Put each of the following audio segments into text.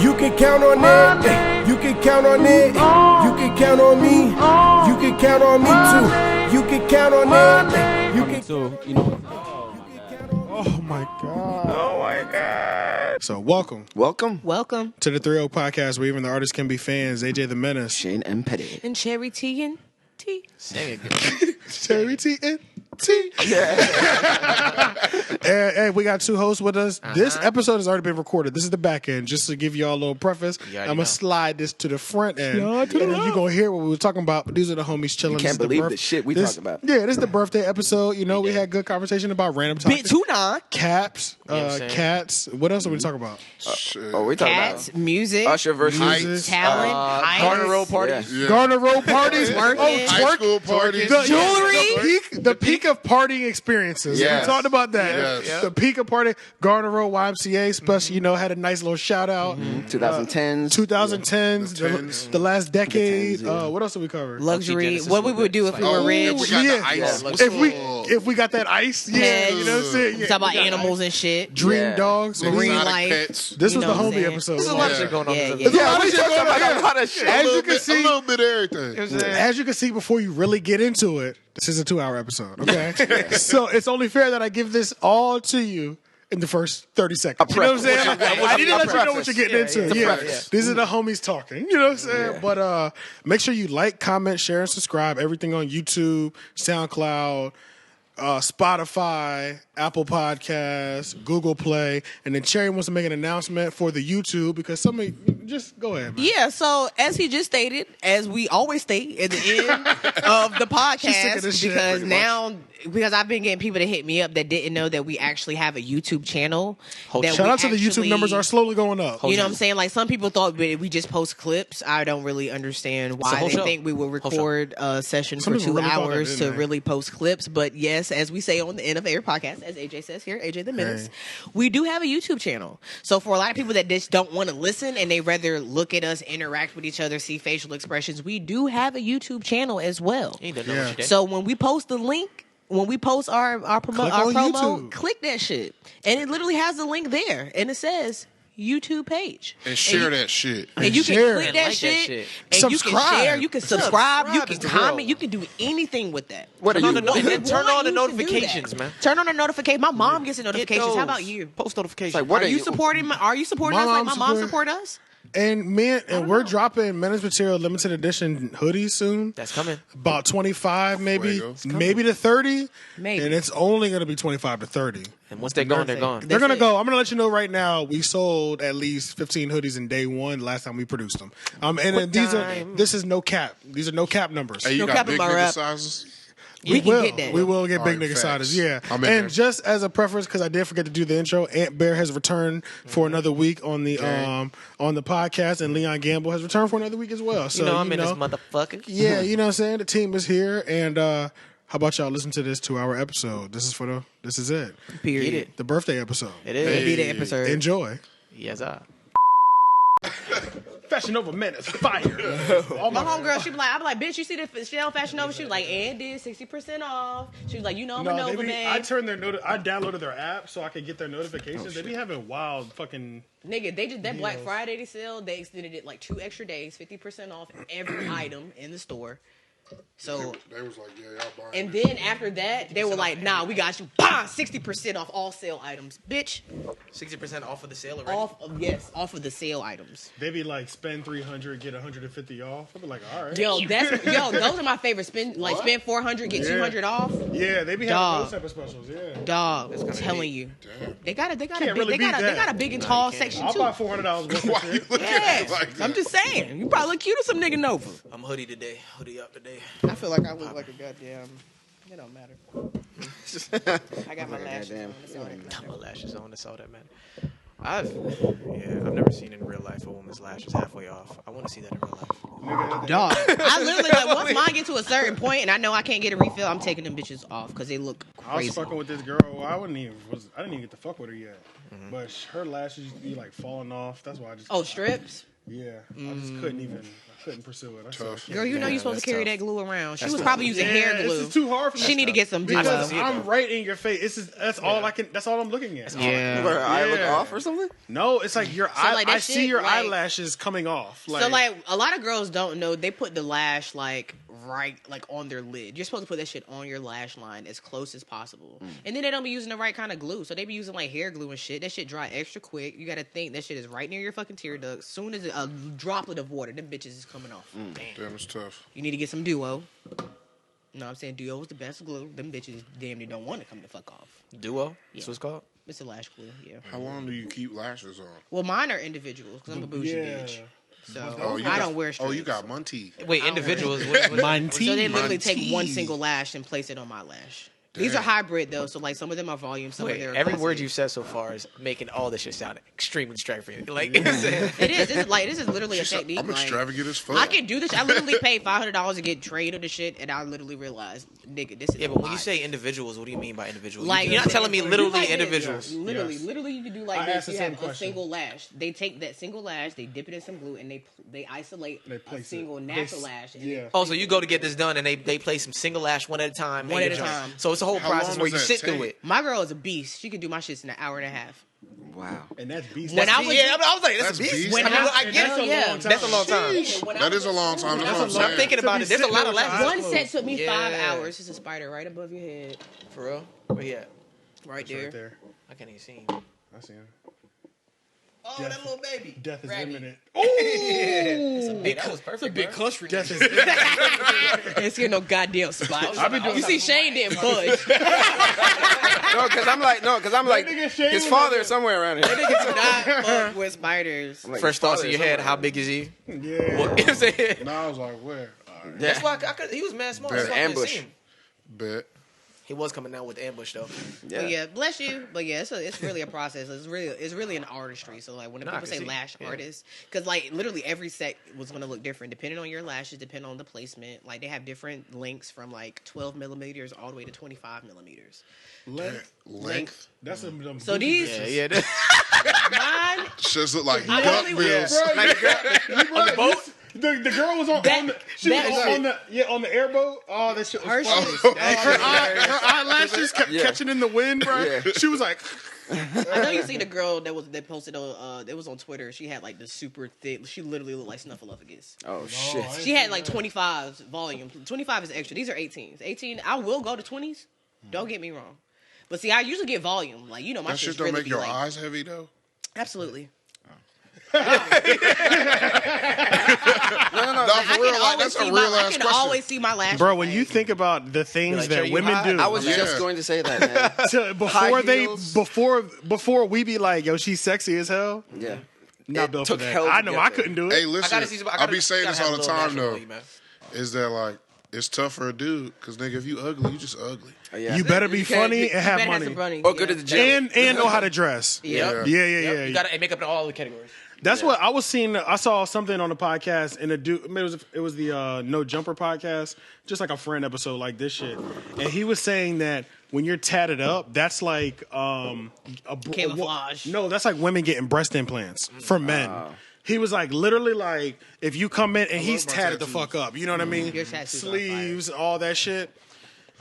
You can count on it. You can count on it. You can count on me. You can count on me too. You can count on it. You can. So, you know. Oh my God. Oh my God. So welcome Welcome. to the 3-0 podcast where even the artists can be fans. AJ the Menace. Shane M. Petty. And Cherry T and T. Cherry T and T. and we got two hosts with us. This episode has already been recorded. This is the back end. Just to give y'all a little preface, I'm going to slide this to the front end. And then you're going to hear what we were talking about. But these are the homies chilling. You can't believe the shit we talking about. Yeah, this is the birthday episode. You know, we had good conversation about random topics. Bit 2-9. Caps, cats. What else are we talking about? We talking Cats, about music, Usher versus Music. talent, heights, Garner road parties. Yeah. Garner road parties. Twerking. High school parties. Jewelry. The peak of partying experiences. Yes. We talked about that. Yes. The peak of party. Garner Road YMCA, especially, had a nice little shout out. 2010s. 2010s, the last decade. The 10s, what else did we cover? Luxury. What we would do if we were rich. We got the ice. If we got that ice, Pets. you know what I'm saying? Yeah, Talk about we got animals ice. and shit. Dream Yeah. dogs. Marine Exotic life. pets. This You was know the what I'm homie saying? episode. There's a lot of shit going on. Yeah, There's yeah. Yeah, we should go a lot of shit. As you A can see, little bit of everything. as you can see, before you really get into it, this is a 2-hour episode, okay? So it's only fair that I give this all to you in the first 30 seconds. You know what I'm saying? I need to let you know what you're getting into. Yeah. These are the homies talking. You know what I'm saying? But make sure you like, comment, share, and subscribe. Everything on YouTube, SoundCloud, Spotify, Apple Podcasts, Google Play, and then Cherry wants to make an announcement for the YouTube because somebody just go ahead, man. Yeah, so as he just stated, as we always state at the end of the She's sick of podcast, this shit, because pretty now, because I've been getting people to hit me up that didn't know that we actually have a YouTube channel. Shout out to the YouTube numbers are slowly going up. You know what I'm saying? Like, some people thought we just post clips. I don't really understand why they think we will record a session Some for people 2 really thought that, hours didn't to they? really post clips. But yes, as we say on the end of every podcast, as AJ says here, AJ the Menace, we do have a YouTube channel. So for a lot of people that just don't want to listen and they rather look at us, interact with each other, see facial expressions, we do have a YouTube channel as well. Yeah. So when we post the link, when we post our Click promo, on YouTube. click that shit. And it literally has the link there. And it says YouTube page. And share that shit. And you can share. click And that like that shit. shit. And you Subscribe. can share, you can subscribe, you can is the comment, real. you can do anything with that. What are you? We Turn want on the you to do notifications, that. man. Turn on the notification. My mom gets the notifications. How about you? Post notifications. Are you supporting us like my mom support us? And we're dropping Menace Material limited edition hoodies soon. That's coming. About 25, maybe Fuego. maybe to 30. Maybe. And it's only going to be 25 to 30. And once they're gone, they're gone. They're going to it. go. I'm going to let you know right now. We sold at least 15 hoodies in day one last time we produced them. And then this is no cap. These are no cap numbers. Hey, you No got cap big in my nigga rap. sizes? We can get that. We will get big Alright, nigga facts. sizes. Yeah. I'm in And there. just as a preference, because I did forget to do the intro, Aunt Bear has returned for another week on the podcast, and Leon Gamble has returned for another week as well. So I'm in this motherfucker. Yeah, you know what I'm saying? The team is here, and how about y'all listen to this 2-hour episode? This is it. Period. Get it. The birthday episode. It It'll is. be the episode. Enjoy. Yes, sir. Fashion Nova Menace, fire. My homegirl, she be like, I be like, bitch, you see the shell Fashion Nova? She was like, and did 60% off. She was like, you know I'm a Nova man. I downloaded their app so I could get their notifications. They be having wild fucking. Nigga, they just that Black Friday sale, they extended it like 2 extra days, 50% off every item in the store. So, They was like, yeah, y'all buying and this then after that, they were like, nah, we got you, 60% off all sale items. Bitch, 60% off of the sale already. off of the sale items. They be like, spend 300, get 150 off. I be like, all right. Yo, those are my favorite. Spend 400, get 200 off. Yeah, they be having Dog. those type of specials. Yeah. Dog, I'm telling you. Damn. They got Can't a really big, beat they that. got a big and tall section I'll too. buy $400 worth of Why shit. you looking Yeah, at it like that? I'm just saying. You probably look cute as some nigga Nova. I'm hoodie today. Hoodie up today. I feel like I look like a goddamn. It don't matter. I got my lashes on. That's all that matters. Got my lashes on. That's all that matters. I've never seen in real life a woman's lashes halfway off. I want to see that in real life. Dog. I literally, like, once mine get to a certain point and I know I can't get a refill, I'm taking them bitches off because they look I was crazy. fucking with this girl. I didn't even get to fuck with her yet. But her lashes used to be like falling off. That's why I just. Oh, strips? Yeah, I just couldn't pursue it. Tough. Girl, you know you're supposed to carry that glue around. She was probably using hair glue. This is too hard for me. She need to get some because duo. I'm right in your face. That's all I can. That's all I'm looking at. Yeah. Her eye look off or something? No, it's like your eye. like, that I see shit, your like- eyelashes coming off. So like a lot of girls don't know they put the lash like right like on their lid. You're supposed to put that shit on your lash line as close as possible. And then they don't be using the right kind of glue. So they be using like hair glue and shit. That shit dry extra quick. You gotta think that shit is right near your fucking tear duct. Soon as a droplet of water, them bitches is coming off. Damn, it's tough. You need to get some duo. No, I'm saying duo is the best glue. Them bitches damn near don't want to come the fuck off. Duo? That's what it's called? It's a lash glue, yeah. How long do you keep lashes on? Well, mine are individuals because I'm a bougie bitch. So I don't wear strings. Oh, you got Monty. Wait, individuals. Monty. So they literally take Monty. one single lash and place it on my lash. These are hybrid though, so like some of them are volume, some of them are Every word classic. you've said so far is making all this shit sound extremely extravagant. Like, you know what I'm saying? It is. This is literally a technique. I'm like, extravagant as fuck. I can do this. I literally paid $500 to get trained on the shit, and I literally realized, nigga, this is Yeah, a but when you lot. say individuals, what do you mean by individuals? Like You're not telling me you literally like this. individuals. Literally, Yes. literally, you can do like I this. asked the You same have a question. single lash. They take that single lash, they dip it in some glue, and they isolate They a place single it. natural lash. And Yeah. Oh, so you go to get this done, and they play some single lash one at a time. One make at it a joint. time. So it's a whole How process long where does you that sit through take? it. My girl is a beast. She can do my shits in an hour and a half. Wow. And that's beast. When I was I was like, that's That's a beast. beast. When I mean, I- I get that's it. a yeah. long time. That's a long time. When I That was is a long time. That's what I'm I'm saying. thinking about it. There's a lot of lashes. One set took me 5 Yeah. hours. It's a spider right above your head, For real? Where you at? right there. Right there. I can't even see him. I see him. Oh, that little baby. Death is Grab me. imminent. Hey, that was perfect. Big country. Death is imminent. Ain't scared no goddamn spot. I've been doing You see, Shane didn't budge. No, because I'm like, nigga Shane his was father like is somewhere around here. Not fuck with spiders. I'm like, First his thoughts father in is your head, somewhere how around big is he? Yeah. What, you know what I'm saying? No, I was like, where? All right. That's why I could, he was mad smart. Bet. So I couldn't Ambush. see him. Bet. He was coming down with the ambush, though. here. But yeah, bless you. But yeah, it's really a process. It's really an artistry. So like when No, I people can say see. lash Yeah. artist, because like literally every set was gonna look different depending on your lashes, depending on the placement. Like they have different lengths from like 12 millimeters all the way to 25 millimeters. Length. That's a them So bougie these- bitches. Mine, Shits look like I duck only- bills. Like the girl, On the boat? The girl was on the she was that on the airboat. Oh, that shit was Her funny. shit- Her eyelashes kept Yeah. catching in the wind, bro. Yeah. She was like, I know you see the girl that posted on it was on Twitter. She had like the super thick. She literally looked like Snuffleupagus. Oh, shit. She had like 25s volume. 25 is extra. These are 18s. 18. I will go to 20s. Don't get me wrong. But see, I usually get volume. Like my That shit shit's don't really make be your like, eyes heavy though. absolutely. No. No, for real, like that's a real I ass can question. always see my lashes. bro, when like- you think about the things Like, that are you women hot? do, I was Yeah. just going to say that, man. before we be like, yo, she's sexy as hell. Yeah. Not It built for took that. hell to I know get I there. couldn't do Hey, it. listen, I be saying this all the time though. Is that like it's tough for a dude? Because nigga, if you ugly, you just ugly. Yeah. You better be can't- funny you and You have better money. some money. Or good at the gym. And know how to dress. Yeah. Yeah. You got to make up in all the categories. That's what I was seeing. I saw something on the podcast, and a dude. It was the No Jumper podcast, just like a friend episode like this shit. And he was saying that when you're tatted up, that's like Camouflage. No, that's like women getting breast implants for men. He was like, literally, like if you come in and he's my tatted the tattoos. fuck up, you know what I mean? Your tattoos are Sleeves, all that shit.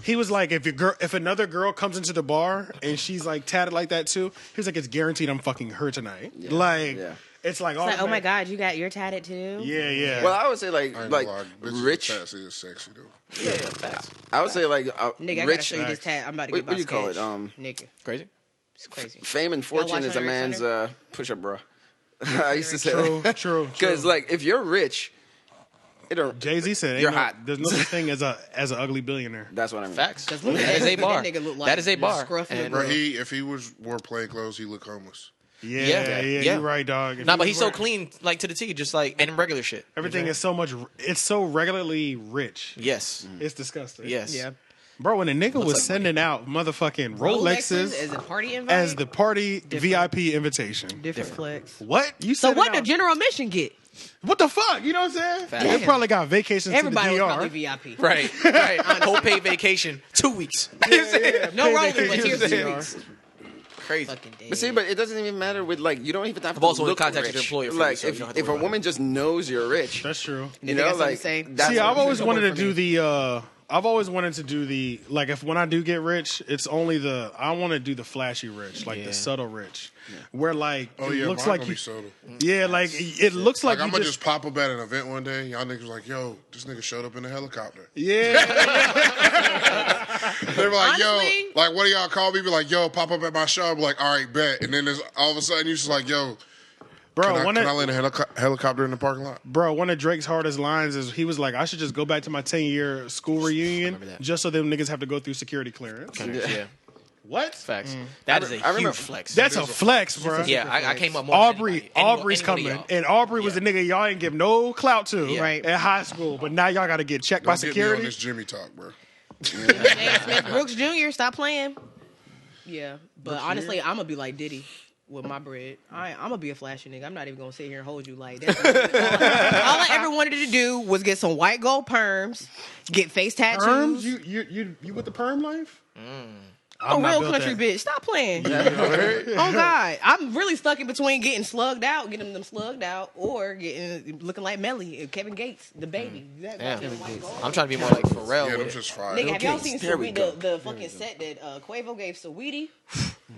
He was like, if another girl comes into the bar and she's like tatted like that too, he was like, it's guaranteed I'm fucking her tonight. Like, Yeah. it's like, It's like, oh my god, you got your tatted too. Yeah, yeah. Well, I would say like I ain't gonna lie, bitches rich. with tats is sexy though. Yeah, facts. I would say like Nigga, I gotta rich. show you this tat. I'm about to What- get my what do you call sketch. it? Nigga, Crazy? it's crazy. Fame and Y'all fortune watch is a Hunter x man's Hunter? push-up, bro. I used to say True, that. true. Because like if you're rich, it don't. Jay-Z said, You're ain't no, hot. there's no such thing as an ugly billionaire. That's what I mean. Facts. Cause look at That is a bar. That nigga look like That is a bar. scruffy And- bro. Bro, if he wore plain clothes, he look homeless. Yeah, Yeah, yeah, yeah. you're right, dog. If Nah, you but he's so wear- clean, like to the T, just like and regular shit. Everything is so much, it's so regularly rich. Yes. It's disgusting. Yes. Yeah. Bro, when a nigga was like sending out motherfucking Rolexes Rolexes as a party invite. as the party VIP invitation. different flex. What? You So sent what it the out- general mission get? What the fuck? You know what I'm saying? Facts. They probably got vacations Everybody to was the probably DR. VIP. Right. Right. Whole paid vacation, 2 weeks. No rolling, but vacations here's to the DR. weeks. crazy. But see, but it doesn't even matter with like you don't even have to also look contacted rich. your employer for like you, so you don't have to if a worry about woman just knows you're rich, That's true. you know, like that's See, I've what- always wanted to do the. I've always wanted to do the like if when I do get rich, it's only the I want to do the flashy rich, like the subtle rich, where like it looks like you. Yeah, like it looks like I'm you gonna just pop up at an event one day. Y'all niggas like, yo, this nigga showed up in a helicopter. Yeah. They were like, Honestly, yo, like, what do y'all call me? Be like, yo, pop up at my show. I'm like, all right, bet. And then there's all of a sudden you just like, yo, Bro, can I land a helicopter in the parking lot? Bro, one of Drake's hardest lines is he was like, I should just go back to my 10-year school reunion just so them niggas have to go through security clearance. Yeah. What? Facts. That is a huge flex. That's a flex, bro. Yeah, I came up more Aubrey's coming. And Aubrey was the nigga y'all ain't give no clout to Right. at high school, but now y'all got to get checked by Don't get me on security. this Jimmy talk, bro. James Smith Brooks Jr. Stop playing. Yeah, but honestly, I'm gonna be like Diddy with my bread. I'm gonna be a flashy nigga. I'm not even gonna sit here and hold you like that. All I ever wanted to do was get some white gold perms, get face tattoos. Perms? You with the perm life? A real country bitch. Stop playing. Oh God, I'm really stuck in between getting slugged out, getting them slugged out, or looking like Melly, Kevin Gates, the baby. I'm trying to be more like Pharrell. Yeah, them with it. just fire. Nigga, have y'all seen There we the fucking set that Quavo gave Saweetie?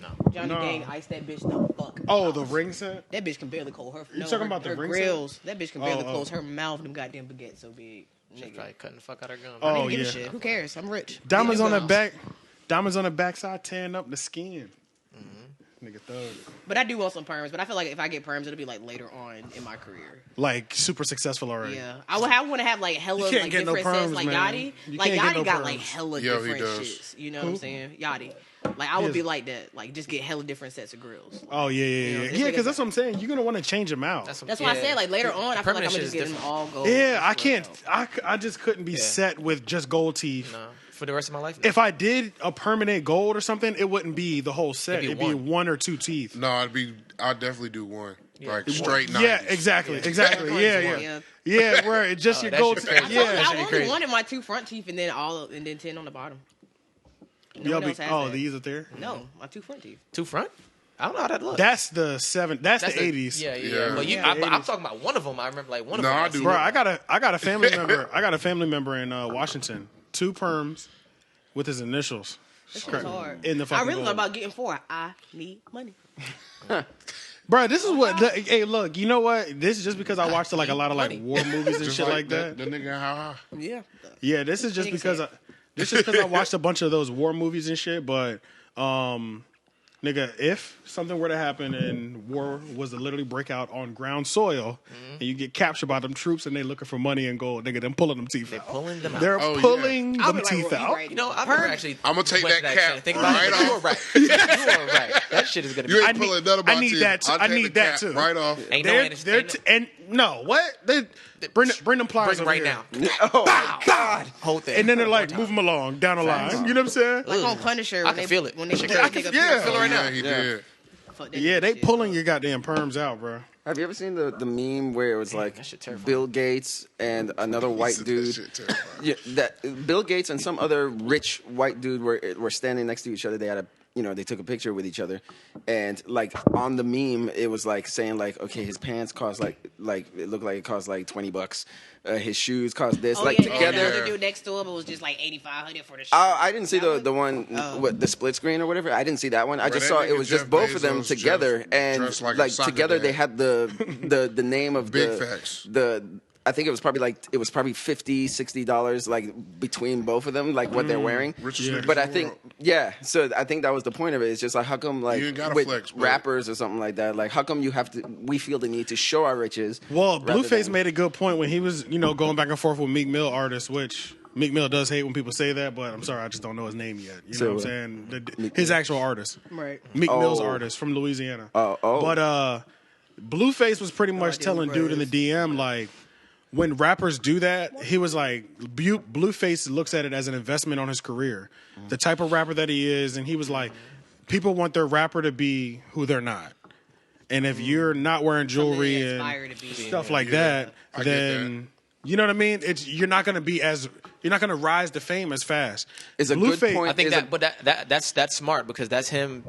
No. Johnny No. Gang iced that bitch the fuck. Oh, the ring set? That bitch can barely close her. You talking about the her ring grills? That bitch can barely Oh, oh. close her mouth. Them goddamn baguettes so big. She's Nigga. probably cutting the fuck out her gum. I don't Oh, even give yeah. a shit. Who cares? I'm rich. Diamonds on the Gums. back. Diamonds on the backside, tearing up the skin. Nigga thug. But I do want some perms. But I feel like if I get perms, it'll be like later on in my career. Like super successful already. Yeah, I want to have like hella You can't like get no different sets, perms, like man. Yachty. You Like can't get Yachty no got perms. like hella Yo, he different does. shits. You know what I'm saying? Yachty. Like I would be like that. Like just get hella different sets of grills. Oh yeah, You know, yeah, this yeah. Yeah, nigga- because that's what I'm saying. You're gonna want to change them out. That's why I said like later on. I feel like I'm Permanent gonna shit just is get them all gold. Yeah, I can't. I just couldn't be set with just gold teeth. No. For the rest of my life? No. If I did a permanent gold or something, it wouldn't be the whole set. It'd It'd be be one. one or two teeth. No, I'd definitely do one. Like straight 90s. Yeah, exactly. Yeah. Yeah, where it just your that gold shit be teeth. crazy. Yeah. That shit I be only crazy. wanted my 2 front teeth and then 10 on the bottom. No one else has that. these are there. No, my 2 front teeth. 2 front? I don't know how that looks. That's the 7. That's the 80s. Yeah. Yeah. But Yeah, I'm 80s. talking about one of them. I remember like one of No, them. I do. seen. Bro, I got a family member. I got a family member in Washington. 2 perms with his initials. This shit's hard. In the I fucking really gold. thought about getting 4. I need money. Bro, this is what. Hey, look. You know what? This is just because I watched like a lot of like war movies and Just shit like that. The nigga how high. Yeah. Yeah, this is just because I watched a bunch of those war movies and shit. But nigga, if something were to happen and war was to literally break out on ground soil, and you get captured by them troops and they looking for money and gold, nigga, them pulling them teeth out. Pulling them out. They're Oh, yeah. pulling I'll them be like, teeth well, you out. right. You know, I've never actually. I'ma take went to that cap shit. Think about right it. off. You are right. You are right. That shit is gonna be. You I ain't need- pulling none of my I need teeth. that too. I'll I take need the that cap too. Right off. Ain't no They're and no what they bring them pliers Bring over right here. now. Oh my God. Whole thing. And then they're like, move them along down the line. You know what I'm saying? Like on Punisher. I can feel it. When they Shit put crazy. that nigga Yeah. feel Oh, right yeah, now. he did. Fuck that Yeah, nigga they shit. pulling your goddamn perms out, bro. Have you ever seen the meme where it was like that shit terrifying. Bill Gates and another white That dude? shit terrifying. Yeah, that Bill Gates and some other rich white dude were standing next to each other. They had they took a picture with each other, and like on the meme, it was like saying like, okay, his pants cost like it looked like it cost like $20. His shoes cost this. Oh, like yeah, together. The other dude next to him, it was just like $8,500 for the shirt. I didn't see That the one Oh. what the split screen or whatever. I didn't see that one. I just that saw it nigga was just Jeff both of them Bezos together, and dressed like a like soccer together dad. they had the name of Big the facts. I think it was probably $50, $60 like between both of them, like what they're wearing. Richest niggas But in I the think world. so I think that was the point of it. It's just like how come like You ain't gotta with flex, bro. rappers or something like that, like how come we feel the need to show our riches? Well, rather Blueface than- made a good point when he was, going back and forth with Meek Mill artists, which Meek Mill does hate when people say that, but I'm sorry, I just don't know his name yet. You know what I'm saying? His actual artist. Right. Meek Mill's Oh. artist from Louisiana. Oh. But Blueface was pretty much telling dude in the DM, like, when rappers do that, he was like, Blueface looks at it as an investment on his career. The type of rapper that he is, and he was like, people want their rapper to be who they're not. And if you're not wearing jewelry Something they and aspire to be. stuff like that, I get then You know what I mean? You're not gonna rise to fame as fast. It's a Blueface, good point. I think that's smart because that's him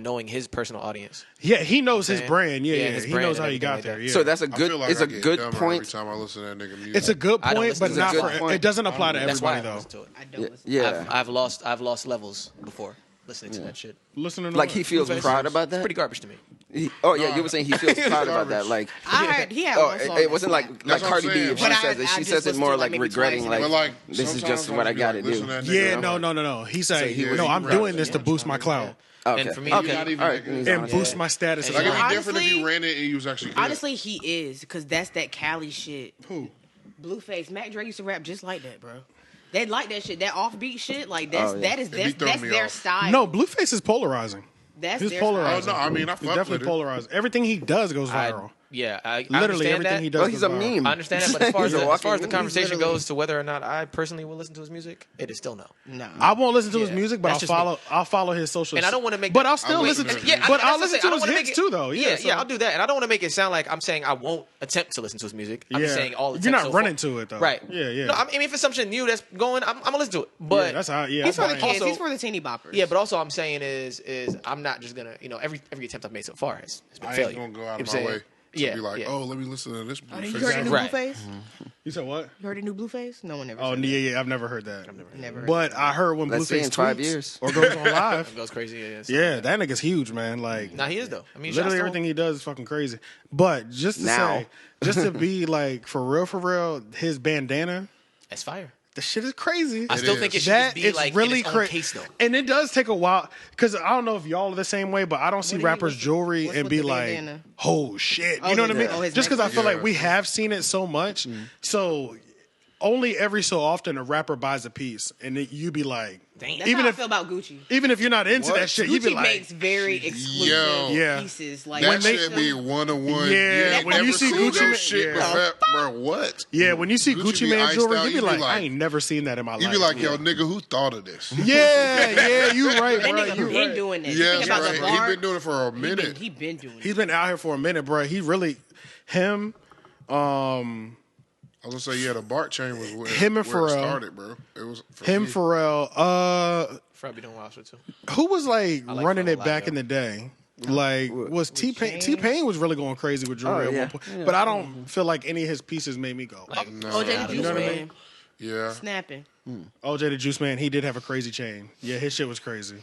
knowing his personal audience. Yeah, he knows his brand. Yeah, his he brand knows and how he got everything like there. that. Yeah. So that's a good. Like It's I a get good dumber point. Every time I listen to that nigga music. It's a good I don't point, listen but to not it. for. Good point. It doesn't apply to That's why I everybody don't though. listen to it. I don't listen. Yeah, I've lost levels before listening to that shit. Listening to like what? he feels proud about It's that. pretty garbage to me. You were saying he feels proud about that. Like, I heard he had oh, one song. it wasn't that's like That's what Cardi I'm B. saying. If she But says it, I she just says it listened more to it, like maybe regretting. twice. Like, But like, this is sometimes just I'll what I be got to like, do. listen to that nigga, Yeah, I'm no, like, no. He said, he was- "No, I'm he doing rapped this to boost my clout Okay. And for me, okay. not even All right. that good. and boost my status." Like it'd be Honestly- different if you ran it and you was actually good. Honestly, he is because that's that Cali shit. Who? Blueface, Mac Dre used to rap just like that, bro. They like that shit, that offbeat shit. Like that's Oh, yeah. that is It be throwing that's me their off. style. No, Blueface is polarizing. that's He's their polarizing. Oh no, I mean I He's fuck definitely with it. polarizing. Everything he does goes viral. I Literally understand everything that. he does. Well, he's goes a viral. meme. I understand that, but as far as He's a the walking meme. conversation literally- goes to whether or not I personally will listen to his music, it is still no. No. I won't listen to his Yeah, music, but that's just I'll follow his social. And I don't want to make, but I'll still listen to. Yeah, but I'll that's listen the thing. I to don't his wanna hits make it- too, though. Yeah, so- I'll do that, and I don't want to make it sound like I'm saying I won't attempt to listen to his music. I'm just saying all the You're time not so running far. to it though. Right? Yeah. No, I mean if it's something new that's going, I'm gonna listen to it. But yeah, that's how. Yeah, He's for that's the how I am. kids. Also- He's for the teeny boppers. yeah, but also I'm saying is I'm not just gonna every attempt I've made so far has been I failure. ain't gonna go out You of know my what I'm way saying? to Yeah, be like, yeah. oh, let me listen to this. You heard the Blueface. new Right. Blueface? You said what? You heard the new Blueface? No one ever. Oh, said yeah. I've never heard that. Never heard But I heard when Let's say Blueface in 5 tweets years. or goes on live. It goes crazy. Yeah, Yeah, that nigga's huge, man. Like, Nah, he is though. I mean, literally shots to everything him. he does is fucking crazy. But just to Now. say, just to be like for real, his bandana, That's fire. the shit is crazy. I still is. think it should That just be it's like really in its own crazy, case though. and it does take a while because I don't know if y'all are the same way, but I don't see do you- rappers' what's the- jewelry what's and with be the like, bandana? "Oh shit," Oh, you know what I his- mean? oh, his Just because I feel necklace? like we have seen it so much, so only every so often a rapper buys a piece, and you be like, That's even how I if feel about Gucci. even if you're not into What? that shit, you be Gucci like, makes very exclusive Yo. Yeah. pieces. Like That they- should be 101. Yeah, when never you see seen Gucci no Man- shit yeah. before. Bro, what? yeah, when you see Gucci be Man iced jewelry, out, you be like, I ain't never seen that in my life. You be like, yo, nigga, who thought of this? yeah, you right, that bro. nigga You been right. doing that. Yeah, You think about right. the bar, He been doing it for a minute. He been doing it. He's been out here for a minute, bro. He really, him, I was gonna say, yeah, the Bart chain was where, Him and where it Pharrell. started, bro. It was for him, me. Pharrell. Fred be doing wild shit too. Who was like like running Pharrell a it lot, back though. in the day? Like, was T Pain? Chain? T Pain was really going crazy with jewelry at yeah. one point, but I don't feel like any of his pieces made me go. Like, No, OJ the you Juice know what I Man, mean? Yeah. snapping. OJ the Juice Man, he did have a crazy chain. Yeah, his shit was crazy.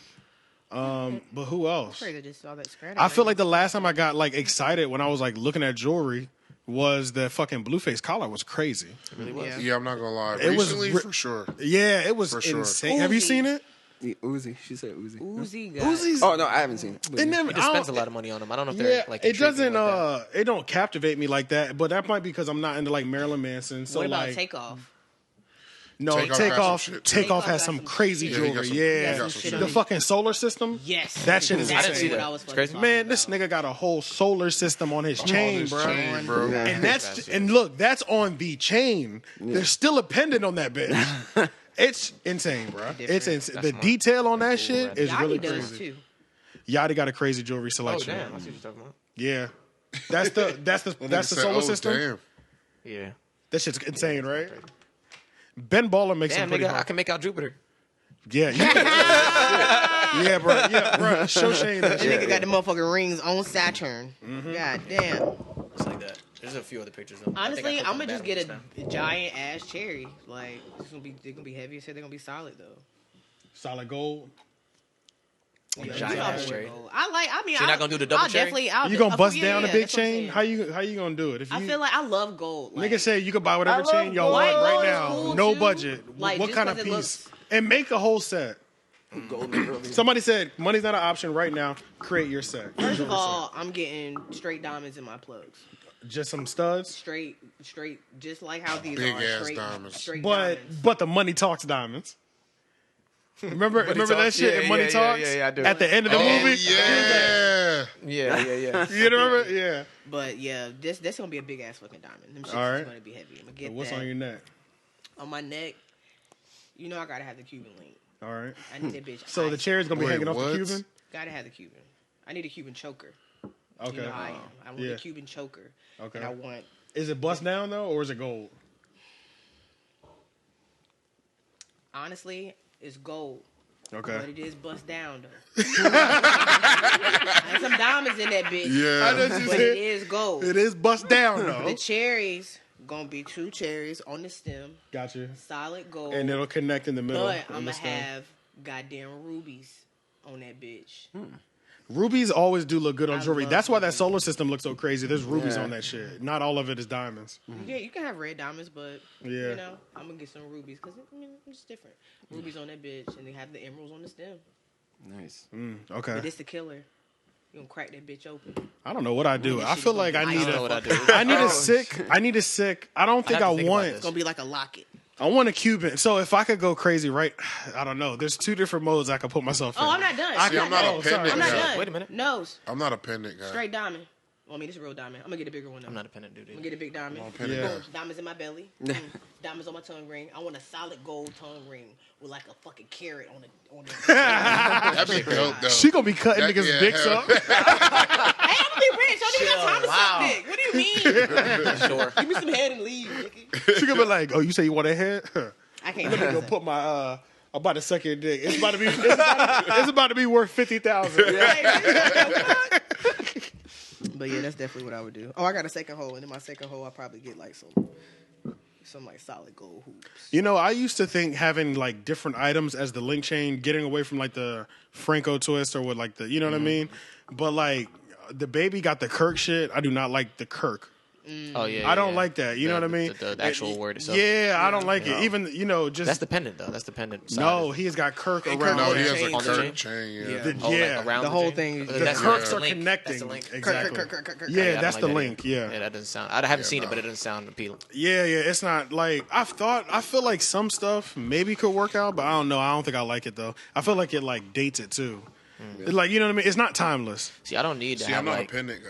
But who else? Crazy, I just saw that scratch. I feel like the last time I got like excited when I was like looking at jewelry was the fucking Blueface collar was crazy. it really was. Yeah. Yeah, I'm not gonna lie. It was Recently, re- for sure. Yeah, it was For sure. insane. Have you Uzi. seen it? The Uzi. She said Uzi. Uzi got Uzi's. Oh no, I haven't seen it. But It never, He just I spends a don't- lot of money on them. I don't know if Yeah, they're like it intriguing doesn't. like that. It don't captivate me like that. But that might be because I'm not into like Marilyn Manson. So What about like, Takeoff? no, Takeoff Takeoff. has some shit, too. Takeoff Takeoff has got some some crazy shit. Yeah, he got jewelry. some- Yeah, he got some shit. the fucking solar system. Yes, That shit is That's insane. I didn't see what that. I was It's fucking crazy. talking Man, this about. nigga got a whole solar system on his chain, This bro. chain, bro. And that's and look, that's on the chain. There's still a pendant on that bitch. It's insane, bro. It's insane. The smart. detail on that shit rad. is Yachty really does crazy. too. Yachty got a crazy jewelry Oh selection. damn! I see what you're talking about. Yeah, that's the Nigga that's the said, solar oh, system. Damn. Yeah. That shit's insane, right? Ben Baller makes Damn, some pretty nigga, I hard. can make out Jupiter. Yeah, yeah, bro. Yeah, bro. Show Shane that That shit. nigga got the motherfucking rings on Saturn. God damn. It's like that. There's a few other pictures though. I think I Honestly, clicked I'm on gonna just bad get ones a giant ass cherry. Like they're gonna be heavy. So they're gonna be solid though. Solid gold. Yeah, giant I'm ass with cherry. gold. I mean, So you're not gonna do the double I'll cherry? definitely. You gonna bust down a big that's what I'm chain? saying. How you gonna do it? If you I feel like I love gold. Like, nigga say you can buy whatever I love chain y'all gold. want White right gold is now, cool, no too. budget. Like, What just kind of 'cause it piece? looks- And make a whole set. Gold. Somebody said money's not an option right now. Create your set. First of all, I'm getting straight diamonds in my plugs. Just some studs. Straight, just like how these Big are. ass Straight diamonds. Straight But diamonds. the money talks diamonds. Remember that Talks? shit Yeah, in Money yeah, Talks? yeah, I do. At the end of the Oh, movie? yeah. Yeah. You remember? Yeah. But yeah, that's gonna be a big ass fucking diamond. Them shits All right. is gonna be heavy. I'm gonna get What's that on your neck? on my neck. You know I gotta have the Cuban link. All right. I need that bitch. So the iced. cherry's gonna be Wait, hanging off what? the Cuban? Gotta have the Cuban. I need a Cuban choker. Okay. You know how I am. I want Yeah. a Cuban choker. Okay. And I want Is it bust down though, or is it gold? honestly, it's gold. Okay. But it is bust down though. There's some diamonds in that bitch. Yeah. I know what you But said. it is gold. It is bust down though. The cherries gonna be 2 cherries on the stem, Gotcha. solid gold, And it'll connect in the middle. but on I'm the gonna stem. have goddamn rubies on that bitch. Rubies always do look good on I jewelry. love That's why that rubies. solar system looks so crazy. There's rubies Yeah. on that shit. Not all of it is diamonds. Yeah, you can have red diamonds, but Yeah. you know, I'm gonna get some rubies because it's different. Rubies on that bitch, and they have the emeralds on the stem. Nice. Okay. But it's the killer. You gonna crack that bitch open. I don't know what I do. That I shit feel is like I gonna need be know ice. what I do. I need a sick. I don't think have I to think about want. this. It's gonna be like a locket. I want a Cuban. So if I could go crazy, right? I don't know. There's 2 different modes I could put myself in. Oh, I'm not done. See, I'm not a pendant I'm not guy. done. Wait a minute. Nose, Uh, I'm not a pendant guy. straight diamond. Well, I mean, it's a real diamond. I'm gonna get a bigger one. Though. I'm not a pendant dude. I'm gonna get a big diamond. I'm a pendant Yeah. guy. Diamonds in my belly. Diamonds on my tongue ring. I want a solid gold tongue ring with like a fucking carrot on it. That'd be dope, though. She gonna be cutting That- niggas' yeah, dicks hell. up. Hey, I'm gonna be rich. I don't even got time to Wow. suck dick. What do you mean? Sure. Give me some head and leave, nigga. She gonna be like, "Oh, you say you want a head? I can't. Let me go put my I'm about to suck your dick. It's about to be. It's about to be worth 50,000. But yeah, that's definitely what I would do. Oh, I got a second hole, and in my second hole, I probably get like some like solid gold hoops. You know, I used to think having like different items as the link chain, getting away from like the Franco twist or with like the, you know what I mean? But like the baby got the Kirk shit. I do not like the Kirk. Oh yeah. I don't yeah. like that. You know what I mean? The actual word itself. Yeah, I don't like it. Even just That's the pendant though. That's the pendant. Side. no. He has got Kirk around. Kirk No, on he the has chain. a On the Kirk chain? chain, yeah. The- Oh, yeah. like around The whole chain? thing is- The That's Kirks the are link. connecting. That's the link. Exactly. Kirk. Yeah, I don't that's like the that link. either. Yeah. Yeah, that doesn't sound. I haven't seen it, but it doesn't sound appealing. Yeah, it's not like I feel like some stuff maybe could work out, but I don't know. I don't think I like it though. I feel like it like dates it too. It's like, you know what I mean? It's not timeless. See, I don't need to See, have I'm not like. a pendant guy.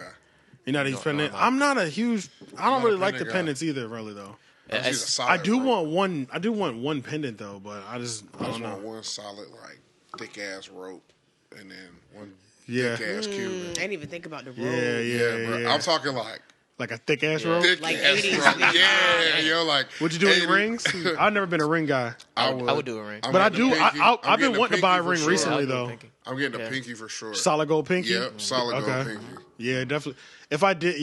You're not a huge pendant. I'm not. I'm not a huge. I don't not a really like the pendant guy. pendants either, really though. I just need a It's- solid I do rope. want one. I do want one pendant though, but I I just don't know. want one solid, like, thick ass rope, and then one Yeah. thick ass Cuban. I didn't even think about the road. Yeah, Yeah, bro. yeah. I'm talking like Like a thick ass rope. thick Like ass 80s rope. thick. Yeah, yo, like. Would you do any 80 rings? I've never been a ring guy. I I would do a ring. I'm But I getting do. the pinky. I've I'm been getting wanting to the buy a pinky ring for sure. recently I'll do a though. pinky. I'm getting Yeah. a pinky for sure. Solid gold pinky. Yep, solid Okay. gold pinky. Yeah, definitely. If I did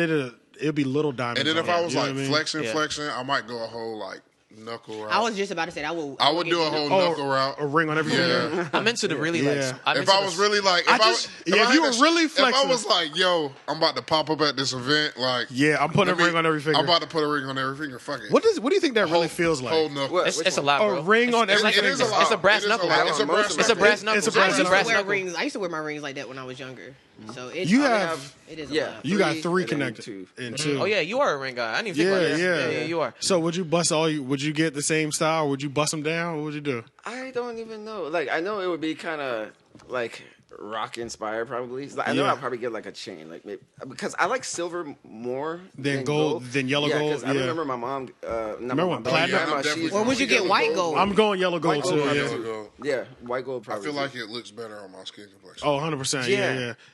it, it'd be little diamonds. And then if on I it, was you know like what I mean? flexing, I might go a whole like knuckle route. I was just about to say that. I would do a whole knuckle route. a ring on every finger. Yeah. I'm into the really Yeah. like. I'm If into I the- was really like, if I I just- was, yeah, if I you had were to- really if I flexing- was like, yo, I'm about to pop up at this event, like, Yeah, I'm putting a let me- ring on every finger. I'm about to put a ring on every finger. Fuck it. What do you think that really feels like? Whole knuckle. What? It's a lot, A bro. ring on It's every like It is a lot. It's a brass It is knuckle. lot. bro. It's a brass It's a knuckle. brass knuckle. It's a I brass used to brass wear knuckle. rings. I used to wear my rings like that when I was younger. So it, You I mean, have- it is a Yeah. lot. You got 3 and then connected 2. in 2. Oh yeah, you are a ring guy. I didn't even think about that. Yeah, you are. So would you bust would you get the same style? Or would you bust them down? What would you do? I don't even know. Like, I know it would be kind of like rock inspired, probably. Like, I know Yeah. I'll probably get like a chain, like maybe, because I like silver more Than gold, than yellow yeah, gold? 'cause I yeah. remember my mom. Remember when platinum? Grandma, I'm she, definitely- Or would you get white gold? I'm going yellow gold White gold too. probably Yeah. too. Yellow gold. yeah, white gold I probably. feel too. like it looks better on my skin complexion. Oh, 100%.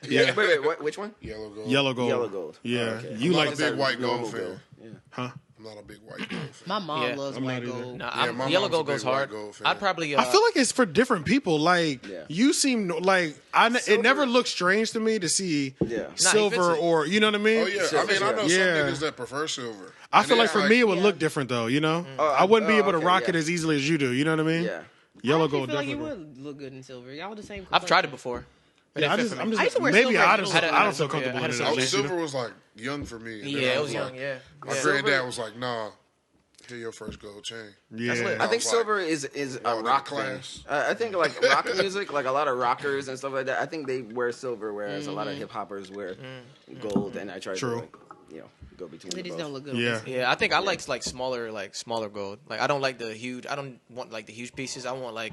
Yeah. Wait, what, which one? Yellow gold. Yellow gold. Yellow gold. Yeah. Oh, okay. You I'm like not a big white gold normal fan. gold. Yeah. Huh? I'm not a big white gold fan. My mom Yeah. loves I'm white not either. gold. No, Yeah, my yellow mom's a gold big goes white hard. gold fan. I'd probably. I feel like it's for different people. Like Yeah. you seem like it never looks strange to me to see Yeah. silver Nah, he fits it. or you know what I mean. Oh yeah, I mean I know Yeah. some niggas that prefer silver. I And feel then, like for me it would look different though. You know, I wouldn't be able to okay, rock yeah. it as easily as you do. You know what I mean? Yeah. Yellow I actually gold feel like you definitely. would look good in silver. Y'all the same. I've tried it before. Yeah, I'm just I used to wear maybe silver I as just little. I don't feel Yeah, comfortable I had in a it. Oh, at least, you know? silver was like young for me. And then Yeah, I it was young. like- Yeah. My Yeah. granddad was like, "Nah, here your first gold chain." Yeah. lit. I think was like, silver is a in rock thing. class. I think like rock music, like a lot of rockers and stuff like that. I think they wear silver, whereas a lot of hip hoppers wear gold. And I try True. to like, go between They the just both. don't look good. Yeah. Yeah, I think I like smaller gold. Like I don't like the huge. I don't want like the huge pieces. I want like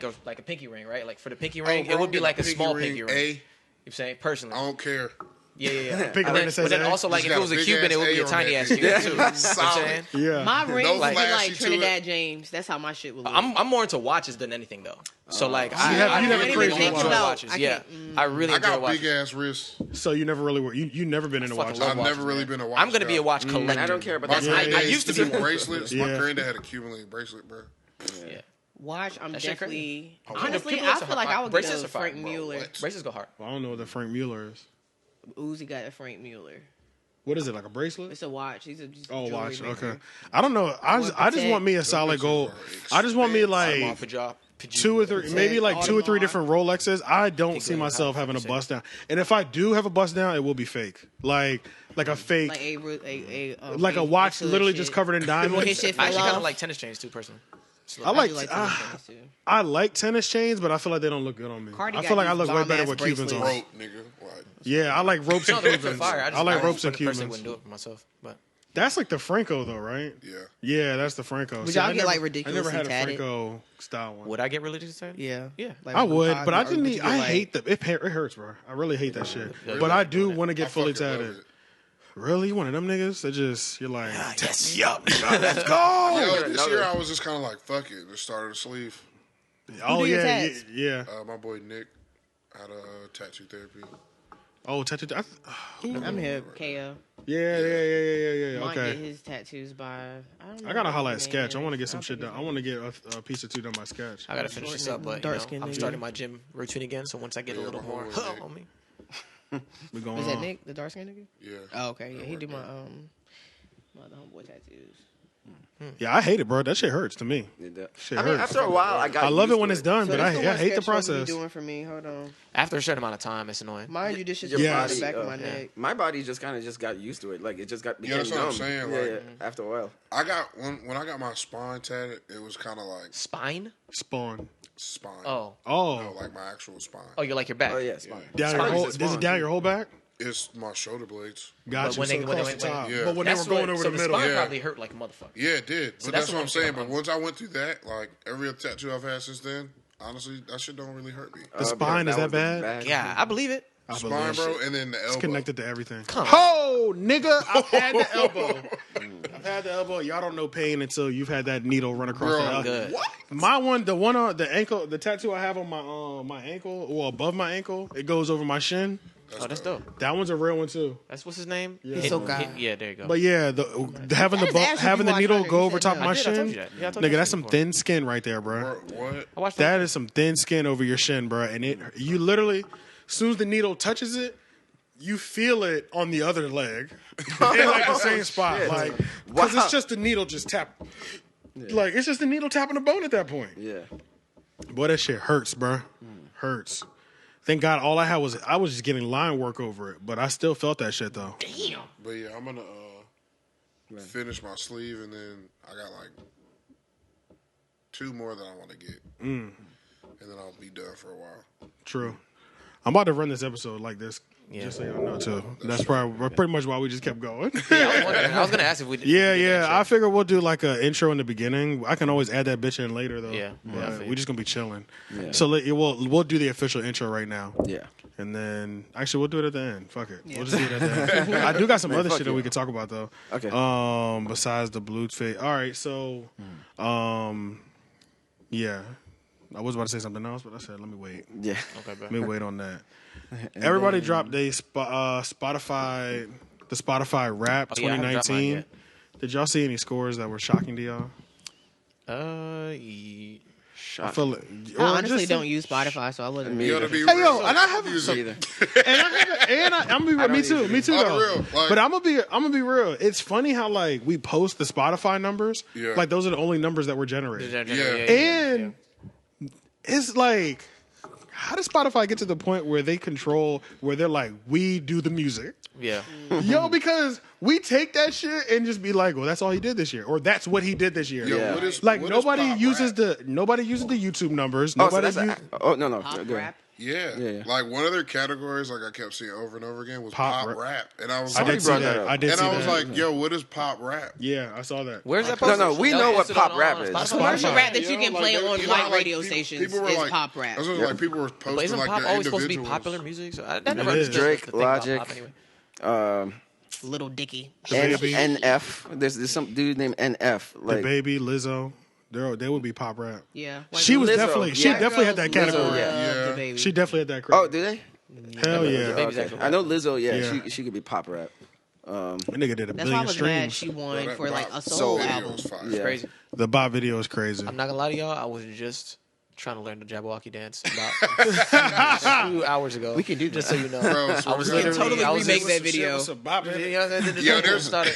a pinky ring, right? Like for the pinky ring, bro, it would be get like a pinky small ring, pinky ring. A. You're saying personally. I don't care. Yeah. Pinky But ring then, that says but then A? also like Just if it got was a a big Cuban, ass it would be A a on tiny that ass bitch. Cuban too. You know what I'm Solid. saying? Yeah. My ring would be flashy like to it. Trinidad James. That's how my shit would look. I'm more into watches than anything though. So like you have a really crazy enjoy watch. watches. I Yeah, can't- I really I enjoy got watches. big ass wrists. So you never really were. You never been in a fucking watch. love I've watches, never really man. been a watch. I'm gonna be a guy. watch collector. And I don't care about My that. I granddad used to be one. bracelets. Yeah. My granddad had a Cuban link bracelet, bro. Yeah. Watch, I'm That shit definitely. crazy. Honestly, People I listen feel like hard. I would Bracelets get are a fire, Frank bro. Mueller. Bracelets go hard. I don't know what the Frank Mueller is. Uzi got a Frank Mueller. What is it, like a bracelet? It's a watch. He's a just Oh, jewelry watch. maker. Okay. I don't know. I just want me a solid gold. I just want me like two or three, maybe like two or three different Rolexes. I don't see myself having a bust down. And if I do have a bust down, it will be fake. Like a fake, like a watch literally just covered in diamonds. His shit I actually fell kind of off. like tennis chains too, personally. I like tennis chains, too. I like tennis chains, but I feel like they don't look good on me. Cardi I got feel like I these look way better bomb-ass with Cubans on. bracelets. Rope, nigga. What? Yeah, I like ropes and No, the ropes are Cubans. fire. I like ropes and personally Cubans. wouldn't do it for myself, but That's like the Franco though, right? Yeah. Yeah, that's the Franco. Would See, y'all I get, never- like, I ridiculously never had a tatted? Franco style one. would I get religious? Yeah. Yeah. Like I would, Ricardo, but I or just would need. you get, I like- hate it hurts, bro. I really hate that shit. Yeah. But I do want to get I fully fucking love tatted. it. Really, you one of them niggas that just you're like, Yes. let's go. Yo, this year I was just kind of like, fuck it. Just started a sleeve. Oh do your yeah, tats? yeah. My boy Nick had a tattoo therapy. Oh, tattoo. Who? I'm here, KO. Yeah. Might get Okay. his tattoos by. I don't know I gotta what holla his at name Sketch. I is. want to get some don't shit think done. I want to get a piece or two done by Sketch. I gotta finish this up, but Dark-skinned I'm nigga. starting my gym routine again. So once I get a little my more homeboy Nick. on me, We going Is that on. Nick, the dark skinned nigga? Yeah. Oh, okay. Yeah, he do my worked my other homeboy tattoos. Yeah, I hate it, bro. That shit hurts to me. Shit I mean, hurts. after a while, I got. I love used it when to it's done, but I this hate the Sketch supposed to be process. doing for me. Hold on. after a certain amount of time, it's annoying. Mind you, this shit Your just Yes. on the back of body, my neck. My body just kind of got used to it. Like it just became that's what I'm numb. saying, Yeah, like- yeah, after a while. I got when I got my spine tatted, it was kind of like Spine? Spawn. spine. Oh, No, like my actual spine. oh, you're like your back. Oh yeah, it's fine. Down your Spine whole, is is it spawn, down too. your whole back? It's my shoulder blades. Got But you. when So they- when across they- the top. yeah. But when they were That's going what- over so the middle. spine Yeah. probably hurt like a motherfucker. Yeah, it did. But So that's that's what the I'm saying. one But thing once I went through that, like every other tattoo I've had since then, honestly, that shit don't really hurt me. The spine is that was the bad? Yeah, I believe it. I Spine, believe bro, it. and then the elbow. It's connected to everything. Come Oh, nigga, I've had the elbow. I've had the elbow. Y'all don't know pain until you've had that needle run across Bro, the elbow. Good. What? My one, the one on the ankle, the tattoo I have on my ankle, or above my ankle, it goes over my shin. Oh, that's dope. That one's a real one too. That's what's his name? He's so God. Yeah, there you go. But yeah, having I just asked you having if the you needle watched go Hunter. over You top said of no. my I did, I told shin, you that. Yeah, I told you nigga, that that's some before. thin skin right there, bro. Bro, what? I watched That is some thin skin over your shin, bro. And you literally, as soon as the needle touches it, you feel it on the other leg in like the same spot, like because Wow. it's just the needle just tap, like it's just the needle tapping the bone at that point. Yeah. Boy, that shit hurts, bro. Hurts. Thank God, all I had was just getting line work over it, but I still felt that shit though. Damn. But yeah, I'm gonna finish my sleeve, and then I got like 2 more that I want to get, and then I'll be done for a while. True. I'm about to run this episode like this, Yeah. just so y'all know too. That's probably pretty much why we just kept going. I was gonna ask if we. Yeah. I figure we'll do like an intro in the beginning. I can always add that bitch in later though. Yeah. But Yeah, I feel we're just gonna be chilling. Yeah. So we'll do the official intro right now, Yeah. and then actually we'll do it at the end. Fuck it. We'll just do it at the end. I do got some other fuck shit that you. we could talk about though. Okay. Besides the blue face. All right. So, yeah. I was about to say something else, but I said let me wait. Yeah. Okay, Let me wait on that. Everybody dropped the Spotify Rap Oh, yeah, I haven't dropped mine 2019. yet. Did y'all see any scores that were shocking to y'all? I feel like, I honestly don't use Spotify, so I wouldn't. Me You either. gotta be Hey, real. yo, and I have Use it. Either. I'm gonna be real. Me too. Me too. On the Though. real, like- But I'm gonna be real. It's funny how like we post the Spotify numbers. Yeah. Like those are the only numbers that were generated. Yeah. And it's like, how does Spotify get to the point where they control, where they're like, we do the music? Yeah. Yo, because we take that shit and just be like, well, that's all he did this year, or that's what he did this year. Yo, Yeah. what is, Like what nobody is pop uses rap? nobody uses the YouTube numbers. Oh, so Nobody that's no. Pop Go ahead. rap. Yeah. Yeah. Like one of their categories, like I kept seeing over and over again, was Pop pop, rap. rap. And I was I like, did see brought that. that up. I did and see I was that. like, yo, what is pop rap? Yeah, I saw that. Where's that? No, posted? we That know was what posted pop on rap is. Spotify? Commercial rap that you You know, can like, play they- on you know, white like, radio people- stations people were is like- pop rap. That's what like people were But posting isn't like pop their always supposed to be individuals. popular music? So I never is. understood Drake, the thing about Logic. pop anyway. Little Dicky. Baby. NF. There's some dude named NF. The Like Baby, Lizzo, they would be pop rap. Yeah. She was Lizzo. definitely, Yeah. had that category. Lizzo, yeah. Yeah. The baby. She definitely had that. oh, Credit. do they? Hell yeah. Baby's Okay. actual I know Lizzo. Yeah, Yeah. she could be pop rap. That nigga did a That's why I billion was mad streams. she won That for like a Bop soul video album. was fire. Yeah. Crazy. The Bop video is crazy. I'm not gonna lie to y'all. I was just trying to learn the Jabberwocky dance about 2 hours ago. We can do just that. so you know. Bro, I was we can literally totally I was remake just- that video. What's a Bop You video? know what I'm saying? Yo, there's started.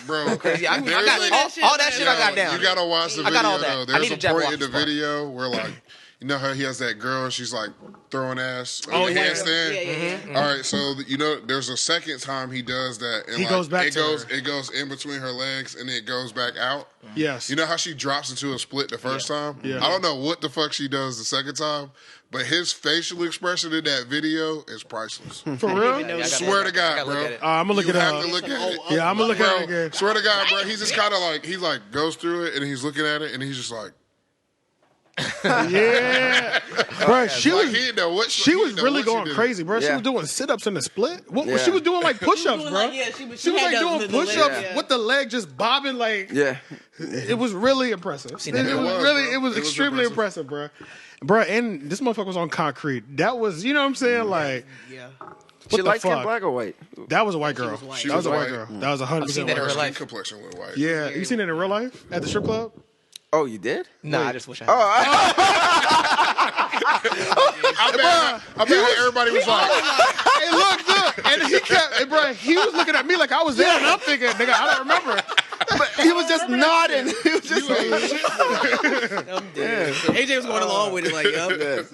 bro. Crazy. I there's got a- all that shit. I got down. You gotta watch the I video got all that. though. I There's need a a point Jabberwocky in the spot. video where like, you know how he has that girl and she's like throwing ass on the Yeah, handstand. yeah. All right, so you know, there's a second time he does that, and He like, goes back It to goes, her. it goes in between her legs, and it goes back out. Yes. You know how she drops into a split the first time? Yeah. I don't know what the fuck she does the second time, but his facial expression in that video is priceless. For real? Yeah, I gotta Swear look- to God, I gotta bro. look at it. I'm gonna look You it have up. to look at it. Yeah, I'm gonna look at it Bro, again. swear to God, bro, he's just kind of like, he like goes through it and he's looking at it and he's just like, Yeah, bro, she like was he didn't know what she he was didn't know really what she going did. crazy, bro. She Yeah. was doing sit-ups in the split. What, Yeah. She was doing like push-ups, doing bro. like- yeah, she was She was had like the- doing the push-ups leg, yeah. with the leg just bobbing like. Yeah. It was really impressive. seen that It was video. really, bro. it was It was extremely impressive, bro. Bro, and this motherfucker was on concrete. That was, you know what I'm saying? Like, Yeah. She the light skin, fuck? black or white? that was a white girl. was white. That was a white She was girl. white. That was 100% seen that in white. real Skin life. complexion went white. Yeah, you seen it in real life at the strip club? Oh, you did? Nah, I just wish I had. I bet everybody was like, Hey, look, and he kept, hey, bro, he was looking at me like I was there, and I'm thinking, nigga, I don't remember. But he was just nodding. He was just like, I'm dead. AJ was going along with it, like,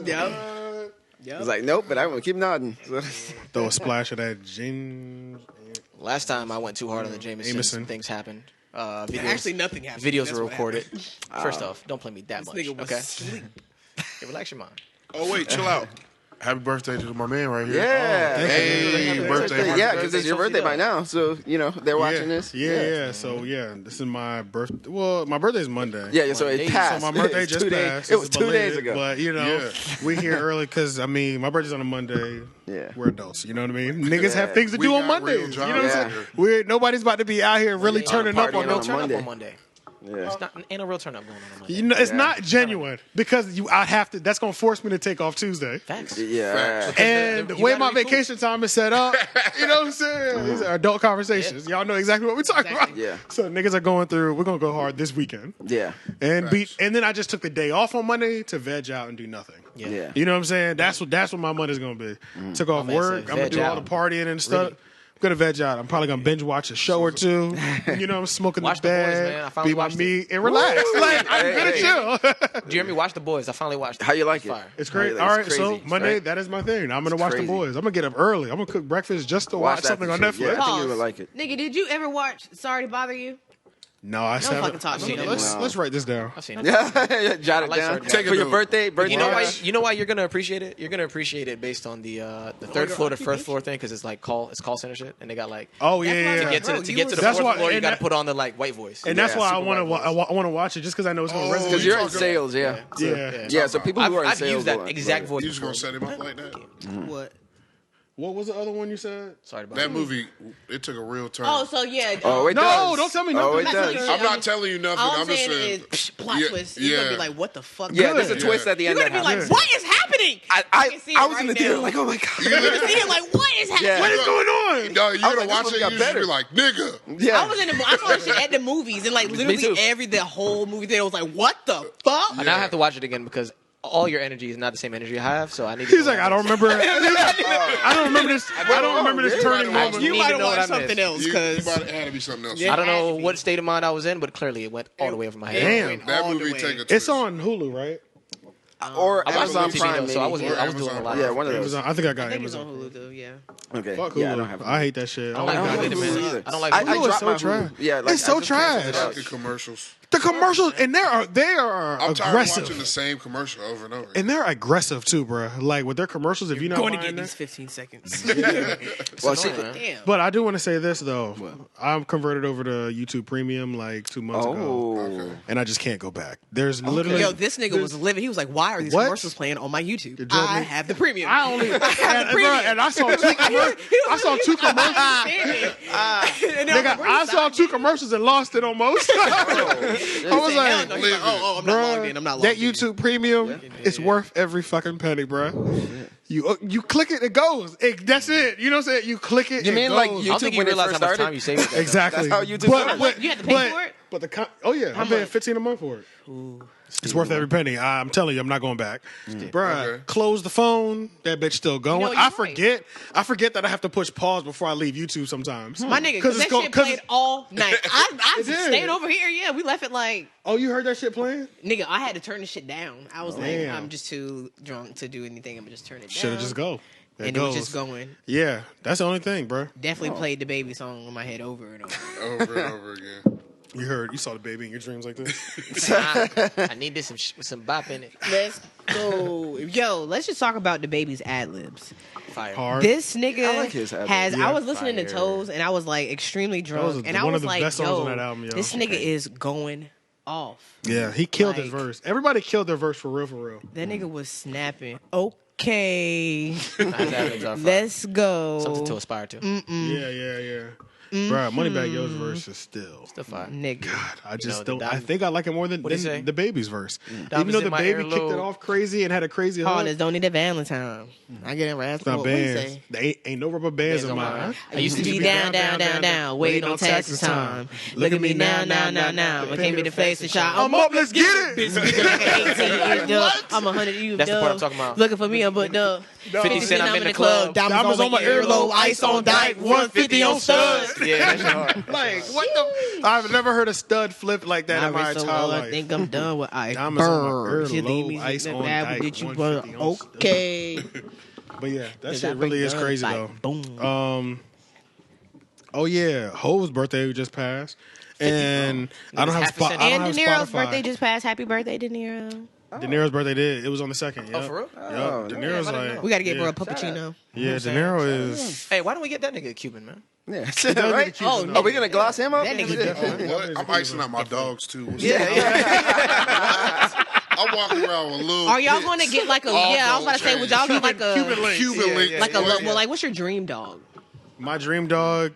yep. He's like, nope, but I'm gonna keep nodding. Throw a splash of that gin. Last time I went too hard on the Jameson, Jameson. some things happened. Videos, Actually, nothing happened. videos That's were what recorded. First off, don't play me that This much. nigga was Okay, asleep. yeah, relax your mind. oh wait, chill out. Happy birthday to my man right here. Yeah. Hey, Happy birthday. Yeah, because it's your birthday by now, so you know they're watching this. Yeah. So this is my birthday. Well, my birthday's Monday. Yeah, so it Monday. passed. So my birthday It's just 2 days. passed. It was It's 2 days belated, ago. But you know, we here early because I mean, my birthday's on a Monday. Yeah. We're adults. You know what I mean? Niggas have things to We do on got real Mondays. You know jobs what I'm out saying? here. Nobody's about to be out here really turning up partying on on no a Turn Monday. up on Monday. Yeah. It's not ain't a real turn up going on Monday. You know, it's Yeah. not genuine because I'd have to. That's gonna force me to take off Tuesday. Facts. Yeah. And You the way gotta my be cool. vacation time is set up, you know what I'm saying? These are adult conversations. Y'all know exactly what we're talking about. Yeah. So niggas are going through. We're gonna go hard this weekend, Yeah. and and then I just took the day off on Monday to veg out and do nothing. Yeah. You know what I'm saying? That's what my Monday's gonna be. Took off man work. said I'm gonna veg do all out. the partying and stuff. I'm gonna veg out. I'm probably gonna binge watch a show or two. You know, I'm smoking Watch the The Boys, bed, man. I finally be my watched meat, and relax. Like I'm Hey, gonna hey. chill. Do you hear me? Watch The Boys. I finally watched it. How you like It's it? fire. It's great. It's All right, so crazy, Monday, right? that is my thing. I'm gonna watch crazy. The Boys. I'm gonna get up early. I'm gonna cook breakfast just to watch that something on shit. Netflix. Yeah, I think you Pause. would like it. Nigga, did you ever watch Sorry to Bother You? No, I Don't haven't. fucking talk to me. Let's wright this down. I've seen it. Yeah, jot it like down. Sergeant. Take a For your note. birthday. You know why? watch. You know why you're gonna appreciate it? You're gonna appreciate it based on the third floor to first floor thing because it's like call center shit, and they got like Oh yeah, That's why yeah. I to get to Bro, to you get to the were- That's fourth why- floor, you and got to that- put on the like white voice. And that's Yeah, why I super want white to. voice. I want to watch it just because I know it's gonna Oh, resonate. Because you're in talking- sales, yeah. Yeah. So people who are in I've sales. used that will- exact voice. You just gonna before. set him up like that? What? What was the other one you said? Sorry about That movie, it took a real turn. Oh, so yeah. Oh, it No, does. don't tell me Oh, nothing. it does. I'm not telling you nothing. All I'm I'm just saying saying. is plot Yeah, twist. You're gonna be yeah. like, what the fuck? Yeah, there's a Good. twist at the You're end. gonna be that like, happens. what is happening? I can see it was right in the now. theater like, oh my god. You can see it like, what is happening? Yeah. What is going on? No, you're I was gonna like, this watch movie it. got You just better. be like, nigga. Yeah. I was in the. I saw that shit at the movies, and like literally too. the whole movie theater was like, what the fuck? And now I have to watch it again because all your energy is not the same energy I have. So I need. He's like, I don't remember. I don't remember this. I don't remember this turning I moment. You need might to have know what watched I missed. something else You because might have had to be something else. Yeah. I don't It had know to be. what state of mind I was in, but clearly it went all the way over my head. Damn. That all the movie way. take a twist. It's on Hulu, right? Or I watched Amazon it on TV Prime, though, so I was maybe. Or I was doing a Amazon lot. Prime. Yeah, one of those. Amazon. I think I got I think it's on Amazon. Hulu too. Yeah. Okay. Fuck Yeah, I Hulu. don't have. I hate that shit. I don't God, have wait a Hulu minute. either. I don't like I Hulu is dropped so my trash. Hulu. Yeah, like, It's so I just canceled it trash. out. the commercials. The commercials and they are I'm tired of watching aggressive the same commercial over and over. and they're aggressive too, bro. Like with their commercials, if you're not Going to buying get that- these 15 seconds. Well, see, Damn. But I do want to say this though. I'm converted over to YouTube Premium like 2 months ago, oh, and I just can't go back. There's literally Yo, this nigga was living. He was like, "Why are these What? commercials playing on my YouTube? joking. I have the premium. I only I have the and, premium." bro, and I saw two commercials. I saw two commercials. Nigga, I saw two commercials and lost it almost. I was like, "Oh, I'm not logged in. I'm not logged that in." YouTube Premium, it's worth every fucking penny, bro. You click it, it goes. That's it. You know what I'm saying? You click it, You it mean goes. like I don't YouTube think you when it realize first how much started? time you save with that. Exactly. That's how YouTube started. You had to pay for it? But I'm paying $15 a month for it. It's worth every penny. I'm telling you, I'm not going back. Bruh, Okay. close the phone. That bitch still going. You know, I you're forget. I forget that I have to push pause before I leave YouTube sometimes. My nigga, because that shit played all night. I It did. stayed over here. Yeah, we left it like, Oh, you heard that shit playing? nigga, I had to turn the shit down. I was like, Damn. I'm just too drunk to do anything. I'm going to just turn it down. Should have just go. And it was just going. Yeah, that's the only thing, bro. Definitely played the baby song in my head over and over. Over and over again. You saw the baby in your dreams like this. I need this with some bop in it. Let's go. Yo, let's just talk about the baby's ad libs. Fire. Hard. This nigga I like his ad-libs. has. Yeah. I was listening to Fire. Toes and I was like extremely Toes drunk, is and I one was of the like, best songs yo, on that album, yo. this nigga is going off. Yeah, he killed his Like- verse. Everybody killed their verse for real, for real. That nigga was snapping. Okay, His ad-libs are fire. let's go. Something to aspire to. Yeah. Bruh, Moneybagg Yo's verse is still. Still fire. Nigga. I just the don't. I diamond- think I like it more than What'd he say? the baby's verse. Even Diamonds though in the my baby kicked it earlobe. off crazy and had a crazy hook. Partners don't need a Valentine. I get it right. Not What he bands. say? They ain't no rubber bands in mine. I used to be down, waiting on taxes time. Look at me now. I came to face the shot. I'm up, let's get it. Speaking like an 18 I'm 100 you. That's the part I'm talking about. Looking for me, I'm but dub. 50 Cent, I'm in the club. Diamonds on my earlobe, ice on dyke, 150 on studs. Yeah, that's hard. Like what the? I've never heard a stud flip like that in my entire I life. think I'm done with ice. Diamonds on my Burn. She leave me earlobe, ice sitting on there, dyke, did you 150 burn? on studs. Okay. But yeah, that Cause shit I really bring is guns crazy like, though. boom. Oh yeah, Hov's birthday just passed, and I don't have half a cent. I don't And have De Niro's Spotify. birthday just passed. Happy birthday, De Niro. De Niro's birthday did. It was on the 2nd. Oh, Yep. for real? Yep. De Niro's I didn't like know. We got to get yeah. bro a puppuccino. Yeah, De Niro is. Hey, why don't we get that nigga a Cuban, man? Yeah, does need right? a Cuban, Are we gonna gloss him up? That nigga Definitely. What? I'm icing out my dogs too. What's Yeah, up? yeah. I'm walking around with little. Are y'all pits. going to get like a? All Yeah, I was about to say, gold would y'all get like a Cuban link. Cuban link. like a What? well, like what's your dream dog? My dream dog.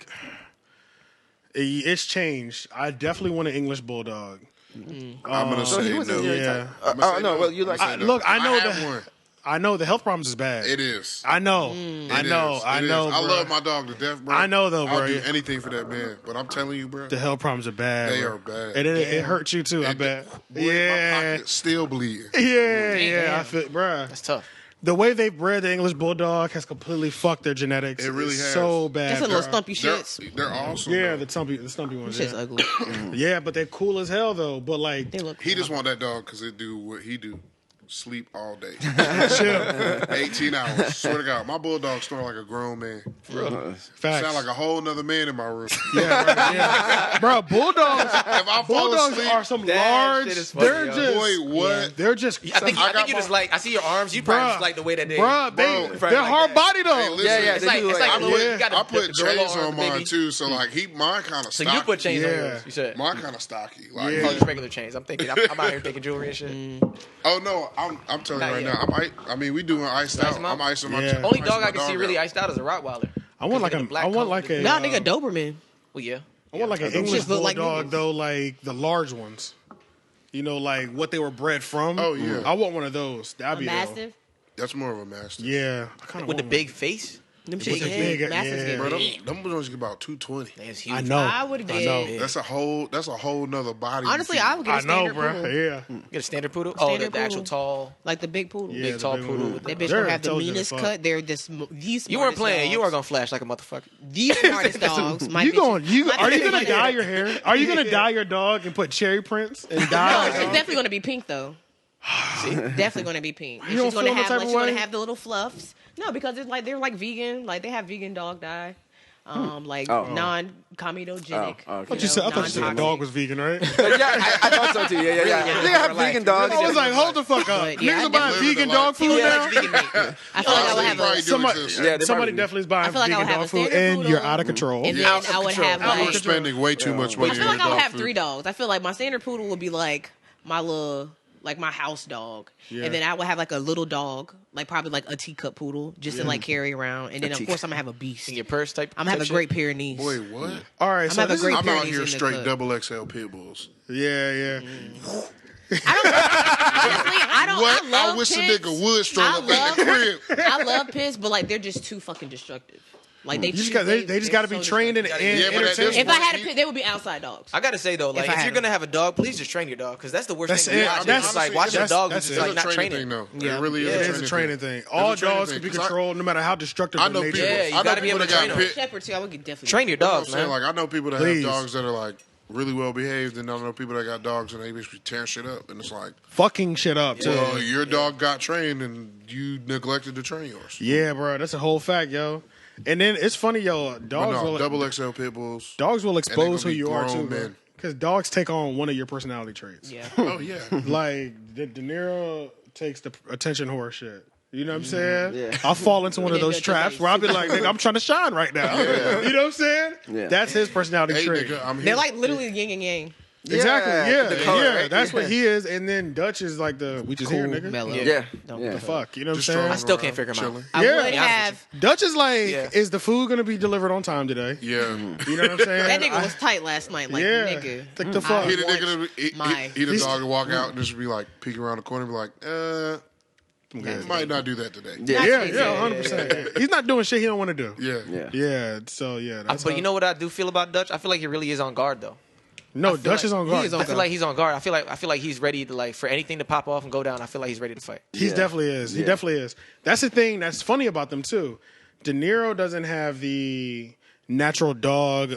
It's changed. I definitely want an English bulldog. I'm gonna So say he was no. in your Yeah. I'm gonna say no, well, you like- I'm gonna say Look, I know have the- one. I know the health problems is bad. It is. I know. It I know. is. I It know. is. I bro. love my dog to death, bro. I know, though, I'll bro. do anything for that man. But I'm telling you, bro. The health problems are bad. They bro. are bad. And it hurts you too. I bet. Boy, my Yeah. pocket still bleeding. Yeah. I feel, bruh. That's tough. The way they bred the English bulldog has completely fucked their genetics. It really It's has. so bad. Just a little bruh. stumpy shits. They're awesome. Yeah, bro. the stumpy ones. Shit's Yeah. ugly. Yeah, but they're cool as hell though. But like, They look. He just want that dog because it do what he do. Sleep all day. chill. 18 hours. Swear to God. My bulldog snore like a grown man. Facts. Sound like a whole nother man in my room. Yeah, right, yeah. Bro, bulldogs. If I fall Bulldogs asleep, are some That large. shit is funny, They're yo. just. boy, what? They're just. I think I got you just my- like. I see your arms. You probably just like the way that they. Bruh, Bro, they're like hard that. body though. Hey, listen, Yeah, It's they like do it's like- like a little. Yeah. You got I put the gorilla chains on baby. mine too, so like mine kind of So stocky. you put chains on Yeah. yours. You said. Mine kind of stocky. Like, Yeah. Oh, just regular chains. I'm thinking. I'm out here thinking jewelry and shit. oh no, I'm telling Not you yet. right now. I mean, we doing iced Ice out. them out? I'm icing my. Yeah. I'm Only icing dog my I can see really out. iced out is a Rottweiler. I want like Because a. of the black I want coat like that a. they- Nah, nigga, Doberman. Well, yeah. I want like an Those English shits look like bulldog niggas. though, like the large ones. You know, like what they were bred from. Oh, yeah. I want one of those. A That'd be ill. mastiff. That's more of a master. Yeah, I kind of With the big face. Them With shit the big. big- Mastiffs yeah. get Bro, big. them ones get about 220. That's huge. I know. I would I know. get. That's a whole nother body. Honestly, I would get a I know, standard bro. poodle. Yeah. Get a standard poodle. Oh, Standard the actual poodle. tall. Like the big poodle. Yeah, Big the tall big poodle one. with That the- bitch They're gonna have the intelligent meanest as fuck. cut. They're the smartest You weren't playing. dogs. You are gonna flash like a motherfucker. The smartest dogs. My You bitch- going? You my are you bitch- gonna dye your hair? Are you gonna dye your dog and put cherry prints and No, dye? she's definitely gonna be pink though. Definitely gonna be pink. And You don't she's gonna feel no have type like, of she's gonna way? have the little fluffs. No, because it's like they're like vegan. Like they have vegan dog dye. Like Oh. non-comedogenic. Oh, okay. I thought you said the non-toxic. dog was vegan, right? Yeah, I thought so too. Yeah. They have vegan dogs. I was like, hold the fuck up. But, yeah, Niggas I are buying definitely vegan live dog the food Yeah, now. that's vegan meat. I feel like I would have probably a. do Somebody, exist. Yeah, they somebody probably- definitely is buying I feel like I vegan would have dog a food, standard and you're poodle, out of control. And then Out of I would control. have You're like. spending way too much money I feel on like your I would dog have food. 3 dogs. I feel like my standard poodle would be like my little, like my house dog, Yeah. and then I would have like a little dog, like probably like a teacup poodle, just to like carry around, and then of teacup. course I'm gonna have a beast. In your purse type. I'm gonna have a type great shit? Pyrenees. Boy, what? All right, so having this a great is, I'm out Pyrenees here in the straight cut. double XL pit bulls. yeah. What? I love I wish pits. a nigga would stroll up at the crib. I love pits, but like they're just too fucking destructive. Like they just got to be trained and entertained. If I had a pit, they would be outside dogs. I gotta say though, like if you're gonna have a dog, please just train your dog because that's the worst That's thing. it. To watch. That's- It's like watching a dog who's just like not training training. thing, though. Yeah. It really It is is a training thing. All It's a training dogs thing, can be 'cause controlled no matter how destructive I their know nature people. Yeah, is. you I know gotta be people able that to got train pit. Shepherd too, I would definitely Train your You know what I'm dogs, saying? man. Like I know people that Please. have dogs that are like really well behaved, and I know people that got dogs and they basically tear shit up, and it's like, Fucking shit up too. well, your dog got trained and you neglected to train yours. Yeah, bro, that's a whole fact, yo. And then it's funny, yo. But Dogs no, will double XL pit bulls. dogs will expose who be you are grown too, bro. men. Because dogs take on one of your personality traits. Yeah. Oh yeah. Like De Niro takes the attention whore shit. You know what I'm saying? Yeah. I'll fall into one of then those they're traps just where I'll be like, nigga, I'm trying to shine right now. You know what I'm saying? Yeah. That's his personality Hey trait. nigga, I'm here. They're like literally yin and yang. Exactly. Yeah, the color, yeah. right? That's what Yeah. he is. And then Dutch is like the we just here, nigga. mellow. Yeah. Don't Yeah. The fuck. You know what I'm Just saying? strolling I still can't around, figure 'em out. chilling. I Yeah. would Be honest have. Dutch is like, Yeah. is the food gonna be delivered on time today? Yeah. You know what I'm saying? That nigga was tight last night. Like, yeah. nigga. Like the fuck. He the want nigga that my- he the dog and walk out and just be like peeking around the corner and be like, might not do that today. Yeah. Yeah, 100%. He's not doing shit he don't want to do. Yeah. Yeah. Yeah, so yeah. That's But how- you know what I do feel about Dutch? I feel like he really is on guard though. no, I feel Dutch like is on guard. I feel like he's on guard. I feel like he's ready to like for anything to pop off and go down. I feel like he's ready to fight. He Yeah. definitely is. He Yeah. definitely is. That's the thing that's funny about them too. De Niro doesn't have the natural dog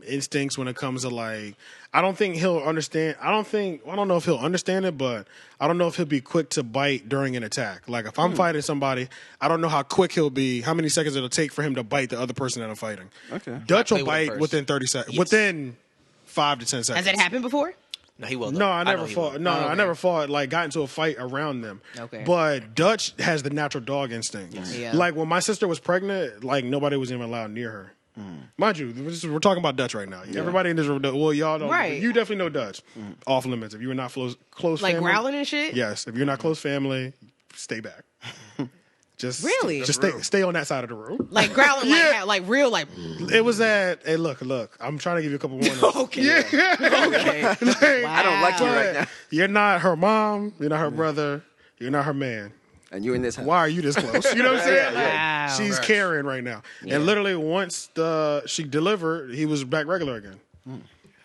instincts when it comes to like. I don't think he'll understand. I don't know if he'll understand it, but I don't know if he'll be quick to bite during an attack. Like if I'm fighting somebody, I don't know how quick he'll be. How many seconds it'll take for him to bite the other person that I'm fighting. Okay. Dutch will Play with it bite first. within 30 seconds. Yes. Within 5 to 10 seconds. Has that happened before? No, he will. No, I never know he fought. will. No, I okay. never fought. Like, got into a fight around them. Okay. But Dutch has the natural dog instinct. Yeah. Like when my sister was pregnant, like nobody was even allowed near her. Mind you, we're talking about Dutch right now. Everybody in this room, well, y'all don't. Right. You definitely know Dutch. Off limits. If you were not close Like family, growling and shit? yes. If you're not close family, stay back. Just Really? just That's real. stay on that side of the room. Like growling, Yeah. like real, like. It was at. Hey, look. I'm trying to give you a couple warnings. Okay. Yeah. Okay. Like, I don't like you right now. You're not her mom. You're not her brother. You're not her man. And you in this house. Why are you this close? You know what I'm saying? Wow. She's Right. carrying right now. And literally once she delivered, he was back regular again.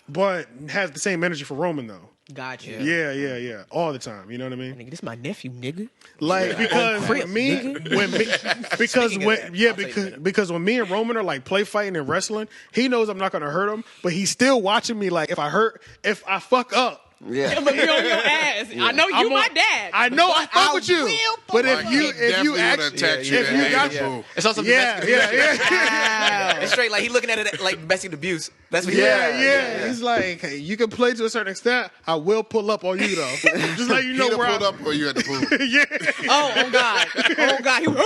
But has the same energy for Roman though. Got you. Yeah. All the time. You know what I mean? Nigga, this my nephew, nigga. Like because Crip, when me and Roman are like play fighting and wrestling, he knows I'm not gonna hurt him, but he's still watching me like if I fuck up. Yeah. I'm gonna be on your ass. I know you, my dad. I know I fuck with you. will But fuck if you definitely actually would attack you if at you any got fool. It's also yeah. It's straight like he looking at it like domestic abuse. That's what he Yeah. He's like, hey, you can play to a certain extent. I will pull up on you though. Just let you You know either where pulled I'm. up or you at the pool. Yeah. Oh God. He, Wait,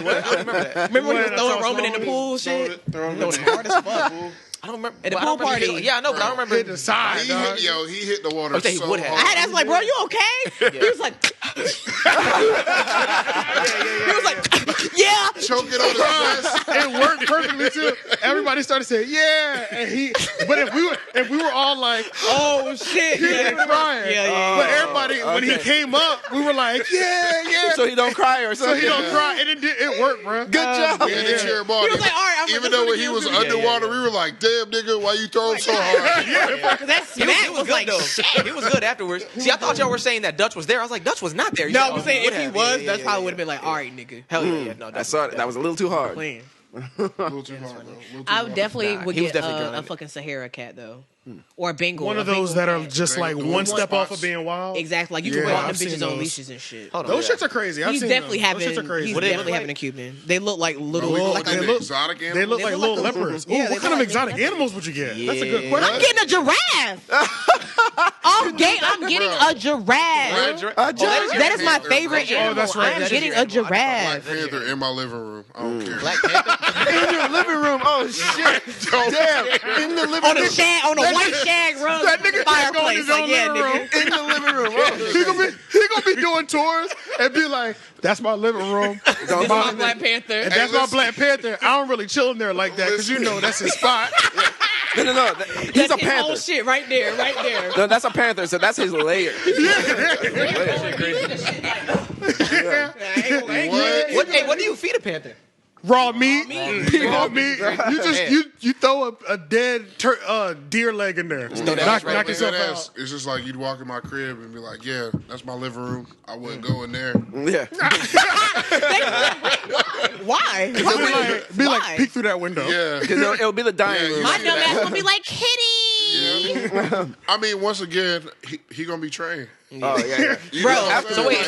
what? I don't remember that. remember when he When was I throwing saw Roman in the Sloan pool shit? Throwing No, it. hard as fuck. I don't remember. At the but I don't pool remember party. Yeah, I know, but I don't remember. Hit the side, He dog. hit the water I think he so would have. I had to ask, like, bro, you okay? He was like, he was like, yeah. choking on his vest. It worked perfectly too. Everybody started saying, "Yeah," and but if we were all like, Oh shit. he didn't crying. Yeah. But everybody, when he came up, we were like, "Yeah." So he don't cry or So something. he don't cry, and it worked, bro. Good job. And the cheer ball. He was like, all right, I'm Even gonna though listen he to was you. underwater, we were like, damn, nigga, why you throwing so hard? That He smack was was good like, though. shit. He was good afterwards. See, I thought y'all were saying that Dutch was there. I was like, Dutch was not there. You No, said, I'm oh, saying would if he have. was, Yeah, that's yeah, probably yeah. would have been like, all right, nigga. Hell yeah. No, I saw it. That was a little too hard. Clean. A little too hard, though. A little too I hard. definitely Nah, would he was get definitely a drowning. fucking Sahara cat though, or a Bengal. One a of those Bengal that are cat. just like The one one step off of spots. being wild. Exactly. Like you can Yeah, put all them I've seen bitches on those. leashes and shit. Hold on. Those shits are crazy. I've He's seen definitely those. having. Those shits are crazy. He's What do they definitely look having like? a Cuban. They look like Are little. we going like to a the look- exotic They animals? look They like look little like a- leopards. Yeah, Ooh, they what look kind of like exotic leopards. animals would you get? That's a Yeah. good question. I'm getting a giraffe. I'm getting a giraffe. That is my favorite animal. that's right. I'm That is getting your a animal. Black giraffe. Panther in my living room. I don't care. Black Panther. In your living room. Oh shit. Damn. In the living On a room. shag, on a white shag rug, That nigga can't go in fireplace. his Like, own yeah, living room. nigga. In the living room. Oh, He gonna be doing tours and be like, "That's my living room. This is my Black Panther. And that's my listen. Black Panther. I don't really chill in there like that because you know that's his spot." No. He's That's a his whole panther. shit right there. No, that's a panther. So that's his layer. What do you feed a panther? Raw meat. Raw meat. You throw a dead deer leg in there. Knock yourself out. It's just like you'd walk in my crib and be like, yeah, that's my living room. I wouldn't go in there. Yeah. Why? Be like peek through that window. Yeah. Because it'll be the dining room. My dumb ass gonna be like, Kitty. Yeah. I mean, once again, he gonna be trained. Oh yeah. Bro, So wait,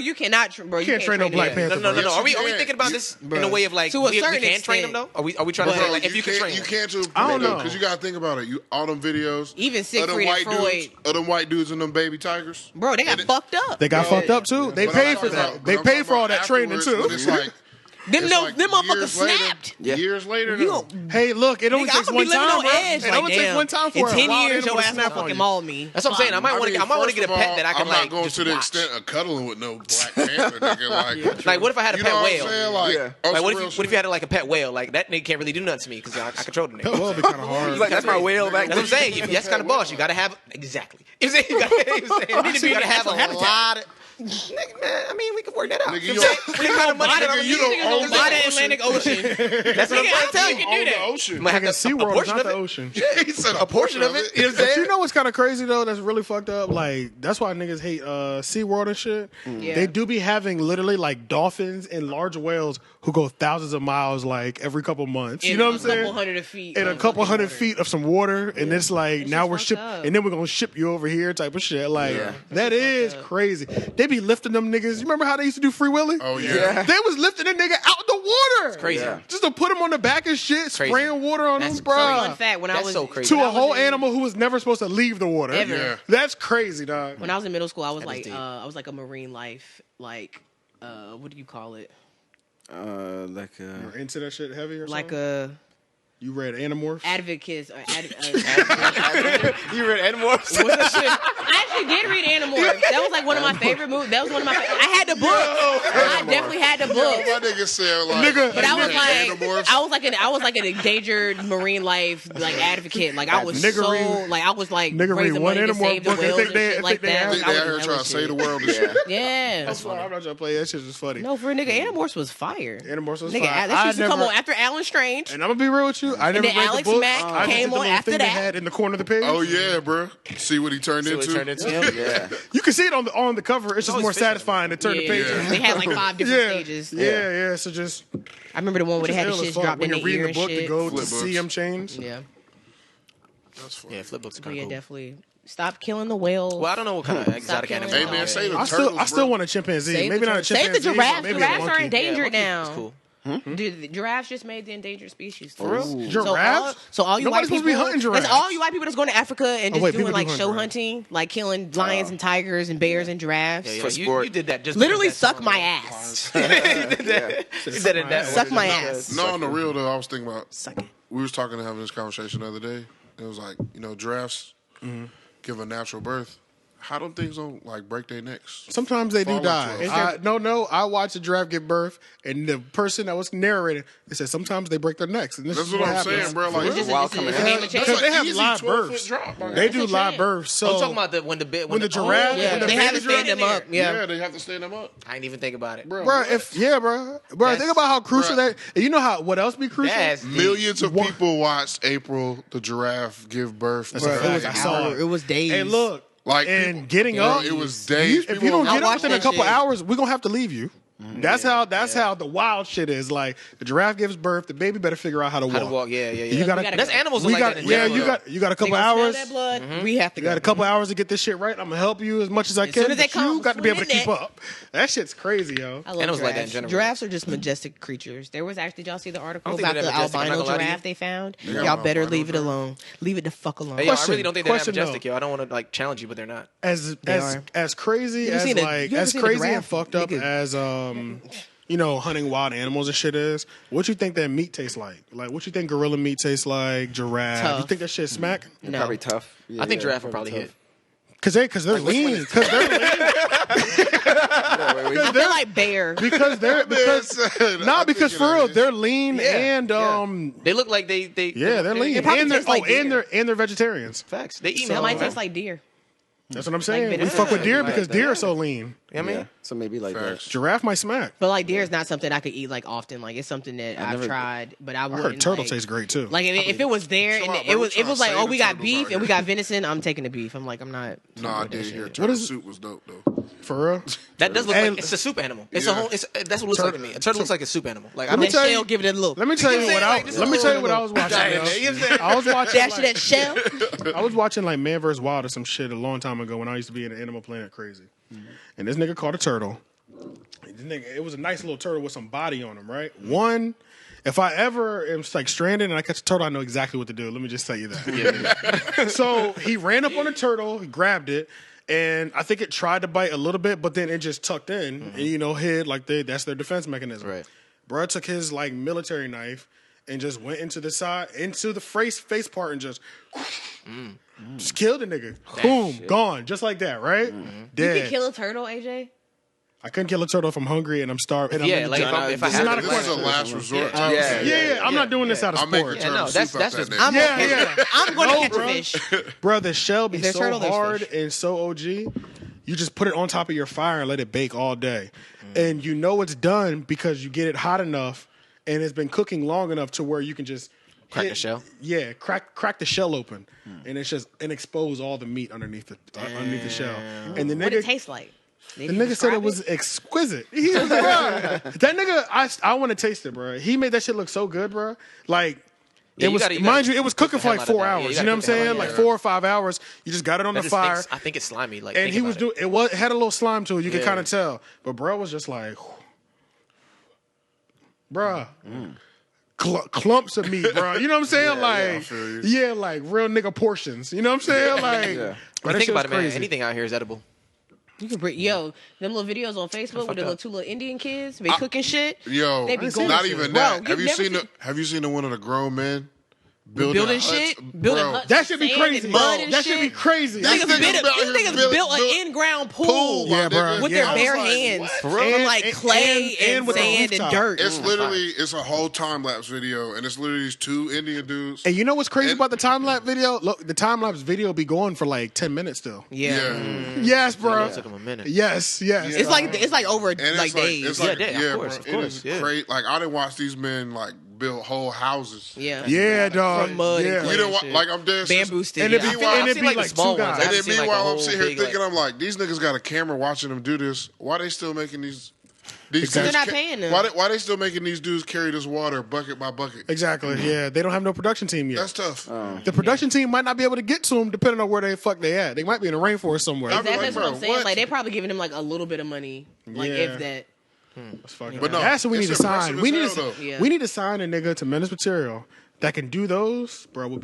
you cannot train no black panther. No. Yes, Are we you can. thinking about this in a way of like To a we certain can train them extent. though? Are we trying to say like if you can train you them? can't to I don't know. because you gotta think about it. All them videos, Even of them Siegfried and white Freud. dudes, of them white dudes and them baby tigers. Bro, they got fucked up. They got fucked up too. They But I'm paid for talking that. about- They but I'm paid talking for all about that training afterwards, too. But it's like Them motherfuckers years later- snapped. Yeah. Years later, You though. gon- Hey, look, it only Nigga, I'm takes gonna one be living time, on bro. edge. It Like, only takes damn. one time for in a 10 wild years, animal your to ass snap gonna on fucking you. maul me. That's what I'm saying. I might want to get a pet that I can I'm like not going just to the watch. extent of cuddling with no black panther, nigga. Like, what if I had a you pet know what whale? I'm saying? Like, Yeah. on Like, some what real if you had like a pet whale? Like that nigga can't really do nothing to me because I control the nigga. That will be kind of hard. He's like, that's my whale back That's what I'm there. saying. That's kind of boss. You gotta have exactly. You know what I'm saying? You gotta have a lot of. Nigga, man, I mean, we could work that out. Nigga, You you know what I'm saying? What kind of money nigga, that I'm you using? don't own By the the Atlantic Ocean. That's what I'm trying to tell you. do that. the ocean. Might have Like to- SeaWorld is portion not of the it. ocean. He said A portion of it. You know what I'm But saying? you know what's kind of crazy though? That's really fucked up. Like that's why niggas hate SeaWorld and shit. Yeah. They do be having literally like dolphins and large whales who go thousands of miles like every couple months. You know what I'm saying? A couple hundred feet. In a couple hundred feet of some water, and it's like now we're fucked ship, up. and then we're gonna ship you over here, type of shit. Like Yeah. that is crazy. They be lifting them niggas. You remember how they used to do Free Willy? Oh yeah. They was lifting a nigga out the water. Crazy. Yeah. Just to put him on the back and shit, Crazy. spraying water on That's him, Fun bro. fact, when I That's was so crazy. To when I a was whole in- animal who was never supposed to leave the water. Ever. Yeah. That's crazy, dog. When I was in middle school, I was like, deep. I was like a marine life, like, what do you call it? Like You're into that shit heavy or Like something? a You read Animorphs? advocates. Or you read Animorphs? I actually did read Animorphs. That was like one of my favorite movies. That was one of my. I had the book. I definitely had the book. My nigga said like, Nigga. But I was Animorphs. like, I was like an endangered marine life like advocate. Like I was Nigga so read- like I was like nigga read raising one money to Animorph save the book and whales think and they- shit like think they that. have- Like, they I was out here doing trying hella to save the shit. world and shit. Yeah. That's why I'm not trying to play. That shit was funny. No, for a nigga, Animorphs was fire. Animorphs was Nigga, fire. that used to come never- on after Alan Strange. And I'm gonna be real with you. I never then read Alex the book. Mack I just came did the on little after thing they that. had in the corner of the page. Oh yeah, bro. See what he turned See what into. it turned into. Yeah. You can see it on the cover. It's just always more fishing. satisfying to turn the Yeah. pages. They had like 5 different stages. Yeah. So just I remember the one where they had the ill as shit fuck dropped when in you're their ear reading the and book to shit. go to Flip see books. them change. Yeah, That's funny. Yeah, flip books are but kind yeah, of cool. definitely. Stop killing the whales. Well, I don't know what kind of exotic killing animals. Hey man, say the I turtles. still bro. want a chimpanzee. Save Maybe the not a tur- save chimpanzee. the giraffes. Maybe a Giraffes are monkey. endangered now. It's cool. Dude, the giraffes just made the endangered species. For real? So Giraffes? all you Nobody's white supposed to be people, hunting that's giraffes. all you white people that's going to Africa and just wait, doing people like do hunt show giraffes. hunting, like killing lions and tigers and bears and giraffes. Yeah, For you sport. did that just Literally because that suck song, my yeah. ass. You did it that Suck way. my ass. No, on the real though, I was thinking about. Suck it. We was talking and having this conversation the other day. It was like, giraffes give a natural birth. How them things don't like break their necks? Sometimes they do Fall die. into it. No. I watched a giraffe give birth, and the person that was narrating, they said sometimes they break their necks. And this That's is what I'm happens. saying, bro. Like, It's just Wild it's coming a out. game of that's chance. Because they have easy live 12-foot births. drop. Like, They do That's a live chance. births. So I'm talking about when the giraffe, Yeah, when the they have to baby's stand them up. yeah, they have to stand them up, I didn't even think about it. bro. bro. what? Bro, think about how crucial Bruh. that. And you know how what else be crucial? That's Millions of people watched April the giraffe give birth. Bruh, to it was an I saw hour. It was days. Hey, look, Like and people- getting bro, up. it was days. If you People don't were get up watched within a that couple shit. hours, we're gonna have to leave you. That's how the wild shit is. Like the giraffe gives birth, the baby better figure out how to walk. How to walk? Yeah. You gotta. gotta That's go. animals. We like got that in yeah. general. You got a They couple gonna smell hours. that blood. We have to You got go. a couple hours to get this shit right. I'm gonna help you as much as I can. soon as they but come, you got to be able to swing keep it. up. That shit's crazy, yo. I love Animals like that in giraffes. general. Giraffes are just majestic creatures. There was actually, did y'all see the article I don't think about they're the that majestic, I'm not albino gonna lie to you. giraffe they found? Yeah, Y'all an better albino leave it giraffe. alone. Leave it the fuck alone. Hey, yo, I Question- really don't think they're that question, majestic, though. yo. I don't want to like challenge you, but they're not. As are. crazy You ever as seen a- like you ever as seen a crazy and giraffe? fucked up Nigga. as hunting wild animals and shit is. What you think that meat tastes like? Like what you think gorilla meat tastes like? Giraffe? Tough. You think that shit smack? No. Probably tough. I think giraffe would probably hit. Cause they're lean. Cause they're lean. I feel like bear. Because for real, they're lean and They look like they they're lean probably taste like and they're vegetarians. Facts. They eat It might taste like deer. That's what I'm saying. Like we fuck with deer because deer are so lean. I mean, Yeah. So maybe like that. Giraffe might smack. But like deer is not something I could eat like often. Like it's something that I've tried, but I I wouldn't. heard turtle like, tastes great too. Like if it was there and it was like, oh, we got beef and we got venison, I'm taking the beef. I'm like, I'm not. Nah, I did hear turtle soup was dope though. For real. that does look And- like it's a soup animal. It's a whole. That's what it looks like to me. A turtle looks like a soup animal. Like I That don't. tell you- shell give it a look. Let me tell you what I was watching. I was watching. Dash that shell. I was watching like Man vs. Wild or some shit a long time ago when I used to be in Animal Planet crazy. And this nigga caught a turtle. It was a nice little turtle with some body on him, right? One, if I ever am like stranded and I catch a turtle, I know exactly what to do. Let me just tell you that. So he ran up on the turtle, he grabbed it, and I think it tried to bite a little bit, but then it just tucked in and hid like that's their defense mechanism. Right. Bro took his like military knife and just went into the face part and just killed the nigga. Boom, gone, just like that, right? You Dead. can kill a turtle, AJ. I couldn't kill a turtle if I'm hungry and I'm starved. And Yeah, I'm in the like jungle. if I This had is not a to- This is a question. last resort. Yeah. I'm not doing this out of I'm making sport. turtle no, that's soup out just- that I'm nigga. Yeah. I'm going to catch bro. a fish. Bro, the shell be If there's so turtle, there's hard fish. and so OG. You just put it on top of your fire and let it bake all day. And you know it's done because you get it hot enough and it's been cooking long enough to where you can just Crack the shell? Yeah, crack the shell open. And it's just and expose all the meat underneath the shell. And the What it nigga tastes like? the nigga said it was exquisite. He was, bro, that nigga, I want to taste it, bro. He made that shit look so good, bro. Like, Yeah, it you was, gotta- you mind gotta you, it was cook cooking the for like hell out of 4 that. Yeah, hours. you You know what I'm gotta cook the hell saying? out Like of 4 or 5 hours. You just got it on the fire. I think it's slimy. Like, And think he was about doing it had a little slime to it. You could Yeah. kind of tell. But bro was just like, bruh. Clumps of meat, bro. You know what I'm saying? Like, feel you. yeah, like real nigga portions. You know what I'm saying? Like, Yeah. bro, that Think shit about was it, man. crazy. Anything out here is edible. You can bring them little videos on Facebook with the two little Indian kids, they cooking shit. Yo, They be going not to- even Bro, that. you've Have you never seen seen- Have you seen the one of the grown men Building huts? shit, building Bro, huts. That should be Sand crazy. and mud and That should be shit. crazy. These These niggas niggas built an in-ground pool my Yeah, bro. nigga. with Yeah. their I was bare like, hands what? from And- like and- clay and and with the sand and rooftop. dirt. It's literally it's a whole time lapse video, and it's literally these two Indian dudes. And you know what's crazy And- about the time lapse video? Look, the time lapse video be going for like 10 minutes still. Yeah. Yes, bro. It took him a minute. Yes. It's like over And like it's days. it's like, Yeah, yeah, of bro, course, of it course, is yeah. crazy. Like I didn't watch these men like build whole houses. Yeah. Yeah, dog. From mud and yeah. clay. You know what? Like I'm dead. Bamboo sticks. And it be, Yeah, and I've it seen, be like, like, the small two ones. guys. I And haven't then seen, like, meanwhile, the I'm whole sitting here big, thinking, like- I'm like, these niggas got a camera watching them do this. Why they still making these Exactly. dudes They're not paying them. Why they still making these dudes carry this water bucket by bucket? Exactly. Yeah, they don't have no production team yet. That's tough. The production team might not be able to get to them depending on where they fuck they at. They might be in the rainforest somewhere. I'd be That's like, what I'm bro, saying. what? Like they probably giving him like a little bit of money, like Yeah. if that. That's fucking But no, that's what we need it's to sign. impressive We as need hell, to, though. Yeah. we need to sign a nigga to Menace material that can do those, bro. We'll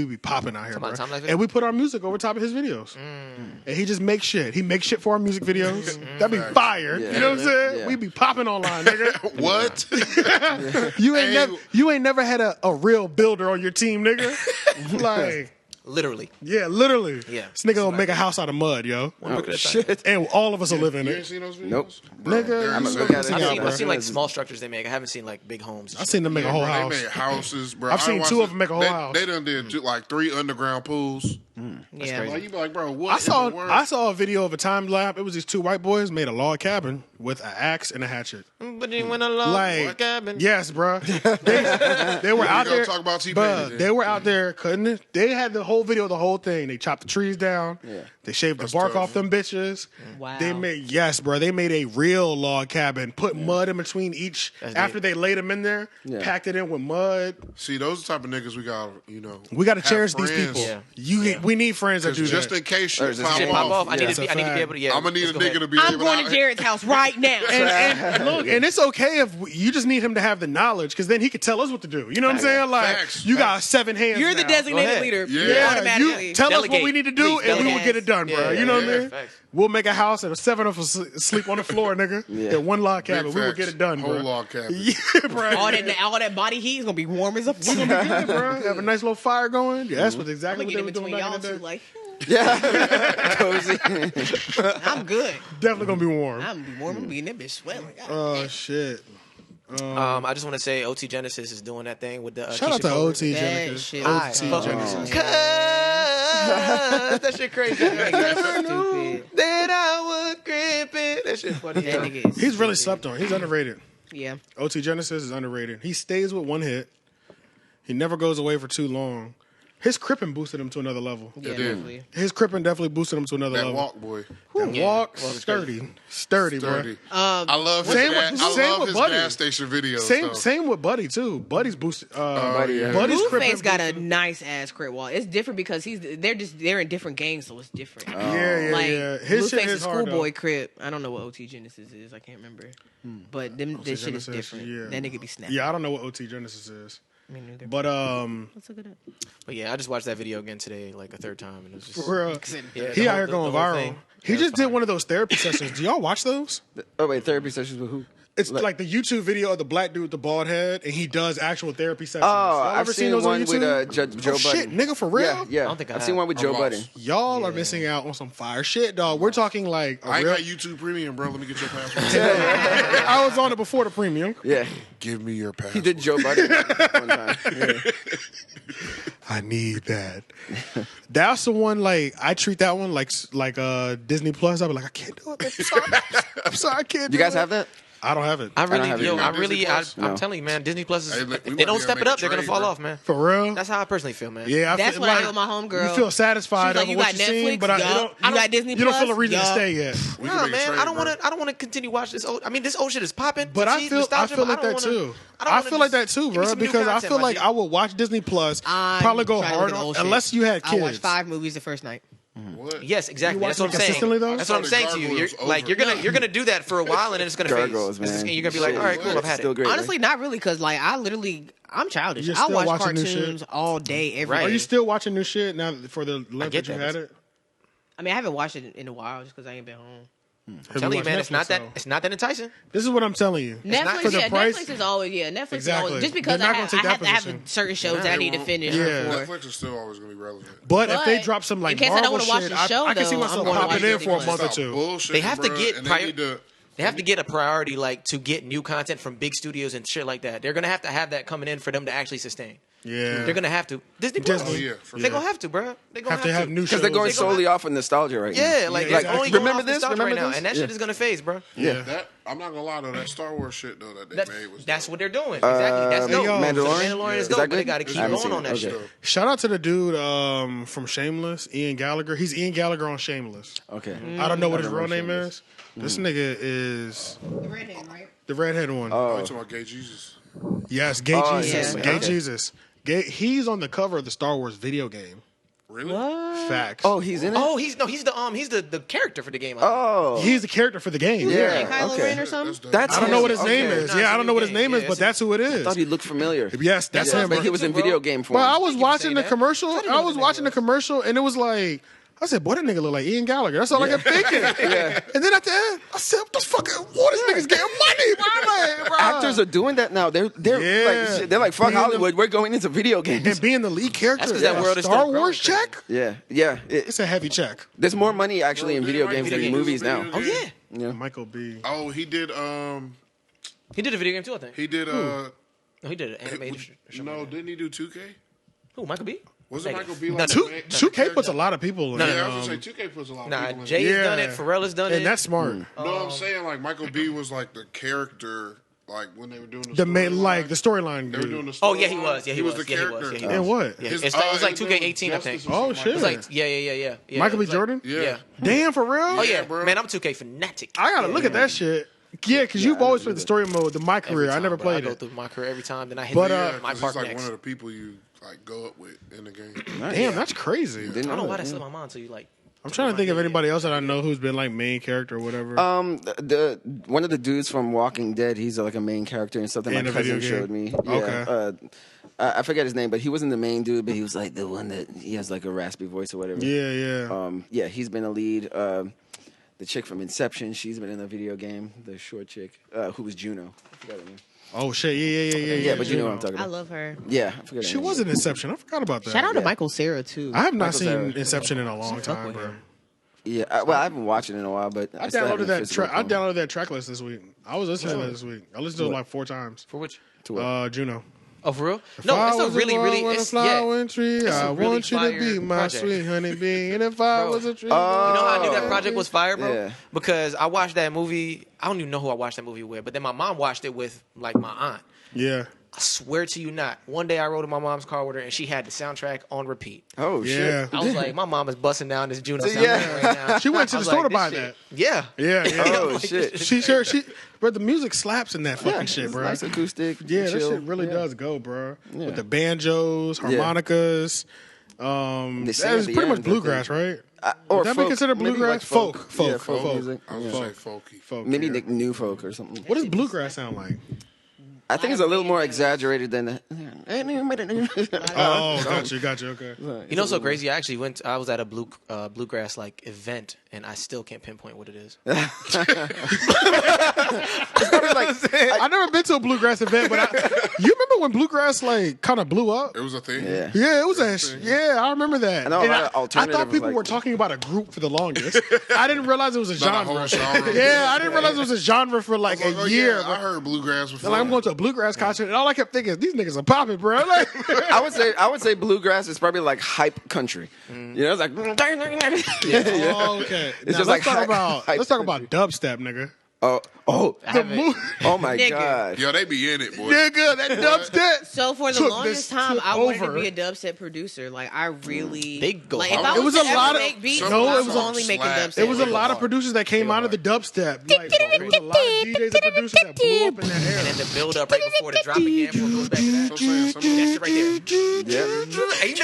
be popping out here, bro. about time-lapse video? And we put our music over top of his videos, and he just makes shit. He makes shit for our music videos. That'd be fire. Yeah. You know what I'm saying? Yeah. We be popping online, nigga. What? You ain't never had a real builder on your team, nigga. Like. Literally. Yeah, literally. Yeah. This nigga gonna make a house out of mud, yo. Oh, shit. And all of us will live in You ain't it. seen those videos? Nope. Bro, Nigga, they're I'm gonna insane. look at it. Yeah, I've bro. seen like small structures they make. I haven't seen like big homes. I've seen them make a whole Bro, house. They made houses, bro. I've I seen watched two it. of them make a whole they, house. They done did like 3 underground pools. Yeah. Like you be like, bro, what? I in the world? saw a video of a time lapse. It was these two white boys made a log cabin with an axe and a hatchet. But you went along Like, cabin. yes, bro. They were out gonna there. talk about T-Pain Bruh, then. they were out there cutting it. They had the whole video, the whole thing. They chopped the trees down. Yeah. They shaved That's the bark tough. off them bitches. Wow. They made They made a real log cabin. Put mud in between each. That's After deep. they laid them in there, Yeah. packed it in with mud. See, those are the type of niggas we got. You know, We got to have cherish these friends. people. Yeah. We need friends that do Just that. in case shit There's this pop shit Pop off. off. I need That's to a be fact. able to. Yeah, I'm gonna need a let's go nigga ahead. to be I'm able going to Jared's house right now. And look, and it's okay if you just need him to have the knowledge, because then he could tell us what to do. You know what I'm saying? Like, Facts. you got 7 hands. You're the now. designated ahead. leader. Yeah. Automatically. You tell us what Delegate. we need to do, Please and we will delegate. get it done, bro. Yeah, you know what I yeah, mean? facts. We'll make a house and 7 of us sleep on the floor, nigga. Yeah. In one log Big cabin. We will facts. get it done, Whole bro. log cabin. Yeah, bro. all that body heat is gonna be warm as a fuck. Yeah, bro. Have a nice little fire going. Yeah, that's what I'm exactly gonna what get they in were doing between back y'all in the two, day. like Yeah, cozy. I'm good. Definitely gonna be warm. I'm gonna be warm. I'm gonna be in that bitch sweating. Oh shit. I just want to say OT Genesis is doing that thing with the Shout out to OT That Genesis. shit I was fuck dumb. with that shit crazy. Stupid. That I would grip it. That shit funny. That nigga is He's really stupid. slept on. He's underrated. Yeah. OT Genesis is underrated. He stays with one hit. He never goes away for too long. His crippin' boosted him to another level. Yeah, did. definitely. His crippin' definitely boosted him to another That level. walk, boy. That walk, sturdy, Sturdy. boy. I love his, Same gas, with- I same love with his Buddy. gas station videos. Same, though. same with Buddy too. Buddy's boosted. Buddy, yeah. Buddy's crippin' Blueface got a boosted- nice ass crit wall. It's different because they're in different gangs, so it's different. Yeah. Like His shit Blueface is is hard, Schoolboy though. Crip. I don't know what OT Genesis is. I can't remember. But this shit is Genesis, different. yeah. That nigga be snapping. Yeah, I don't know what OT Genesis is, Me neither. but Let's look it up. But yeah, I just watched that video again today, like a third time, and it was just for real, yeah, he the out whole- here the going whole viral. thing. He Yeah, just it's did fine. one of those therapy sessions. Do y'all watch those? Oh wait, therapy sessions with who? It's like the YouTube video of the black dude with the bald head, and he does actual therapy sessions. Oh, Y'all I've ever seen those one on YouTube? with Joe Oh, Budden. shit, nigga, for real? Yeah, yeah. I don't think I've I seen have. one with I'm Joe lost. Budden. Y'all are missing out on some fire shit, dog. We're talking like a I ain't real. got YouTube Premium, bro. Let me get your password. I was on it before the premium. Yeah, Give me your password. he did Joe Budden one time. Yeah. I need that. That's the one. Like I treat that one like Disney Plus. I'll be like, I can't do it. I'm sorry. I'm sorry. I can't. You do guys it. have that? I don't have it. I really, have it yo, either. I really, Disney Plus? I'm No. telling you, man, Disney Plus is. Hey, look, we if they might don't be step able it to up, they're gonna trade, fall bro. off, man. For real. That's how I personally feel, man. Yeah, I That's feel what I like did with my homegirl. You feel satisfied She was like, over you what got you've seen, Netflix? but Yup. I You got Disney You don't feel a Plus? reason to Yup. stay yet. We No, can make a man, trade, I don't bro. want to. I don't want to continue watch this old. I mean, this old shit is popping. But I See, feel nostalgia, like but that I don't too. wanna- I feel like that just- too, give me bro. some new Because I content, feel my like G. I would watch Disney Plus, I'm probably go trying to hard look at on old shit. unless you had I kids. watched 5 movies the first night. What? Yes, exactly. You That's watch what I'm it consistently, saying. though? That's what I'm saying to you. You're, Gargoyles like over. you're gonna do that for a while, and then it's gonna Gargoyles, phase. man. And you're gonna be like, all right, cool, I've had Still it. great. Honestly, not really, because like I'm childish. You're I still watch watching new cartoons shit? all day, every Right. Are day. you still watching new shit now for the length get that you that. had it? I mean, I haven't watched it in a while just because I ain't been home. I'm telling you, man, it's not that. It's not that enticing. This is what I'm telling you. Netflix, for the yeah, price. Netflix is always Netflix Exactly. is always just because They're I not have, gonna take I have that to have position. certain shows that I need to finish Yeah. before. Netflix is still always going to be relevant. But if they But drop some like in case I don't Marvel wanna watch shit, the show, I can see though, myself I'm gonna popping watch in Disney for a Plus. month or Stop two. bullshitting, They have to bruh, get and prior- they need to. They have to get a priority, like to get new content from big studios and shit like that. They're gonna have that coming in for them to actually sustain. Yeah. They're gonna have to. Disney Plus. Oh, yeah, for They sure. gonna have to, bro. They gonna have to have new Because they're going shows. solely off of nostalgia right now. Yeah, like Yeah, it's only exactly. going Remember off this? nostalgia Remember right now, this? and that Yeah. shit is gonna phase, bro. Yeah. That, I'm not going to lie, though. That Star Wars shit, though, that they made was That's dope. what they're doing. Exactly. That's dope. yo, The Mandalorian? Mandalorian is Is dope, that but they good? gotta keep I haven't going seen on it. that Okay. shit. Shout out to the dude from Shameless, Ian Gallagher. He's Ian Gallagher on Shameless. Okay. I don't know what his I real don't know name Shameless. is. This nigga is The redhead, right? the redhead one. Oh, Oh. you talking about Gay Jesus? Yes, Gay Oh, Jesus. yeah. Gay Okay. Jesus. He's on the cover of the Star Wars video game. Really? Facts. Oh, he's in it. Oh, he's the character for the game. Oh. He's the character for the game. Yeah. Kylo okay. Ren or something? That's dope. That's I don't know what his Okay. name is. No, Yeah, it's I a don't new know what his game. name is, Yeah, but it's that's who it I thought is. he looked familiar. Yes, that's Yeah, him. like bro. he was in bro. video game form. Bro, I was you watching say the that. commercial. didn't I know was who that watching the was. commercial, and it was like, I said, boy, that nigga look like Ian Gallagher. That's all I kept thinking. Yeah. And then at the end, I said, what the fuck? What this nigga's getting money, bro? Like, bro. Actors are doing that now. They're Yeah. like they're like fuck Being the- Hollywood. We're going into video games. And being the lead character, That's 'cause that of world a is Star still growing Wars crazy. check. Yeah. It's a heavy check. There's more money actually in Bro, video didn't games Michael than do movies a now. video Oh game? yeah, Yeah. Michael B. Oh, he did. he did a video game too, I think. He did. No, he did an animated. or something No, like that. didn't he do 2K? Who? Michael B. Wasn't Negative. Michael B No, like no. the main- like the 2K puts a character? lot of people in No, it. Yeah, I was gonna say 2K puts a lot of Nah, people in Jay's it. Yeah. done it. Pharrell has done it. And that's smart. No, I'm saying like Michael B was like the character, like when they were doing The main, storyline. like the storyline. They were dude. doing the Oh yeah, he storyline. was. Yeah, he was. the Yeah, he character. was. Yeah, he And was. what? Yeah, His- it was like his name 2K18, I was think. Justice or Oh, something shit. It was like yeah. Michael B. It was like- Jordan? Yeah. Damn, for real? Oh yeah, bro. man, I'm a 2K fanatic. I gotta look at that shit. Yeah, because you've always played the story mode. My career, I never played I go it. through my career every time. Then I hit But, Yeah, my 'cause park he's like next. one of the people you like go up with in the game. Damn, that's crazy. Didn't I don't know know why that, that yeah. slipped my mind. So you like. I'm trying to think of anybody else that I know who's been like main character or whatever. The one of the dudes from Walking Dead, he's like a main character and something In my the video cousin game? showed me. Yeah. Okay. I forget his name, but he wasn't the main dude, but he was like the one that he has like a raspy voice or whatever. Yeah. Yeah, he's been a lead. The chick from Inception, she's been in a video game. The short chick, who was Juno. I forgot her name. Oh shit! Yeah. Yeah, but you know what I'm talking I about. love her. Yeah, I forget. her She name. was in Inception. I forgot about that. Shout out to Michael Cera too. I have not Michael seen Cera. Inception in a long time, bro. Yeah, well, I haven't watched it in a while, but I still have downloaded it that physical track. I phone. downloaded that track list this week. I was listening to it this week. I listened to it like 4 times. For which? To what? Juno. Oh, for real? If No, I it's a was really, really. on a It's, yeah. flowering tree. It's a I really want you to fire be my project. sweet honeybee. And if I Bro. was a tree, You know how I knew that project was fire, bro? Yeah. Because I watched that movie. I don't even know who I watched that movie with, but then my mom watched it with like my aunt. yeah. I swear to you not. One day I rode in my mom's car with her and she had the soundtrack on repeat. Oh Yeah. shit! I was like, my mom is busting down this Juno Yeah. soundtrack right now. She went to I the was store to like, buy this that. shit- Yeah. Yeah. Oh Like, shit! She, but the music slaps in that fucking shit, it's bro. Nice acoustic. Yeah, that chill. shit really Yeah. does go, bro. Yeah. With the banjos, harmonicas. They That sing is at the pretty much end, bluegrass, right? Or Would that be folk. considered Maybe bluegrass? like folk. Folk. Yeah, Folk. music. I was gonna say folky. Folk, Maybe yeah. new folk or something. What does bluegrass sound like? I think it's a little more exaggerated than the. Oh, gotcha. Okay. You know what's so crazy? I actually I was at a bluegrass like event and I still can't pinpoint what it is. I've never been to a bluegrass event, but you remember when bluegrass like kind of blew up? It was a thing. Yeah. Yeah, it was I remember that. I know a And lot of I alternative thought people like- were talking about a group for the longest. I didn't realize it was a Not a genre. whole genre. Yeah, I didn't realize it was a genre for like I was a like, oh, year. yeah, I heard bluegrass before. Like, I'm going to a bluegrass concert, and all I kept thinking is these niggas are popping, bro. Like, I would say bluegrass is probably like hype country. You know, it's like oh, okay. It's Now, just let's like talk about hype dubstep, nigga. oh The mo- oh my Nigga. god. Yo, they be in it, boy. nigga, that dubstep. So for the took longest this time, took I wanted over. to be a dubstep producer. Like I really, They go like if hard. I It was, was to a ever lot of- make beats, no, I it was was a only making slap. dubstep. It was a They go lot of hard. producers that came They go out of the hard. dubstep. Like, there was a lot of DJs and producers that blew up in that era. And then the build up right before the drop again before it goes back to that. I'm saying, That shit right there. Yeah. Hey,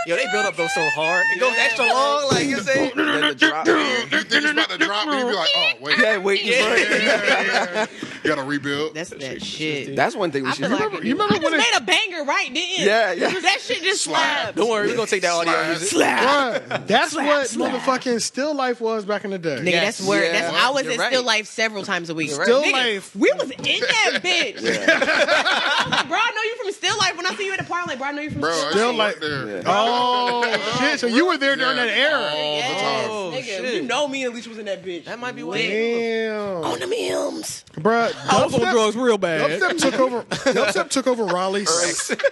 yo, they build up those so hard. It goes extra long, like you say. Then the drop. you think it's about to drop, and you be like, oh, wait. Yeah, waiting for it. You got to rebuild. That's that shit. That's one thing we I should feel do. like you remember I just when it- made a banger, right? Didn't? Yeah, yeah. That shit just slapped. Don't worry, we're gonna take that audio. and use it. Bruh, that's what slap. motherfucking Still Life was back in the day. Nigga, that's where Yeah. I was You're in right. Still Life several times a week. You're right. Still Nigga, Life. we was in that bitch. I was like, bro, I know you from Still Life. When I see you at the party, I'm like, bro, I know you from Bro, Still I Life. Still still like- like there. Oh, shit. So you were there during Yeah. that era. All the time. Oh, Nigga, shit. you know me. At least was in that bitch. That might be what. Damn. On them hymns. Bruh, I was on dubstep- drugs real bad. Dubstep took over Raleigh.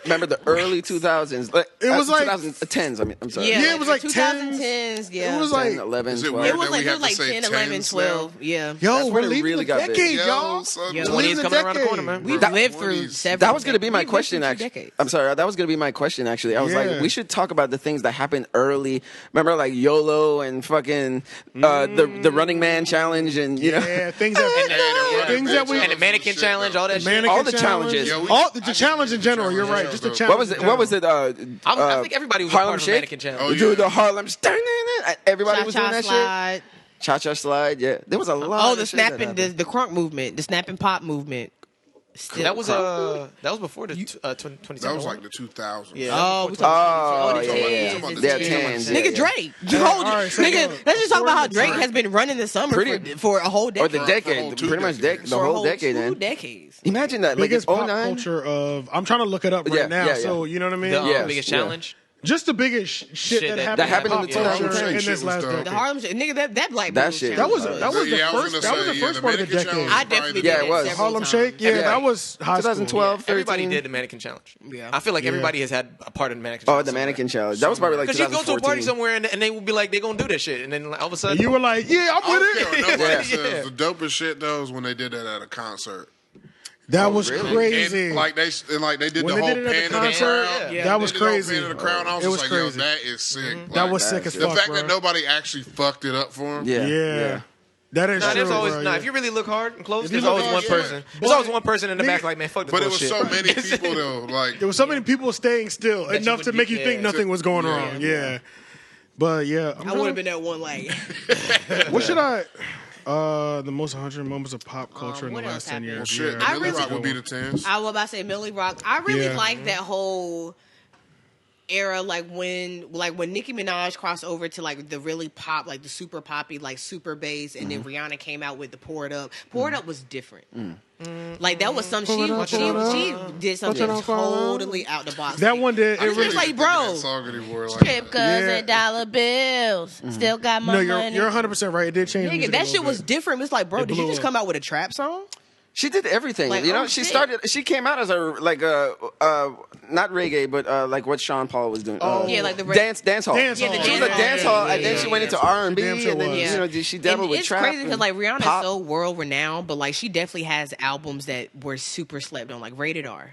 Remember the early 2000s? Like, It was like- 2010s. I mean, I'm sorry. Yeah, it was like 2010s. Yeah, It was 10, like, 11, Is it 12. weird it was that like we it have was to like say 10, 11, 10s 12. Yeah. yo, That's we're when it leaving really the got big. decade, Yo, y'all. son, Yeah. 20's the coming around the decade. corner, man. We've That- lived through 20s. several. That was going to be my we've lived question, through 2 actually. decades. I'm sorry. That was going to be my question, actually. I was Yeah. like, we should talk about the things that happened early. Remember, like YOLO and fucking the Running Man challenge and, you know. Yeah, things that we And the mannequin challenge, all that shit. mannequin all the challenge. challenges. Yeah, we- All the challenge in general. You're right. Just the challenge. What was it? I think everybody was a Harlem part of the Shake? mannequin challenge. Oh, Dude, yeah. the Harlem. Everybody was doing Cha-cha that shit. slide. Cha-cha slide. Yeah, there was a lot. Oh, of the shit that snapping, happened. the crunk movement, the snapping pop movement. Still That was before the 2010. That was like the 2000s. Yeah. Oh, we Oh, talking yeah, tens, yeah. the Yeah, tens. tens, Nigga, yeah. Drake. all right, so Nigga, go. let's just talk about how Drake. Drake has been running the summer Pretty- for a whole decade. Or the For a decade, whole 2 pretty much decades. the For a whole decade, 2 man. decades. Imagine that, like biggest in pop 09. culture of. I'm trying to look it up Yeah, right now. yeah, yeah. So you know what I mean? The Yes, biggest yeah. challenge. Just the biggest shit Shit that that happened happened in in the pop culture 2010s. in Shit this was last dope. decade. The Harlem Shake, nigga, that black That people shit. That was challenge. that was the Yeah, I was first. gonna That was say, the yeah, first the part of the mannequin decade. challenge I definitely Yeah, did it was. several Harlem times. Shake. Yeah, Yeah. that was high school. 2012, 13. Everybody did the mannequin challenge. Yeah. I feel like Yeah. everybody has had a part of the mannequin Oh, challenge. the mannequin challenge. That was probably like Because you go to a 2014. party somewhere and they will be like, they're going to do that shit. And then all of a sudden, You were like, yeah, I'm I don't with care what it. nobody Yeah. says. The dopest shit though is when they did that at a concert. That was really? crazy. And like they did When the they whole did it at pan the of the concert, crowd. yeah. that was They did the whole crazy. pan of the crowd. I was It just was like, crazy. yo, that is sick. That Like, was sick that's as the fuck, fact bro. that nobody actually fucked it up for him. Yeah, Yeah. That is Nah, true, there's always bro. nah. Yeah. If you really look hard and close, If you there's look always hard, one yeah. person. There's always one person in the back like, man, fuck this But it was bullshit. so many people though. Like There was so many people staying still That you enough to would make be- you think yeah. nothing was going wrong. Yeah. But yeah, I would have been that one like. What should I? The most 100 moments of pop culture in the what else last 10 happened? well, years. shit, Yeah. I Millie really- Rock would be the 10s. I was about to say Millie Rock. I really Yeah. like that whole era, like when Nicki Minaj crossed over to like the really pop, like the super poppy, like super bass, and then Rihanna came out with the Pour It Up. Pour It Up was different. Like that was some she did something totally out the box. That one did. It was like, bro, strip clubs and dollar bills, still got my money. No, you're 100% right. It did change. Nigga, that shit was different. It's like, bro, did you just come out with a trap song? She did everything. Like, you know, she came out as a not reggae, but like what Sean Paul was doing. Yeah, like the dance hall. Yeah, the She was a dance hall, and then she went into R&B, Damn sure and then was. you know she dabbled with trap. It's crazy because like Rihanna's pop. so world renowned, but like she definitely has albums that were super slept on, like Rated R.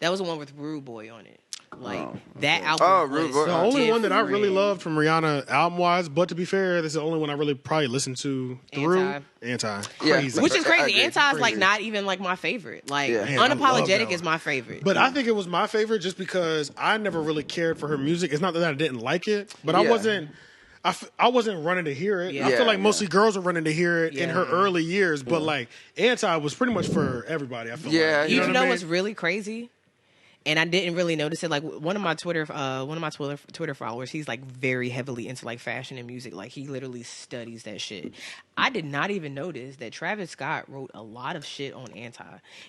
That was the one with Rude Boy on it. Like that album. Rude was Boy. The only one that I really different. loved from Rihanna album wise, but to be fair, this is the only one I really probably listened to through. Anti. Crazy. Which is I crazy. agree. Anti's like not even like my favorite. Like Yeah. Man, I love that Unapologetic one. is my favorite. But I think it was my favorite just because I never really cared for her music. It's not that I didn't like it, but Yeah. I wasn't running to hear it. Yeah. I feel like Yeah, mostly girls were running to hear it in her Yeah. early years, but like Anti was pretty much for everybody. I feel Yeah, like. you you know know what I mean? what's really crazy? And I didn't really notice it. Like one of my Twitter followers, he's like very heavily into like fashion and music. Like he literally studies that shit. I did not even notice that Travis Scott wrote a lot of shit on Anti.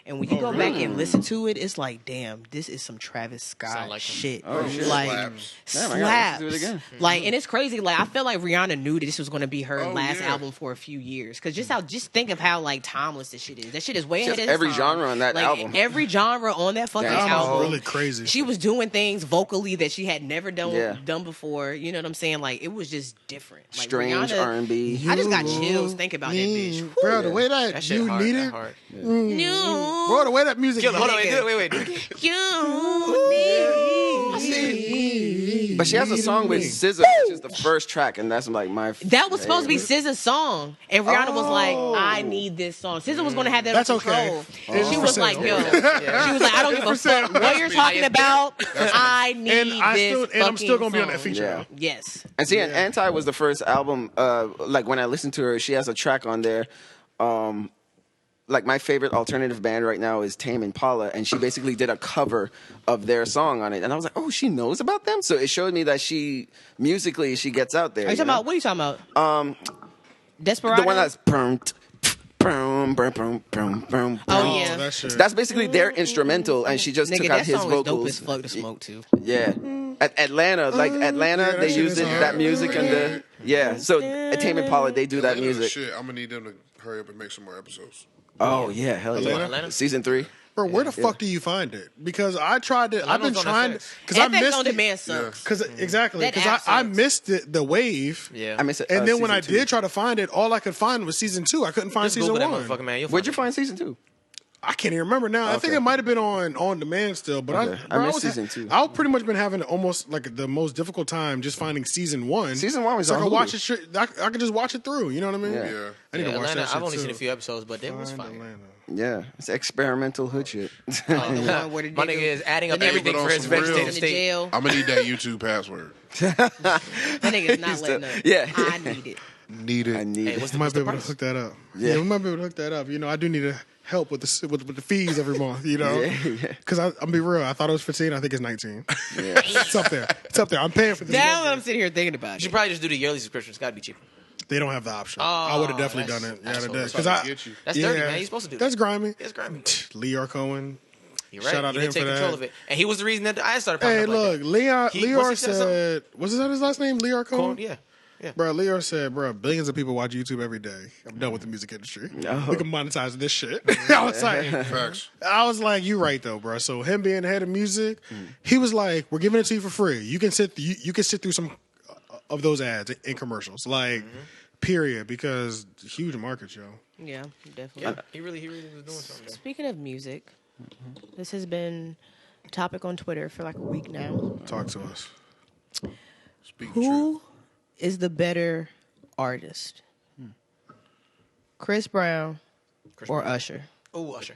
And when you go back and listen to it, it's like, damn, this is some Travis Scott Sound like him. shit. Oh, shit. Like Slaps. Damn, I gotta listen slaps. to it again. Like, and it's crazy. Like I feel like Rihanna knew that this was going to be her last yeah. album for a few years. Because just think of how like timeless this shit is. That shit is way She ahead has of every its time. genre on that Like, album. Every genre on that fucking That That album. was really crazy. She was doing things vocally that she had never Yeah. done before. You know what I'm saying? Like it was just different. Like, Strange Rihanna, R&B. I just got chills thinking about that bitch. Bro, the way that, That shit you hard. need That it, hard. You, bro, the way that music. Hold on, wait, nigga. do it. Do it again. you. But she has a song with SZA, which is the first track, and that's like my. That was supposed to be SZA's song, and Rihanna was like, "I need this song." SZA was going to have that That's on okay. control. She was like, "Yo," she was like, "I don't give a fuck what you're talking about. I need this I'm still fucking gonna be on that song." feature. Yeah. though. Yes. And see, Anti was the first album. Like when I listened to her, she has a track on there. Like my favorite alternative band right now is Tame Impala, and she basically did a cover of their song on it. And I was like, oh, she knows about them. So it showed me that she musically she gets out there. Are you talking about? What are you talking about? Desperado. the one that's boom, boom, boom, boom, boom, boom. Oh yeah. That shit. That's basically their instrumental, and she just Nigga, took out that his song is dope vocals. as fuck to smoke to. Yeah. At Atlanta, that they shit used is it, hard. that music and the So at Tame Impala, they do that music. Shit, I'm gonna need them to hurry up and make some more episodes. Oh yeah, hell yeah. Atlanta? Season 3. Bro, where the fuck do you find it? Because I tried to. I've been Atlanta's on trying to. FX. Because I FX missed on it. demand sucks. Because exactly. That Because app I sucks. missed the wave. Yeah. I miss it. And then when I season 2. did try to find it, all I could find was season 2. I couldn't find Just season Google 1. that motherfucker, man. You'll Where'd you find find season 2? I can't even remember now. I think Okay. it might have been on demand still, but Okay. I missed season 2. I've pretty much been having almost like the most difficult time just finding season 1. Season 1 was so I on could Hulu. watch it. I could just watch it through. You know what I mean? Yeah. I need Yeah, to watch Atlanta, that shit I've only too. seen a few episodes, but it was Find fire. Atlanta. Yeah, it's experimental hood shit. The one where the My nigga is adding up the nigga everything but for on his some real- vegetative in the state. jail. I'm gonna need that YouTube password. That nigga's not letting up. Yeah. I need it. Need it. I need Hey, it. what's We the, might what's be the able to price? hook that up. Yeah. Yeah, we might be able to hook that up. You know, I do need help with the fees every month. You know, Yeah. because I'm be real. I thought it was 15. I think it's 19. Yeah. It's up there. It's up there. I'm paying for this. That's what I'm sitting here thinking about. You should probably just do the yearly subscription. It's got to be cheaper. They don't have the option. Oh, I would have definitely that's- done it. Yeah, that's they what did. we're Because trying I to get you. That's dirty, man. You're supposed to do That's that. grimy. It's grimy. Lear Cohen. You're right. Shout out He to did him take for control that. of it. And he was the reason that I started popping Hey, up like look, that. Lear He said, was that his last name? Lear Cohen? Yeah. Yeah. Bro, Lear said, bro, billions of people watch YouTube every day. I'm done with the music industry. We can monetize this shit. Facts. I was like, you right though, bro. So him being the head of music, he was like, we're giving it to you for free. You can sit through some of those ads and commercials, like period, because huge market, yo. Yeah, definitely. Yeah. He really was doing something. Speaking of music, this has been a topic on Twitter for like a week now. Talk to us. Speak the truth. Who is the better artist? Chris Brown or Usher? Oh, Usher.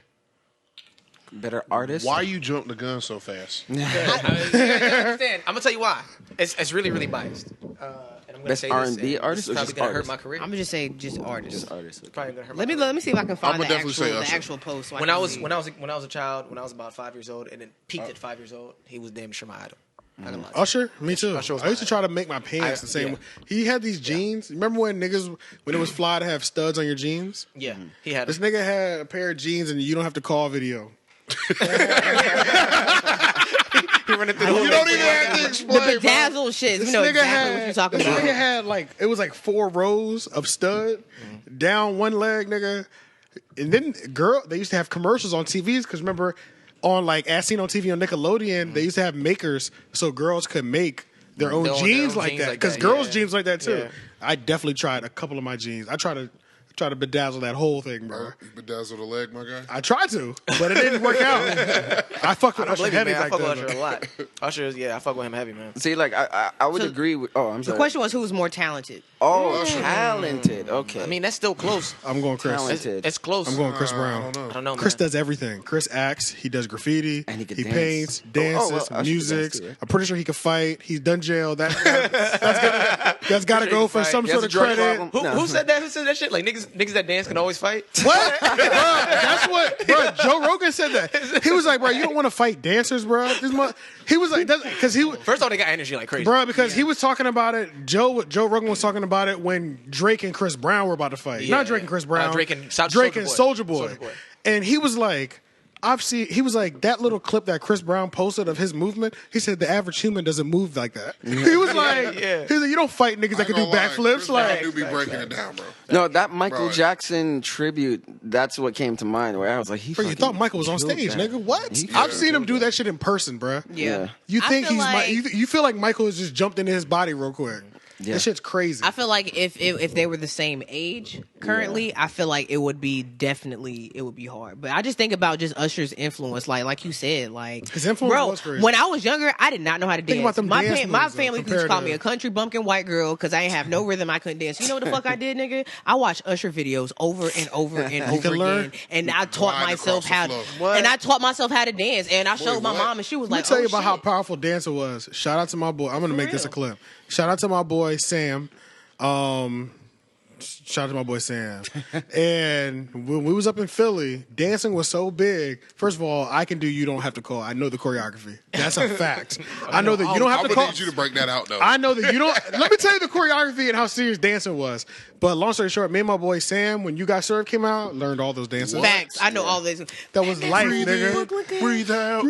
Better artist. Why you jump the gun so fast? You understand? I'm gonna tell you why. It's really, really biased. And I'm gonna Best say R&B this, artist this or is probably just gonna hurt artist? my career. I'm gonna just say just artist. Just artist. It's probably gonna hurt my Let me career. let me see if I can find I'ma the definitely say the Usher. actual post. So When I can was see. when I was a child, when I was about 5 years old, and then peaked at 5 years old, he was damn sure my idol. Usher, me too. Usher was I used to mine. try to make my pants the same way. He had these jeans. Remember when it was fly to have studs on your jeans? Yeah, he had. This nigga had a pair of jeans and you don't have to call video. He running through the whole You don't thing. even have to The explain, bro. bedazzled shit. This You know nigga exactly what you're talking this about. nigga had it was like 4 rows of stud down one leg, nigga. And then they used to have commercials on TVs because remember on as seen on TV on Nickelodeon, they used to have makers so girls could make their own jeans like that because girls' jeans like that too. Yeah. I definitely tried a couple of my jeans. I tried to bedazzle that whole thing, bro. You bedazzle the leg, my guy. I tried to, but it didn't work out. I fucked with I Usher believe you, heavy man. I back fuck with then. Usher a lot. Usher is, I fuck with him heavy, man. See, like I would agree with. Oh, I'm The sorry. question was who was more talented. Oh, talented. Okay. I mean, that's still close. I'm going Chris. Talented. It's close. I'm going Chris Brown. I don't know. I don't know, Chris man. does everything. Chris acts. He does graffiti. And he could he dance. paints, Oh, dances, well, Usher could music. dance too, right? I'm pretty sure he could fight. He's done jail. That's got to go for some He has sort a of drug credit. problem. Who said that? Who said that shit? Like niggas that dance can always fight. What? Bro, that's what. Bro, Joe Rogan said that. He was like, bro, you don't want to fight dancers, bro. He was like, because he. First of all, they got energy like crazy. Bro, because he was talking about it. Joe Rogan was talking about it when Drake and Chris Brown were about to fight. Yeah, Not Drake and Chris Brown. Drake and Soulja Soulja Boy. Boy. And he was like, he was like, that little clip that Chris Brown posted of his movement, he said the average human doesn't move like that. He was like, he was like, you don't fight niggas that can do backflips. I do Like, be breaking it down, bro. No, that Michael Bro. Jackson tribute, that's what came to mind where I was like, bro, you thought Michael was on stage, nigga? What? I've seen him do that shit in person, bro. Yeah. You I think feel he's like- you feel like Michael has just jumped into his body real quick. Yeah. This shit's crazy. I feel like if they were the same age currently, I feel like it would be hard. But I just think about just Usher's influence, like you said, like His influence bro, was crazy. when I was younger, I did not know how to dance. Think about them my dance my moves, though, family used to compared call to- me a country bumpkin white girl because I ain't have no rhythm. I couldn't dance. You know what the fuck I did, nigga? I watched Usher videos over and over and over can learn? again, and I taught Glide myself across how the to, floor. and I taught myself how to dance. And I showed my what? mom, and she was Let me like, tell "Oh, you about how shit." powerful Dancer was. Shout out to my boy. I'm gonna make this a clip. Shout out to my boy Sam. Shout out to my boy Sam. And when we was up in Philly, dancing was so big. First of all, I can do You Don't Have to Call. I know the choreography. That's a fact. I know that you don't have I'm to gonna call. need you to break that out, though. I know that you don't. Let me tell you the choreography and how serious dancing was. But long story short, me and my boy Sam, when You Got Served came out, learned all those dances. Facts. I know all this. That was life, nigga. Breathe out.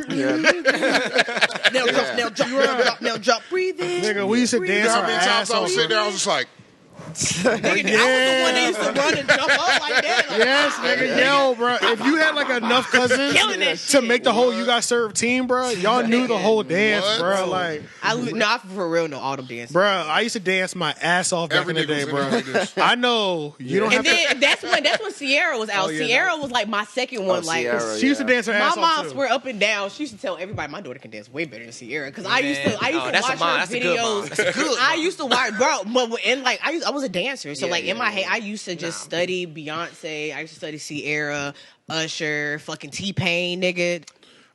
Now jump, now drop, breathe in. Nigga, we used to You dance know how our many ass times I off. was sitting there, I was just like, Nigga, I was the one that used to run and jump up like that. Like, Yes, nigga, yo, bro. If you had like enough cousins Killing that to shit. make the whole You Got Served team, bro, y'all knew the whole dance, What? bro. Like, I for real know all them dances. bro, I used to dance my ass off back every in the nigga day, was in there like bro. this. I know you don't have And then that's when Sierra was out. Oh, yeah, Sierra was like my second one. Like Sierra, She used to dance her my ass mom off too. swear up and down. She used to tell everybody my daughter can dance way better than Sierra because I used to Man. Oh, watch that's a mom. her That's a good mom. videos. That's a good I mom. used to watch, bro. But and like I was a dancer, so like in my yeah, head I used to just study Beyonce. I used to study Sierra, Usher, fucking T-Pain, nigga.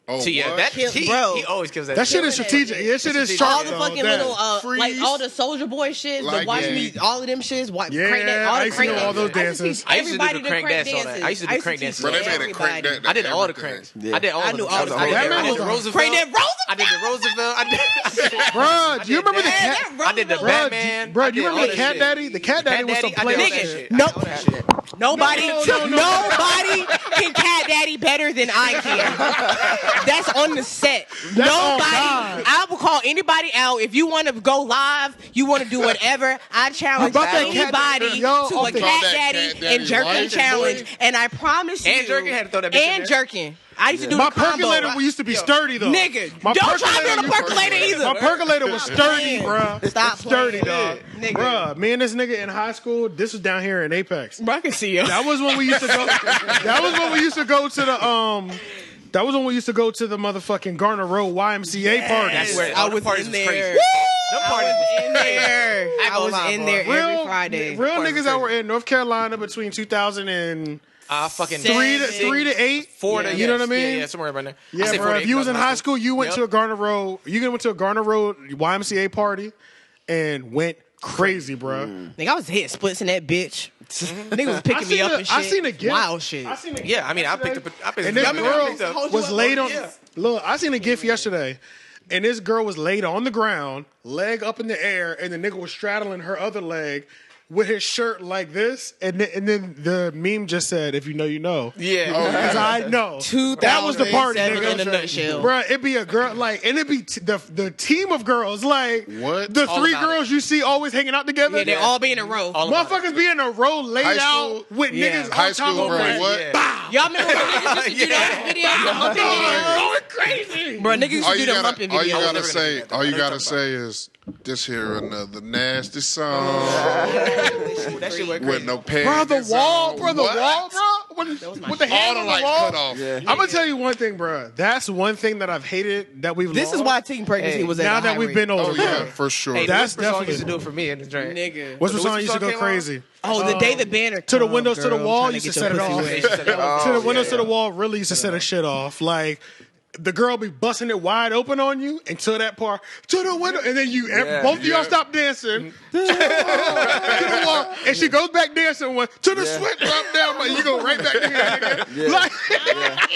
Oh, Yeah, what? that Kill- he bro. always kills that. That shit shit. is strategic. That shit is sharp. All the though, fucking that. little like Freeze. all the Soldier Boy shit, the Like, Watch yeah. Me, all of them shits. Yeah, Crank that, all I the used to crank know all dances. those dances. I used to do Everybody the crank dance all dances. that. I used to do crank teach dances. Bro, they made it everybody. crank that. I did all the everything. cranks. Yeah. I did all I of knew them. all I the did cranks. That man I did was the a- Roosevelt. Crank that I did the Roosevelt. Bro, do you remember the Man, cat? that I did the Roosevelt- Batman. Bro, I do you did remember all the that Cat shit. Daddy? The Cat Daddy was some I player did all that shit. shit. Nope. I did all that shit. Nobody, No. nobody can cat daddy better than I can. That's on the set. on Nobody. God. I will call anybody out if you want to go live. You want to do whatever. I challenge About that cat- anybody yo, to off a the- cat That daddy cat daddy and jerking life, challenge. boy. And I promise you, And jerking, had to throw that bitch in and there. jerking. I used to do My the combo. percolator used to be sturdy though. Nigga, My don't try to be on a percolator- percolator either. My percolator was sturdy, bro. Stop Sturdy, playing. dog. Nigga. Bruh, me and this nigga in high school, this was down here in Apex. Bro, I can see you. That was when we used to go. That was when we used to go to the That was when we used to go to the motherfucking Garner Road YMCA parties. That's where I all the was parties in was there. crazy. Woo! Them I parties was was in there. I ain't I gonna was lie, in bro. there every Friday. Real Parties niggas that were in North Carolina between 2003 Fucking to 8. 4 to You know what I mean? Yeah, somewhere around there. I Yeah, say bro. 4 to If 8 you was in because high school, you went Yep. to a Garner Road. You went to a Garner Road YMCA party and went crazy, bro. Nigga, I was hitting splits in that bitch. Niggas was picking me up and shit. I seen a gift. Wild shit. I seen a Yeah, I mean, I picked yesterday. up. I picked And this I mean, I girl picked up. was laid on. Yeah. Look, I seen a gift yesterday. and this girl was laid on the ground, leg up in the air, and the nigga was straddling her other leg with his shirt like this, and then the meme just said, "If you know, you know." Yeah, because I know that was the party, nigga. In a nutshell, Bruh, it'd be a girl like, and it'd be the team of girls like What? the All three about girls you see always hanging out together. yeah, they all be in a row. All about Motherfuckers be in a row laid High out school? with Yeah. niggas High on top school, of bro. them. What? Yeah. Y'all remember when niggas used to do those videos? Going crazy. Bro, niggas used to do them lumping All you videos. gotta say, all you gotta say is, "This here another nasty song That shit went with crazy. no pants." Bro, the wall, on." bro, the What? wall, bro. With the All hand the on the lights wall. cut off. Yeah. I'm gonna tell you one thing, bro. That's one thing that I've hated that we've This lost. is why teen pregnancy Hey, was at now a that high we've rate. been Oh older. yeah, for sure. Hey, That's the Whisper song definitely- used to do it for me in the drink. Nigga. What's the The song Whisper used to song go came crazy? Oh, the David Banner. To the Come windows, on, to the girl, wall, trying to used to get set your it pussy off. wet. To the windows, yeah. to the wall, really used to set a shit off. Like the girl be busting it wide open on you until that part to the window, and then you both of y'all stop dancing to the wall, and she goes back dancing one to the sweat drop down, but you go right back in here, nigga. Like,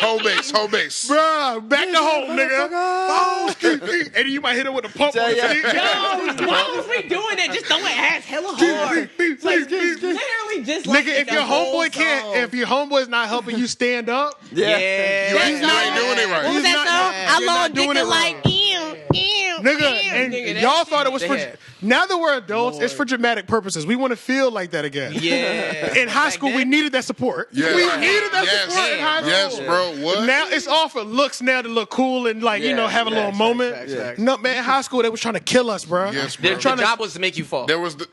Home base. bruh, back to home, nigga. Oh, and then you might hit her with a pump. Yeah, yeah. Yo, why was we doing that? Just throwing ass hella hard. Literally just like Nigga, if the your whole homeboy can't, song. if your homeboy's not helping you stand up, Yeah. You ain't doing it right. What was He's that not- song? I you're love not doing dick it like right. nigga, and Nigga, that y'all shit thought it was they for. had. Now that we're adults, it's for dramatic purposes. We want to feel like that again. Yeah. In high Back school, then- we needed that support. Yeah. We needed that Yes. support in high school. Yes, bro. What? Now it's all for looks now to look cool and like Yeah, have a little facts, moment. facts, facts. No man, in high school they was trying to kill us, bro. Yes, Their bro. job was to make you fall. There was The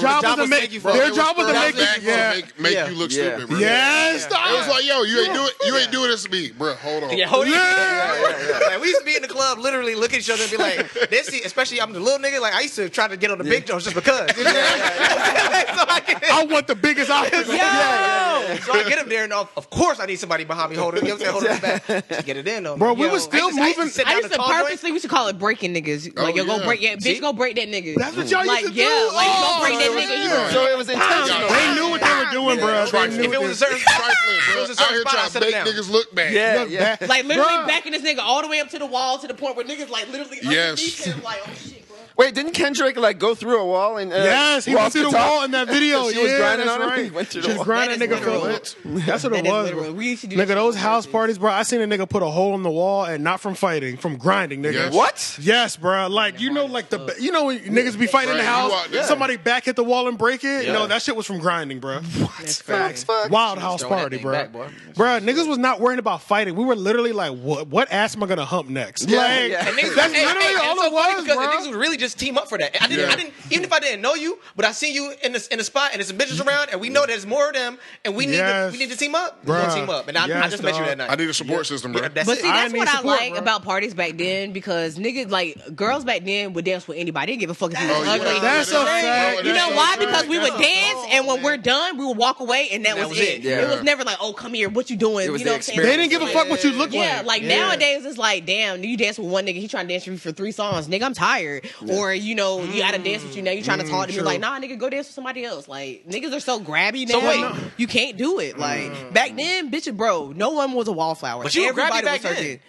job was to make you fall. their job was to make back you. make Yeah. you look Yeah. stupid, bro. Yes, It was like, yo, you ain't doing this to me, bro. Hold on. Yeah, hold it. Yeah. Like, we used to be in the club, literally look at each other and be like, "This," especially I'm the little nigga. Like I used to try to get on the big joints just because. You know? So I want the biggest obstacle. So I get him there, and of course I need somebody behind me holding. You know what I'm saying? Holding me back. Just get it in though. Bro, we Yo, was still I used to moving- sit I down used to the tall joint. purposely, we used to call it breaking niggas. Oh, Like, yo, go yeah. break, bitch, See? go break that nigga. That's what y'all like, used to yeah, do. like, Oh, go break that nigga. You know, So it was intentional. They knew what they were doing, bro. They knew If it what was they- a certain Trifling, if it bro. was a Out certain here spot, I trying to set it make down. niggas look bad. Yeah, Look yeah. back. like literally Bruh. backing this nigga all the way up to the wall to the point where niggas like literally Yes. underneath him, like, oh shit, bro. Wait, didn't Kendrick like go through a wall and Yes, he walk went through the top? wall in that video. She was Yeah, grinding that's on him. right. He went through She the was wall. grinding That nigga is for literal. it. That's what it That is was, literal. bro. We used to do that Nigga, shit those for house shit. parties, bro. I seen a nigga put a hole in the wall and not from fighting, from grinding, nigga. Yes. What? Yes, bro. Like like when niggas be fighting in the Right, you house, walk- yeah. somebody back hit the wall and break it. Yeah. No, that shit was from grinding, bro. That's Facts, crazy. fuck. Wild house throwing that party, thing bro. back, boy. Bro, niggas was not worrying about fighting. We were literally like, what ass am I gonna hump next? Yeah, Like, yeah. And niggas, that's hey, literally hey, all it's so it funny was, because bro. the niggas would really just team up for that. I didn't, even if I didn't know you, but I see you in the spot and there's some bitches around, and we know there's more of them, and we need Yes. to team up. We're gonna Bruh. team up, and I Yes, just met you dog. that night. I need a support system, bro. Yeah, that's But it. see, I that's need what I support, like bro. about parties back then because niggas, like, girls back then would dance with anybody. They didn't give a fuck if you was Oh, yeah. ugly. That's a fact. You know That's why? so Because true. we would That's dance, and when we're done, we would walk away, and that was it. Yeah. It was never like, oh, come here, what you doing? It was You know the what I'm saying? They didn't give a fuck what you look Yeah, like. like nowadays it's like, damn, you dance with one nigga, he trying to dance with you for 3 songs. Nigga, I'm tired. Or, you gotta dance with you now. You trying to talk to me true. like, nah, nigga, go dance with somebody else. Like, niggas are so grabby So now. wait. You can't do it. Like, back then, bitch, bro, no one was a wallflower. But you were grabby Everybody back was then. searching.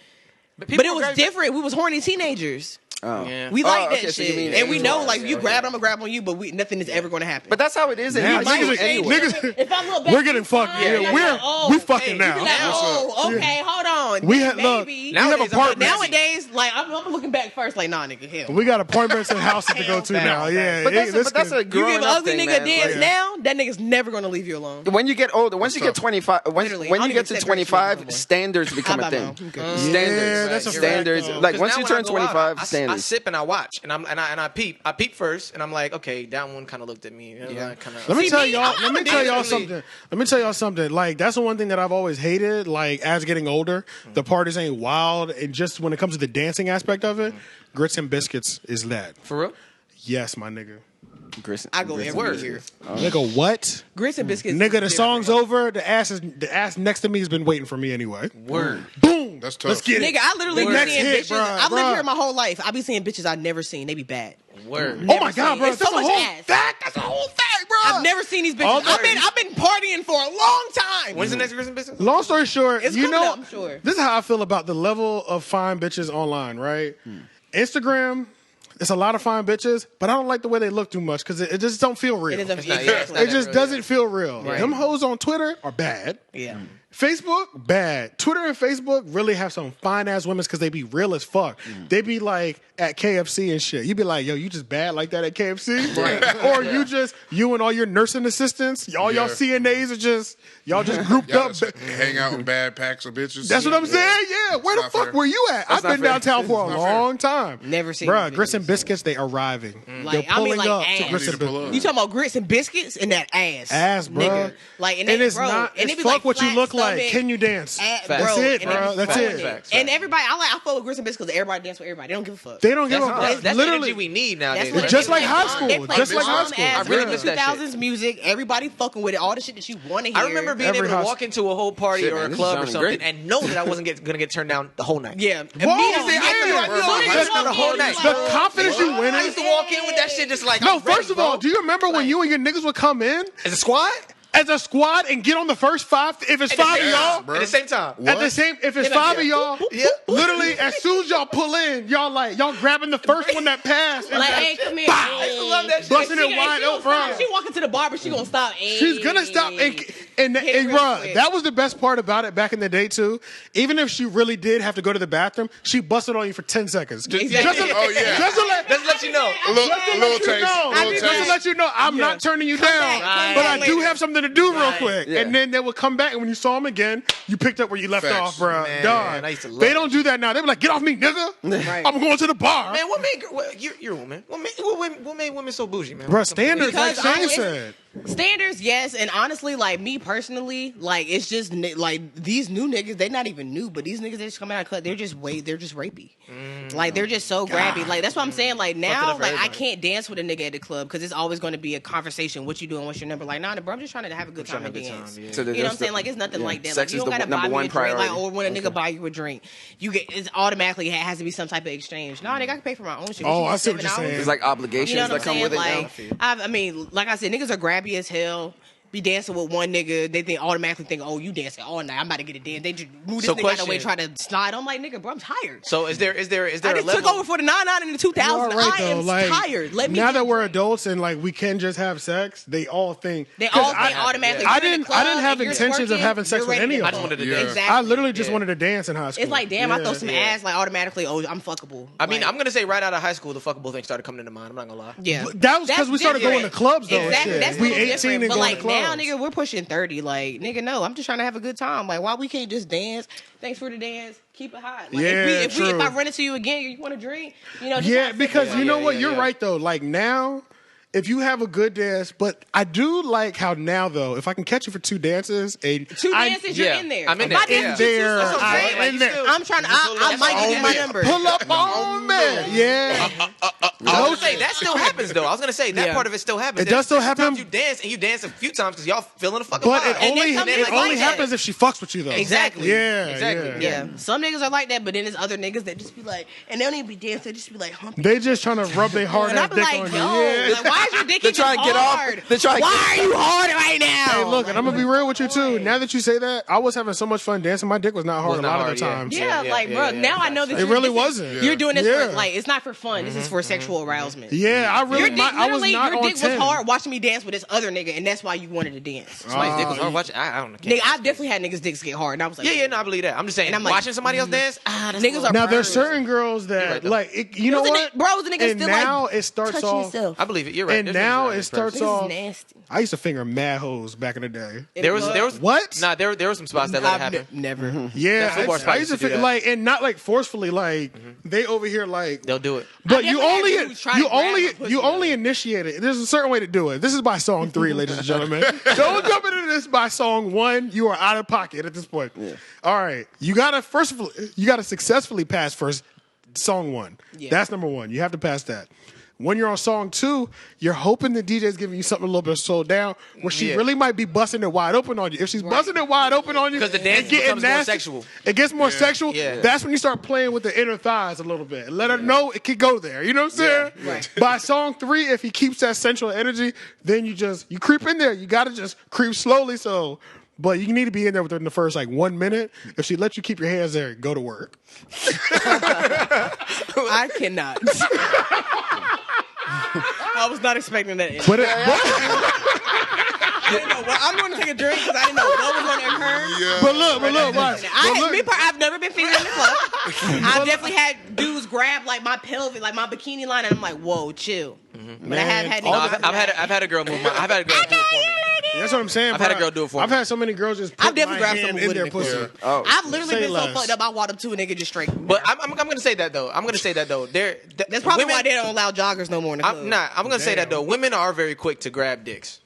people But it were was grabby- different. We was horny teenagers. Oh. Yeah. We like okay, that so you shit. mean And we know, age-wise, like, you yeah. grab, I'm gonna grab on you, but nothing is ever gonna happen. But that's how it is in Now, high school niggas- anyway. niggas- if I look back, We're getting fucked. fine, Yeah, like, we're oh, we fucking you now. be like, oh, okay, hold on. We had look. maybe. We have Nowadays, I'm apartments. Nowadays, like, I'm looking back first, like, nah, nigga, hell. We got appointments and houses to go to Hell now. no. Yeah, But that's, yeah, but that's a You growing give an up ugly thing, nigga man. dance Like, now, that nigga's never gonna leave you alone. when you get older, once you get tough. 25, Literally, when I you don't get to even separate shit no 25, more. standards become How a about thing. now? Okay. Standards, Yeah, that's a fact, standards. though. Like 'Cause once now you when I turn go out, 25, I standards. sip and I watch, and I peep first, and I'm like, okay, that one kind of looked at me. Yeah. Let me See, tell me, y'all. I'm Let me a tell y'all dancer. something. Let me tell y'all something. Like that's the one thing that I've always hated. Like as getting older, the parties ain't wild, and just when it comes to the dancing aspect of it, Grits and Biscuits is that. For real? Yes, my nigga. I go every year. Nigga, what? Grits and biscuits. Nigga, the song's over. The ass next to me has been waiting for me anyway. Word. Boom. That's tough. Let's get it. Nigga, I literally The be next seeing hit, bitches. bruh, I've lived bruh. here my whole life. I be seeing bitches I've never seen. They be bad. Word. Oh my Never god, seen. bro! It's That's so a much whole ass. fact. That's a whole fact, bro. I've never seen these bitches. All I've been partying for a long time. When's the next Gritz business? Long story short, It's you coming know, up, I'm sure. this is how I feel about the level of fine bitches online, right? Instagram. It's a lot of fine bitches, but I don't like the way they look too much because it just don't feel real. It is It just doesn't feel real. Right. Them hoes on Twitter are bad. Yeah. Facebook, bad. Twitter and Facebook really have some fine ass women because they be real as fuck. They be like at KFC and shit. You be like, yo, you just bad like that at KFC? Right. Or you and all your nursing assistants, y'all CNAs are y'all just grouped Y'all up. just hang out with bad packs of bitches. That's what I'm saying. Yeah. Where the not fuck fair. were you at? I've been downtown for a long time. Never seen Bruh, these Grits and videos. Biscuits, they arriving. Like, They're pulling up to ass. Grits and Biscuits. You talking about grits and biscuits and that ass. Ass, bro. Nigga. Like, and, And they, it's bro, not, and it's they be fuck like what you flat look like. stomach, Can you dance? That's That's it, and bro. they That's fucking it. Facts. And everybody, I fuck with grits and biscuits because everybody dance with everybody. They don't give a fuck. They don't give a That's fuck. the Literally. energy we need nowadays. what It's they just do. like high They school. play Just like high bomb school. ass I really early miss that 2000s music. Everybody fucking with it. All the shit that you want to hear. I remember being Every able to house- walk into a whole party Shit, or man, a this club or is something sounding great. and know that I wasn't gonna get turned down the whole night. Yeah. Whoa, Immediately, yeah. as soon as you The- walk in, you like, The confidence you win I used to walk in with that shit just like, No, I'm ready, first of all, bro. do you remember when you and your niggas would come in As a squad? as a squad and get on the first five? If it's At the five of same y'all, time, at the same time. at the same, if it's five of y'all, Yeah. literally as soon as y'all pull in, y'all grabbing the first one that passed. and like, just- hey, come here. Bow. I used to love that shit. Busting She it wide gonna open, stop. bro. She walking to the barber, she gonna stop. She's gonna stop and Hit it real bruh, quick. that was the best part about it back in the day too. Even if she really did have to go to the bathroom, she busted on you for 10 seconds. Just, Exactly. just to, Oh, yeah. just to let, Let's let you know. A little just to taste. let you know, Little just to taste. let you know, I'm not turning you down, back, but come I do later. have something to do real quick. Yeah. And then they would come back, and when you saw them again, you picked up where you left Facts. off, bro. Man, Dog. I used to love They it. don't do that now. They be like, "Get off me, nigga! Right. I'm going to the bar." Man, you're a woman. What made women so bougie, man? Bro, standards, like Because Shane honestly- said. Standards, yes, and honestly, like me personally, like it's just like these new niggas. They not even new, but these niggas that just come out of club, they're just rapey. Like they're just so grabby. Like that's what I'm saying. Like it now, up for like I everybody. can't dance with a nigga at the club because it's always going to be a conversation. What you doing? What's your number? Like nah, bro, I'm just trying to have a good time trying and to have a good dance. time, yeah. So You know what I'm saying? Like it's nothing yeah. like that. Sex Like you is don't the gotta number buy me one a drink. Like priority. or when a nigga buy you a drink, you get it's automatically has to be some type of exchange. Nah, nigga, I can pay for my own shit. Oh, What you I see what $7? you're saying. It's like obligations You know what that I'm come saying? with it Like, now. I mean, like I said, niggas are grabby as hell. Be dancing with one nigga, they automatically think, oh, you dancing all night. I'm about to get a dance. They just move this So nigga out of the way, try question. to slide. I'm like, nigga, bro, I'm tired. So is there I a just level? took over for the 99 in the 2000s. You are right, I though. am Like, tired. Let me now get that a we're drink. adults and like we can just have sex, they all think They 'cause automatically. I you're in the didn't have club and you're intentions of twerking, having sex you're with ready any to of I them. just wanted to Yeah. dance. Exactly. I literally just wanted to dance in high school. It's like, damn, I Yeah. throw some ass, like automatically, oh, I'm fuckable. I mean, Like, I'm gonna say right out of high school, the fuckable thing started coming into mind. I'm not gonna lie. yeah. But that was because That's we started going to different. clubs though. and Exactly. shit. That's a We little 18 different. and But going like to clubs. now, nigga, we're pushing 30. Like, nigga, no, I'm just trying to have a good time. Like, why we can't just dance? Thanks for the dance. Keep it hot. Like, Yeah, if true. I run into you again, you want a drink? You know, just Yeah, have to because sit you know yeah, what? yeah, You're yeah. right though. Like now, if you have a good dance, but I do like how now though, if I can catch you for two dances, Two dances, you're yeah, in there. I'm in My there. dance In is there, so I'm great. in Like, there. I'm trying to. I might give you my number. pull up on me. Yeah, I was gonna say that still happens though. I was gonna say that Yeah. part of it still happens. It does still happen. Sometimes you dance and you dance a few times because y'all feeling the fucking but vibe. it And only then some it niggas only like happens that. if she fucks with you though. Exactly. Yeah, Exactly. yeah. Yeah, some niggas are like that, but then there's other niggas that just be like, and they don't even be dancing, they just be like humping. They just trying to rub their hard And I ass be dick like, on yo, you. Yeah. like, why is your dick They even try to get off- hard? they try to Why get- are you hard right now? Hey, look, and I'm gonna be real with you too. Like, Now that you say that, I was having so much fun dancing. My dick was not hard Was a not lot hard, of the yeah. times. yeah, Yeah, like, yeah, bro, yeah, now I yeah. know that It you're, really this is- wasn't. You're doing this Yeah. for, like, it's not for fun. This is for sexual arousement. Yeah, I Your really, dick, I was literally, not your on dick 10. was hard watching me dance with this other nigga, and that's why you wanted to dance. Somebody's dick was hard. Watch, I don't know. Nigga, I've definitely had niggas' dicks get hard, and I was like, Yeah, no, I believe that. I'm just saying. And I'm like, watching somebody else dance, that's niggas are Now there's birds. certain girls that right, though. like it, you know Bros and what, ni- bros and niggas and still, now like, it starts touching off. yourself. I believe it. You're right. And There's now niggas it that starts Niggas is off. nasty. I used to finger mad hoes back in the day. There was What? Nah, there were some spots that let it happen. Never. Yeah, That football I spot used to used to do feel that. like, and not like forcefully. Like they over here, like They'll do it. But you definitely only had dudes try to grab my pussy, you though. only initiate it. There's a certain way to do it. This is by song 3, ladies and gentlemen. Don't jump into this by song 1. You are out of pocket at this point. Yeah. All right, you gotta first of all, you gotta successfully pass first song 1. Yeah. That's number 1. You have to pass that. When you're on song 2, you're hoping the DJ's giving you something a little bit slowed down, where she Yeah. really might be busting it wide open on you. If she's busting it wide open on you, 'Cause the dance and getting becomes more nasty, sexual. It gets more sexual. Yeah. That's when you start playing with the inner thighs a little bit. Let her know it could go there. You know what I'm saying? Right. By song 3, if he keeps that sensual energy, then you creep in there. You got to just creep slowly so but you need to be in there within the first like 1 minute. If she lets you keep your hands there, go to work. I cannot. I was not expecting that. But I didn't know what. I'm going to take a drink because I didn't know what was going to occur. Yeah. but look, watch. I've never been feeling in the club. I've definitely had dudes grab like my pelvic, like my bikini line, and I'm like, "Whoa, chill." But I have had. I've had a girl move. I've had a girl do it for me. That's what I'm saying. I've had a girl do it for me. I've had so many girls just I've put definitely my grabbed hand someone in with their it pussy. Yeah. Oh, I've literally Say been less. so fucked up. I walked up to a nigga just straight. But I'm gonna say that though. That's probably why they don't allow joggers no more in the club. I'm gonna say that though. Women are very quick to grab dicks.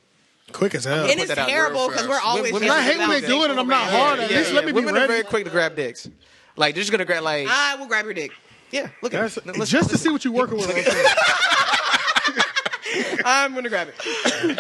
Quick as hell. And it's that out terrible real because fast. we're always. And I hate when they do it and I'm not hard. At least let me be Women are ready. very quick to grab dicks. Like they're just gonna grab like I will grab your dick. yeah. Look at That's, it. just to see what you're working with. I'm gonna grab it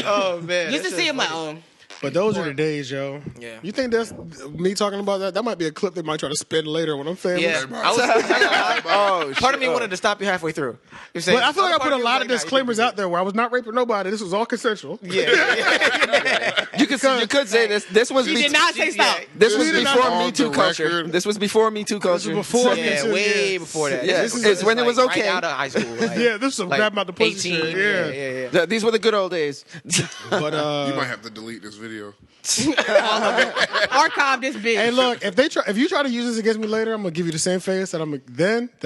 Oh man. just to see him. Like, But those are the days, yo. Yeah. You think that's me talking about that? That might be a clip they might try to spin later when I'm famous. Yeah. Part of me wanted to stop you halfway through. You're saying, But I feel like I put a part of me lot was of like, nah, disclaimers you out there where I was not raping nobody. This was all consensual. Yeah. you could say this. This was he did not say stop. This was This is before on Me Too the culture. record. This was before Me Too culture. before Me Yeah, Too, way yeah. before that. Yeah, This is it's when it was like okay. Right out of high school. Like, Yeah, this was like grab out the pussy 18. shit. Yeah. These were the good old days. But You might have to delete this video. Archive this bitch. hey, look, if you try to use this against me later, I'm gonna give you the same face that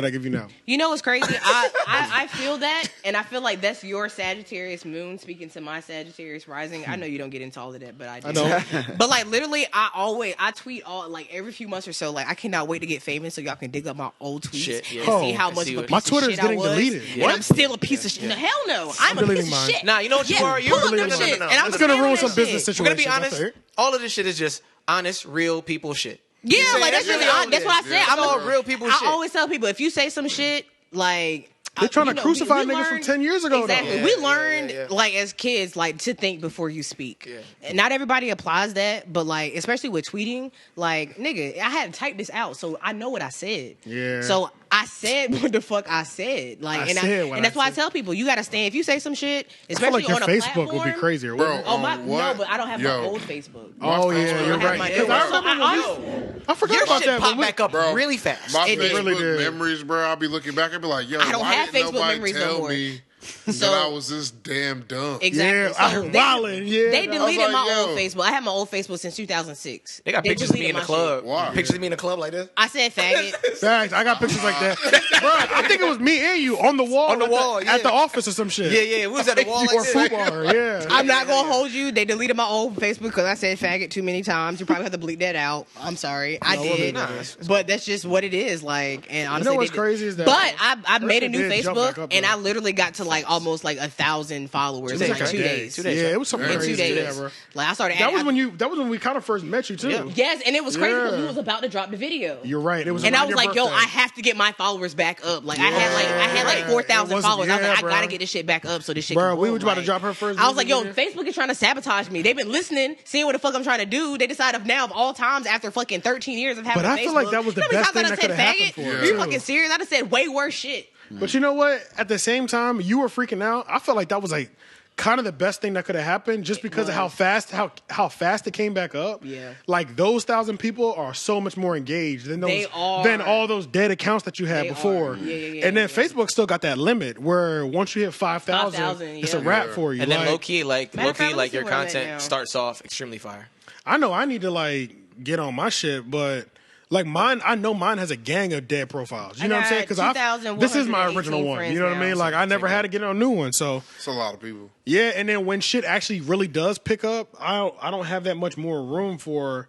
I give you now. You know what's crazy? I feel that, and I feel like that's your Sagittarius moon speaking to my Sagittarius rising. I know you don't get into all of that, but I do. I know. But like literally, I tweet all like every few months or so. Like I cannot wait to get famous so y'all can dig up my old tweets Shit, yeah. and see how I much see of a what- piece My of Twitter shit is getting I was. deleted. And What? I'm still a piece of shit. No, hell no. I'm a deleting piece of mine. shit. Nah, you know what you are? You're pull up deleting them mine. shit. No. And I'm It's gonna spamming ruin that some shit. business We're situations. gonna be I think. honest. All of this shit is just honest, real people shit. Yeah, saying like that's that's really really all that's it what I is. said. Yeah. I'm It's all real people I shit. always tell people if you say some shit like They're trying to you know, crucify we niggas from learned- 10 years ago, though. Exactly. Yeah, we yeah, learned, yeah. like, as kids, like, to think before you speak. Yeah. And not everybody applies that, but, like, especially with tweeting, like, nigga, I had to type this out, so I know what I said. Yeah. So I said what the fuck I said. Like, and that's why I tell people, you got to stand. If you say some shit, I feel especially like your on a Facebook platform. would be crazier. Bro, wouldn't it? Oh, my, what? no, but I don't have my old Facebook. Oh, My yeah, Facebook- you're I have right. my Because new I one. remember So I forgot Your about shit that. popped when back up Bro, really fast. My It did. Facebook Really did. memories, bro. I'll be looking back and be like, yo, I don't why have didn't Facebook nobody memories no tell more. me So- that I was this damn dumb? Exactly. Yeah, I heard wildin', yeah. They I was deleted like, my yo. old Facebook. I had my old Facebook since 2006. They got pictures of me in deleted the my club. shit. Why? Pictures of me in the club like this. I said faggot. Facts. I got pictures like that. Bro, I think it was me and you on the wall. On the wall, at yeah. the office or some shit. Yeah. We was at the wall Or like food this. bar, yeah. I'm not gonna hold you. They deleted my old Facebook because I said faggot too many times. You probably have to bleep that out. I'm sorry, I did. Nah, But that's just what it is. Like, and honestly, what's they did- crazy is that- But I made a new It did jump back Facebook, up, and though. I literally got to like almost like 1,000 followers in days, like right? 2 days. 2 days. Yeah, it was something In crazy. 2 days. Yeah, bro. Like I started. That adding- was when we kind of first met you too. Yeah. Yes, and it was crazy because Yeah. we was about to drop the video. You're right. It was And I around was your like, yo, birthday. I have to get my followers back up. Like I had like It 4,000 wasn't- followers. I was yeah, like, bro. I gotta get this shit back up so this shit. Bro, can we boom. was about to Like, drop her first I was like, yo, music Facebook is trying to sabotage me. They've been listening, seeing what the fuck I'm trying to do. They decide of now of all times after fucking 13 years of having. But I feel like Facebook, that was the you know how best many thing times that I done could've said happened for faggot? her, Are you too. fucking serious? I done said way worse shit. But you know what? At the same time, you were freaking out. I felt like that was like kind of the best thing that could have happened, just because of how fast it came back up. Yeah. Like those 1,000 people are so much more engaged than They are. than all those dead accounts that you had They before. are. Yeah, And then Facebook still got that limit where once you hit 5,000, 5,000, it's a yeah. wrap for you. And then Like, low key, Matter of fact, let me like see your where I'm at content now. starts off extremely fire. I know I need to like get on my shit, but like mine, I know mine has a gang of dead profiles. You I know what I'm saying? got Because this is my original 2,118 one. You know what I friends mean? now. Like I never had to get on a new one, so. It's a lot of people. Yeah, and then when shit actually really does pick up, I don't have that much more room for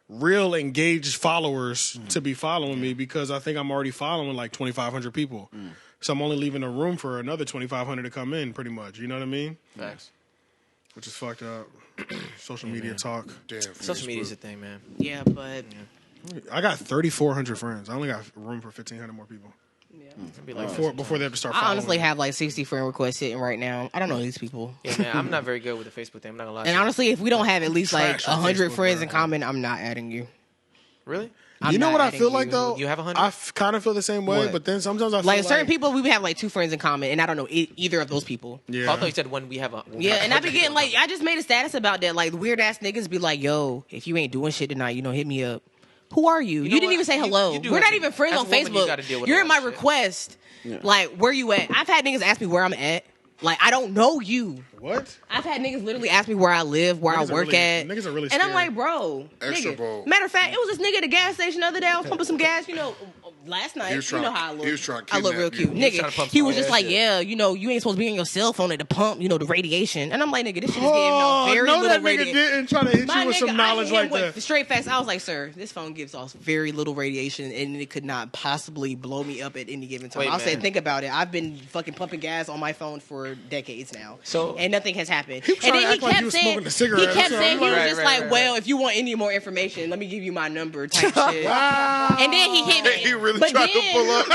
real engaged followers to be following me because I think I'm already following like 2,500 people. So I'm only leaving a room for another 2,500 to come in, pretty much. You know what I mean? Facts. Which is fucked up. Social media talk. Damn. Social media's a thing, man. Yeah, but I got 3,400 friends. I only got room for 1,500 more people It'd be like before they have to start following. I honestly me. have like 60 friend requests sitting right now. I don't know these people. Yeah, man, I'm not very good with the Facebook thing. I'm not gonna lie. to And you. honestly, if we don't have at least like Trash on 100 Facebook, friends bro. in common, I'm not adding you. Really? You know what I feel like though? You have 100? I kind of feel the same way, but then sometimes I feel like certain people we have like 2 friends in common, and I don't know either of those people. Yeah. Oh, I thought you said when we have a. And I be getting like I just made a status about that. Like weird ass niggas be like, "Yo, if you ain't doing shit tonight, hit me up." Who are you? You didn't even say hello. We're not even friends on Facebook. You're in my request. Like where you at? I've had niggas ask me where I'm at. Like I don't know you. What? I've had niggas literally ask me where I live, where I work at. Niggas are really and I'm scary. like, bro, Extra nigga. bold. Matter of fact, it was this nigga at the gas station the other day. I was pumping some gas, last night. You know how I look. He was trying to I look real kidnap cute. you. Nigga, he was just like, yeah, you ain't supposed to be on your cell phone at the pump, the radiation. And I'm like, nigga, this shit is getting very no, little that nigga radiation. didn't try to hit My you with nigga, some knowledge like that. With straight facts, I was like, sir, this phone gives off very little radiation, and it could not possibly blow me up at any given time. Wait, I said, man. think about it. I've been fucking pumping gas on my phone for decades now, So- and nothing has happened. He was trying to act like he was smoking a cigarette he or kept something. saying he was Right, just right, like, right. well, if you want any more information, let me give you my number type shit. And then he hit me. He really But tried to then- pull up.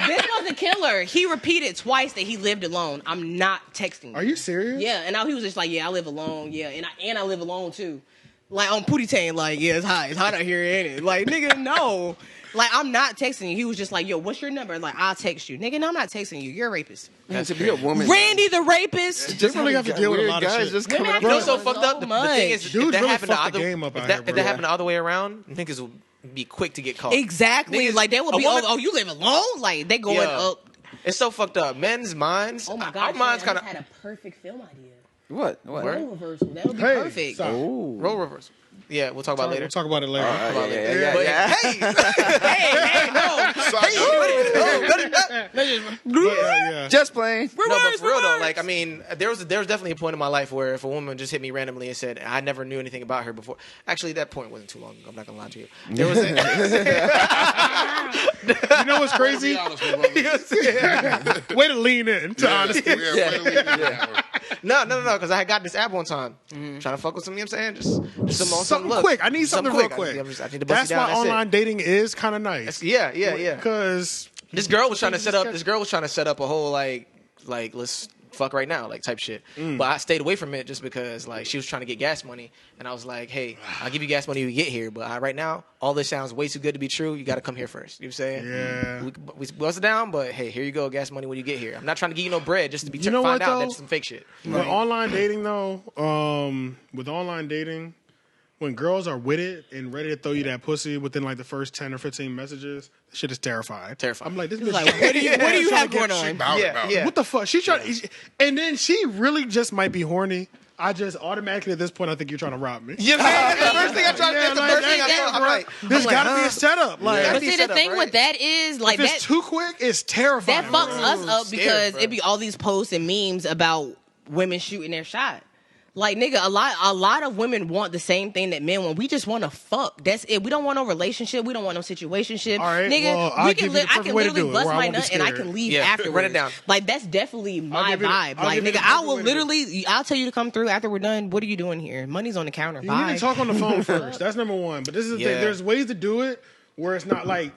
This was a killer. He repeated twice that he lived alone. I'm not texting. Are you serious? Yeah, and now he was just like, yeah, I live alone. Yeah, and I live alone too. Like on Pootie Tang, like, yeah, it's hot out here, ain't it? Like, nigga, no. Like, I'm not texting you. He was just like, yo, what's your number? Like, I'll text you. Nigga, no, I'm not texting you. You're a rapist. Man, to be a woman. Randy the rapist. Just really have to deal with a weird lot of guys shit. just Women coming have up. to You know so what's so fucked up? The thing is, Dudes if that really happened the fucked the other, game up if out that, here, if bro. that happened the other way around, niggas will be quick to get caught. Exactly. Niggas- Like, they will a be, woman- oh, you live alone? Like, they going Yeah. up. It's so fucked up. Men's minds. Oh, my Our God. minds I kind just of had a perfect film idea. What? Role reversal. That would be Hey, perfect. stop. role reverse. Yeah, we'll talk about it later. We'll talk about it later. Yeah. Hey, no. Yeah. Just playing. No, but for real though, like I mean, there was definitely a point in my life where if a woman just hit me randomly and said I never knew anything about her before. Actually, that point wasn't too long ago. I'm not gonna lie to you. There was You know what's crazy? Be honest with brothers. Way to lean in to honesty. No, because I had got this app one time, trying to fuck with some. You know what I'm saying? Just some Something look. quick. I need something real quick. I need to bust That's you down. why online dating is kind of nice. Yeah. Because This girl was trying to set up a whole like let's fuck right now like type shit. But I stayed away from it just because like she was trying to get gas money, and I was like, hey, I'll give you gas money when you get here, but right now all this sounds way too good to be true. You got to come here first. You know what I'm saying? Yeah. We bust it down, but hey, here you go, gas money when you get here. I'm not trying to give you no bread just to be You know find what, out though? that's some fake shit. with online dating though, with online dating, when girls are with it and ready to throw you that pussy within like the first 10 or 15 messages, that shit is terrifying. Terrifying. I'm like, this bitch. Like, what do you have going She on? about it, Yeah, about yeah. it. What the fuck? She's trying, and then she really just might be horny. I just automatically at this point, I think you're trying to rob me. You know what I'm saying? The first thing I tried to Yeah, the like, first thing I that, thought, I'm bro. like, There's got to be a setup. Like, Yeah. But be see, set the up, thing right? with that is, like, if it's too quick, it's terrifying. that fucks bro. us up Scared, because bro. it be all these posts and memes about women shooting their shot. Like, nigga, a lot of women want the same thing that men want. We just want to fuck. That's it. We don't want no relationship. We don't want no situationship. All right, nigga, well, I'll give you the I perfect can way to literally do it, bust where I my won't be nut and I scared. can leave Yeah, afterwards. run it down. Like, that's definitely my give you the- vibe. I'll Like, give you the nigga, I perfect will way to do it. literally, I'll tell you to come through after we're done. What are you doing here? Money's on the counter. You Bye. need to talk on the phone first. That's number one. But this is the thing. Yeah. There's ways to do it where it's not like,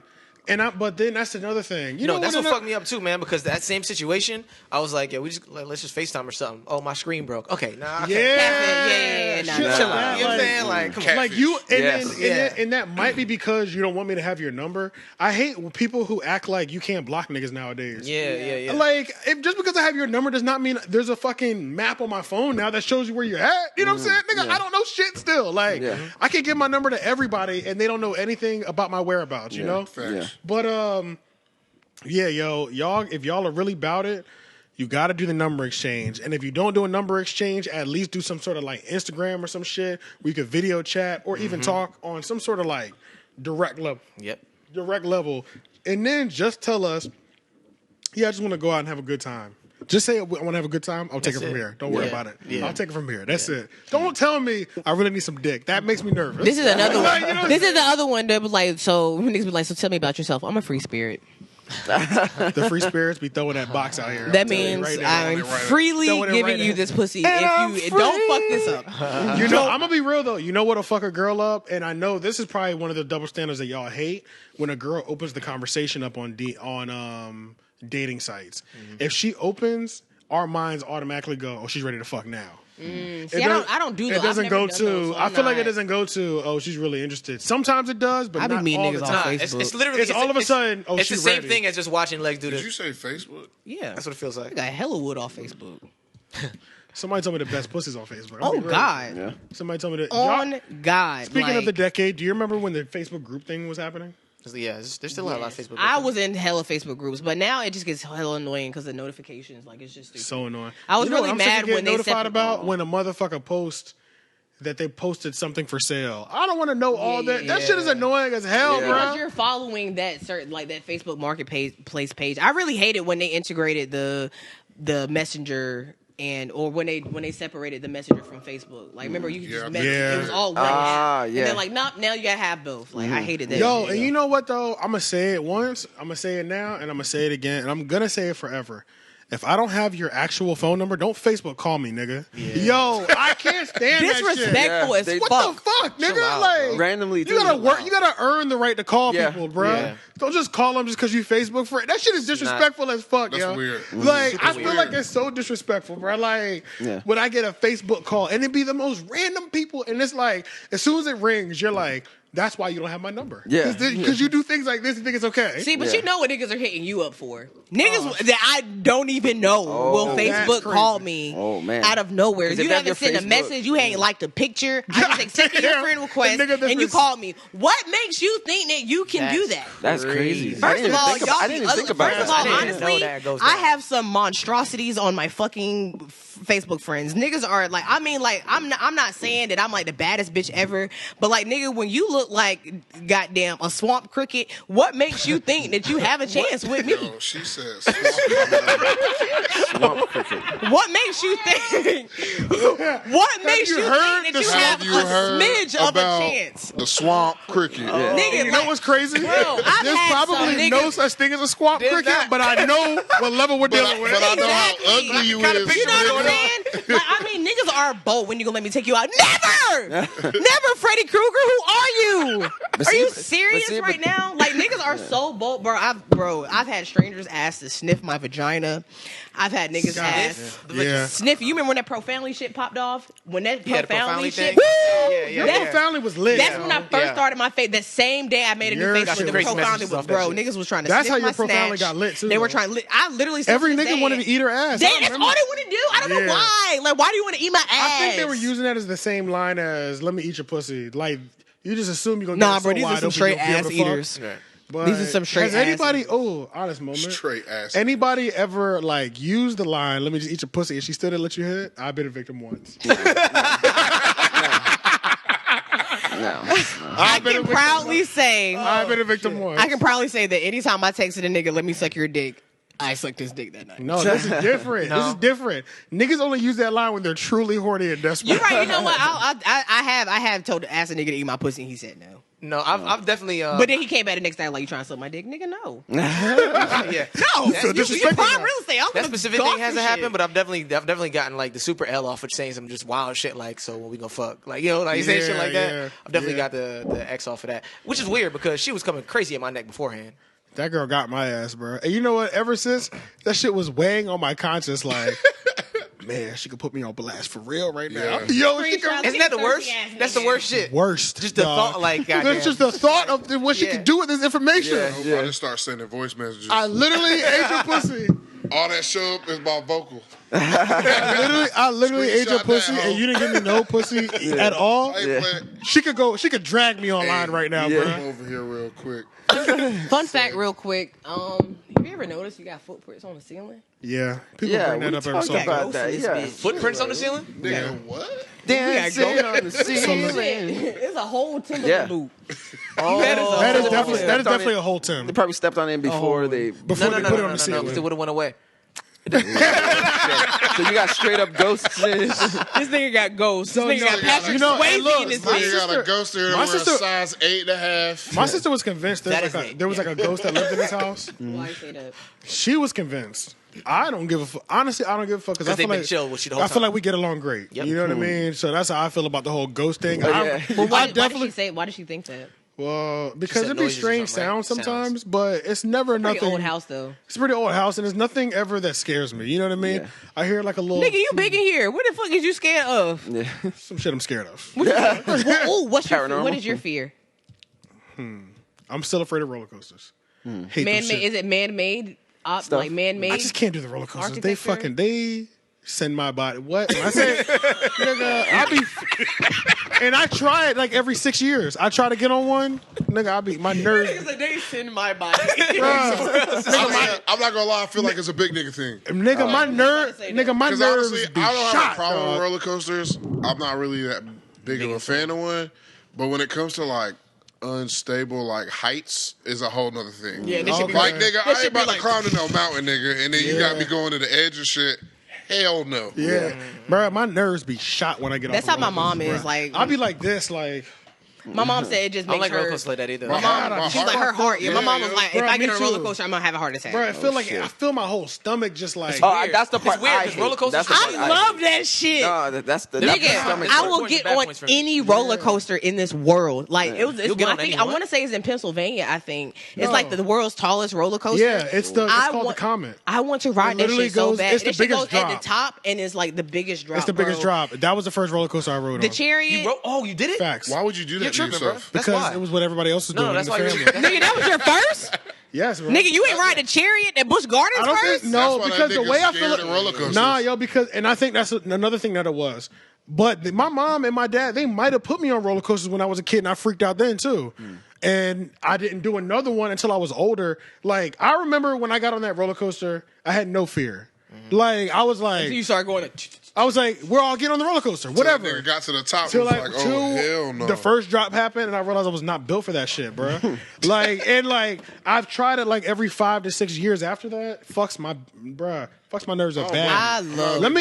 but then that's another thing. You know that's what what fucked me up too, man. Because that same situation, I was like, yeah, let's just FaceTime or something. Oh, my screen broke. Okay, nah, I can't. Yeah, nah, Shit nah, like Chill nah. out. You know what I'm saying? Like, come on. Like you, and, Yes. and that might be because you don't want me to have your number. I hate people who act like you can't block niggas nowadays. Yeah. Like, just because I have your number does not mean there's a fucking map on my phone now that shows you where you're at. You know what I'm saying? Nigga, I don't know shit still. Like, I can give my number to everybody and they don't know anything about my whereabouts, you know? Facts. But, yeah, y'all, if y'all are really about it, you got to do the number exchange. And if you don't do a number exchange, at least do some sort of like Instagram or some shit where you could video chat or even talk on some sort of like direct level. Yep. Direct level. And then just tell us, yeah, I just want to go out and have a good time. Just say I want to have a good time. I'll take it That's from it. here. Don't worry Yeah. about it. Yeah. I'll take it from here. That's it. Don't tell me I really need some dick. That makes me nervous. This is another Like, you know one. what This is the other one that was like, so niggas be like, so tell me about yourself. I'm a free spirit. The free spirits be throwing that box out here. That I'm telling you means right now. I'm right now. freely Throwing it giving right you now. this pussy if you don't fuck this up. You know, I'm gonna be real though. You know what'll fuck a girl up, and I know this is probably one of the double standards that y'all hate when a girl opens the conversation up on dating sites. If she opens our minds automatically go, "Oh, she's ready to fuck now." See, I don't do that. It doesn't go to. I feel like it doesn't go to. Oh, she's really interested. Sometimes it does, but I be not meeting all niggas the on time. Facebook. It's literally. It's all of a sudden. Oh, it's the she's same ready. thing as just watching Lex do Did this. you say Facebook? Yeah, That's what it feels like. I got hella wood off Facebook. Somebody told me the best pussies on Facebook. Oh God. Yeah. Somebody told me that. On God. Speaking of like, the decade, do you remember when the Facebook group thing was happening? Yeah, there's still a lot of Facebook. I was in hella Facebook groups, but now it just gets hella annoying because the notifications. Like it's just stupid. So annoying. I was You know really what I'm sick of mad getting when they notified about when a motherfucker posts that they posted something for sale. I don't want to know all that. That shit is annoying as hell, Yeah. bro. Because you're following that certain like that Facebook Marketplace page. I really hate it when they integrated the Messenger or when they separated the Messenger from Facebook. Like remember you could just message. Yeah. It was all one Ah, app. yeah. And they're like, nope, now you gotta have both. Like I hated that. Yo, shit. and you know what though? I'm gonna say it once. I'm gonna say it now, and I'm gonna say it again, and I'm gonna say it forever. If I don't have your actual phone number, don't Facebook call me, nigga. Yo, I can't stand that shit. Disrespectful Yeah, as they- fuck. What the fuck, nigga? out, like Randomly, you gotta too. work. You gotta earn the right to call Yeah. people, bro. Yeah. Don't just call them just because you Facebook friend. That shit is disrespectful as fuck, That's yo. weird. Like Super I feel weird. like it's so disrespectful, bro. Like Yeah. when I get a Facebook call and it be the most random people, and it's like as soon as it rings, you're like, that's why you don't have my number. Yeah. because you do things like this and think it's okay. See, but Yeah. you know what niggas are hitting you up for. Niggas that I don't even know will that's Facebook crazy. call me Oh, man. out of nowhere. 'Cause You if they have haven't your sent a Facebook- message, you ain't liked a picture. I just accepted your Damn. friend request The nigga that and you was- called me. What makes you think that you can do that? That's crazy. First of all, y'all I be didn't ugly. think about First of that. all, I didn't know honestly, that goes I down. have some monstrosities on my fucking Facebook friends. Niggas are like, I mean, like, I'm not saying that I'm like the baddest bitch ever, but like, nigga, when you look like goddamn a swamp cricket, what makes you think that you have a chance with me? Yo, she says. Swamp cricket. What makes you think? What makes you you heard think the that you swamp- have Have you a heard smidge of a about chance? the swamp cricket? Nigga, You know like, what's crazy? Bro, I've There's had some probably niggas- no such thing as a swamp There's cricket, not. but I know what level we're But dealing with. I know how Exactly. ugly you Kinda is. picture You know what I'm saying? Like, I mean, niggas are bold when you gonna let me take you out. Never! Never, Freddy Krueger. Who are you? Are you serious right now? Like, niggas are so bold, bro. I've had strangers ask to sniff my vagina. I've had niggas ask. Yeah. Sniff. You remember when that profoundly shit popped off? When that Yeah, the profoundly profoundly shit. thing. Woo! Yeah, That yeah. family was lit. That's when I first Yeah. started my face. That same day I made a new Your face shit with the was- profoundly messages was, off that bro. shit. Niggas was trying to That's sniff how my your profoundly snatch. got lit, too, They were though. trying. I literally. Every still nigga say wanted it. to eat her ass. They, I that's remember. all they want to do. I don't know Yeah. why. Like, why do you want to eat my ass? I think they were using that as the same line as "Let me eat your pussy." Like you just assume you're gonna Nah, get bro, so these are wide some open, straight you'll be able ass to fuck. eaters. But These are some straight Has ass anybody? eaters. Oh, honest moment. Straight ass. Anybody ever like used the line "Let me just eat your pussy" and she still didn't let you hit it? I've been a victim once. No. I can proudly say. I've been a victim once. I can proudly say that anytime I texted a nigga, "Let me suck your dick," I sucked his dick that night. No, this is different. This is different. Niggas only use that line when they're truly horny and desperate. You're right. You know what? I have told asked a nigga to eat my pussy, and he said no. No, I've definitely. But then he came back the next day like, "You trying to suck my dick, nigga? No, yeah. no. feel You disrespected prime now. real estate. I'm That gonna specific gawk thing hasn't your happened, shit. but I've definitely gotten like the super L off for saying some just wild shit like, so when we gonna fuck, like, you know, like saying shit like that. Yeah, I've definitely yeah. got the X off for that, which is weird because she was coming crazy at my neck beforehand. That girl got my ass, bro. And you know what? Ever since that shit was weighing on my conscience, like, man, she could put me on blast for real right now. Yeah. Yo, she Screenshot. could Isn't that the worst? Thirsty ass That's the nigga. worst shit. worst. Just the dog. thought, like, goddamn. That's just the thought of what she Yeah. could do with this information. I hope I just start sending voice messages. I literally ate your pussy. All that show up is my vocal. I literally ate your Screenshot pussy, that, and you didn't give me no pussy at all. I ain't playing. She could drag me online right now, I'm bro. over here real quick. Fun fact, real quick. Have you ever noticed you got footprints on the ceiling? Yeah, people Yeah, bring we that up every talked so often. about that. This Yeah. bitch. Footprints on the ceiling? Nigga, what? Dancing on the Shit, ceiling. it's a whole Timberland Yeah. boot. Oh, That is definitely stepped on definitely it. a whole Tim. They probably stepped on it before they. Before they put it on the ceiling. It would have went away. So you got straight up ghosts. This nigga got ghosts. This nigga no, got Patrick you know, Swayze hey, look, in this my You bitch. got sister- a ghost here my that wears sister- size 8.5. My sister was convinced That is there was like a ghost that lived in his house. Why you say that? She was convinced. I don't give a fuck. Honestly, I don't give a fuck because I Because feel they've been like chill with you the whole I feel time. like we get along great. Yep. You know what I mean? So that's how I fal about the whole ghost thing. yeah. I Why, why definitely did she say? Why did she think that? Well, because said it'd be noises or strange something, right? sounds sometimes, but it's never Pretty nothing. old house though. It's a pretty old house, and there's nothing ever that scares me. You know what I mean? Yeah. I hear like a little Nigga, you big in here. What the fuck is you scared of? Yeah. some shit I'm scared of. What's your Paranormal. what is your fear? I'm still afraid of roller coasters. Hate them Man-made? shit. Is it man-made? Stuff. Like man-made? I just can't do the roller coasters. They Architecture? they send my body. What? When I say, nigga, I be, and I try it like every 6 years. I try to get on one, nigga. I be my nerves. Niggas like, they send my body. I'm not gonna lie. I feel like it's a big nigga thing. Nigga, my nerve, say nigga, my Because nerves honestly, be I don't shot. have a problem dog. with roller coasters. I'm not really that big of a fan of one. But when it comes to like unstable like heights, is a whole nother thing. Yeah, this should be like Okay. nigga, I ain't about to climb to no mountain, nigga, and then you got me going to the edge of shit. Hell no. Yeah, bro, my nerves be shot when I get That's off. how the my roller mom coaster, is. bruh. Like, I'll be like this, like. my mom said it just I don't makes like roller her. coasters like that either. My mom, she's like her heart. Yeah, my mom was like, if Bro, I get me on a roller too. coaster, I'm gonna have a heart attack. Bro, I feel like shit. I feel my whole stomach just like. Oh, that's the part It's weird, I 'cause hate. roller coasters That's the are part I I love hate. that shit. No, that's the Nigga, stomach I part. will points get and bad on points for me. any roller coaster in this world. Like it was. It's You'll get one, on I think any I one? want to say it's in Pennsylvania. I think it's No. like the world's tallest roller coaster. Yeah, it's called the Comet. I want to ride It that literally shit so goes- bad. it's the That shit biggest goes at drop. the top and it's like the biggest drop. It's the biggest bro. drop. That was the first roller coaster I rode The on. chariot. You wrote? Oh, you did it? Facts. Why would you do that You're to tripping, bro. yourself? That's Because why. it was what everybody else was doing No, that's in why the you're. family. Nigga, that was your first. Yes, bro. Nigga, you ain't ride the chariot at Busch Gardens I don't first. think no, That's why because that the nigga's way I feel scared of roller coasters. Nah, yo, because and I think that's another thing that it was. But my mom and my dad, they might have put me on roller coasters when I was a kid, and I freaked out then too. And I didn't do another one until I was older. Like I remember when I got on that roller coaster, I had no fear. Like I was like, You start going. we're all getting on the roller coaster, whatever. Nigga got to the top. Till and was like, oh hell no. the first drop happened, and I realized I was not built for that shit, bro. like I've tried it like every 5 to 6 years after that. Fucks my nerves up bad. I love. Let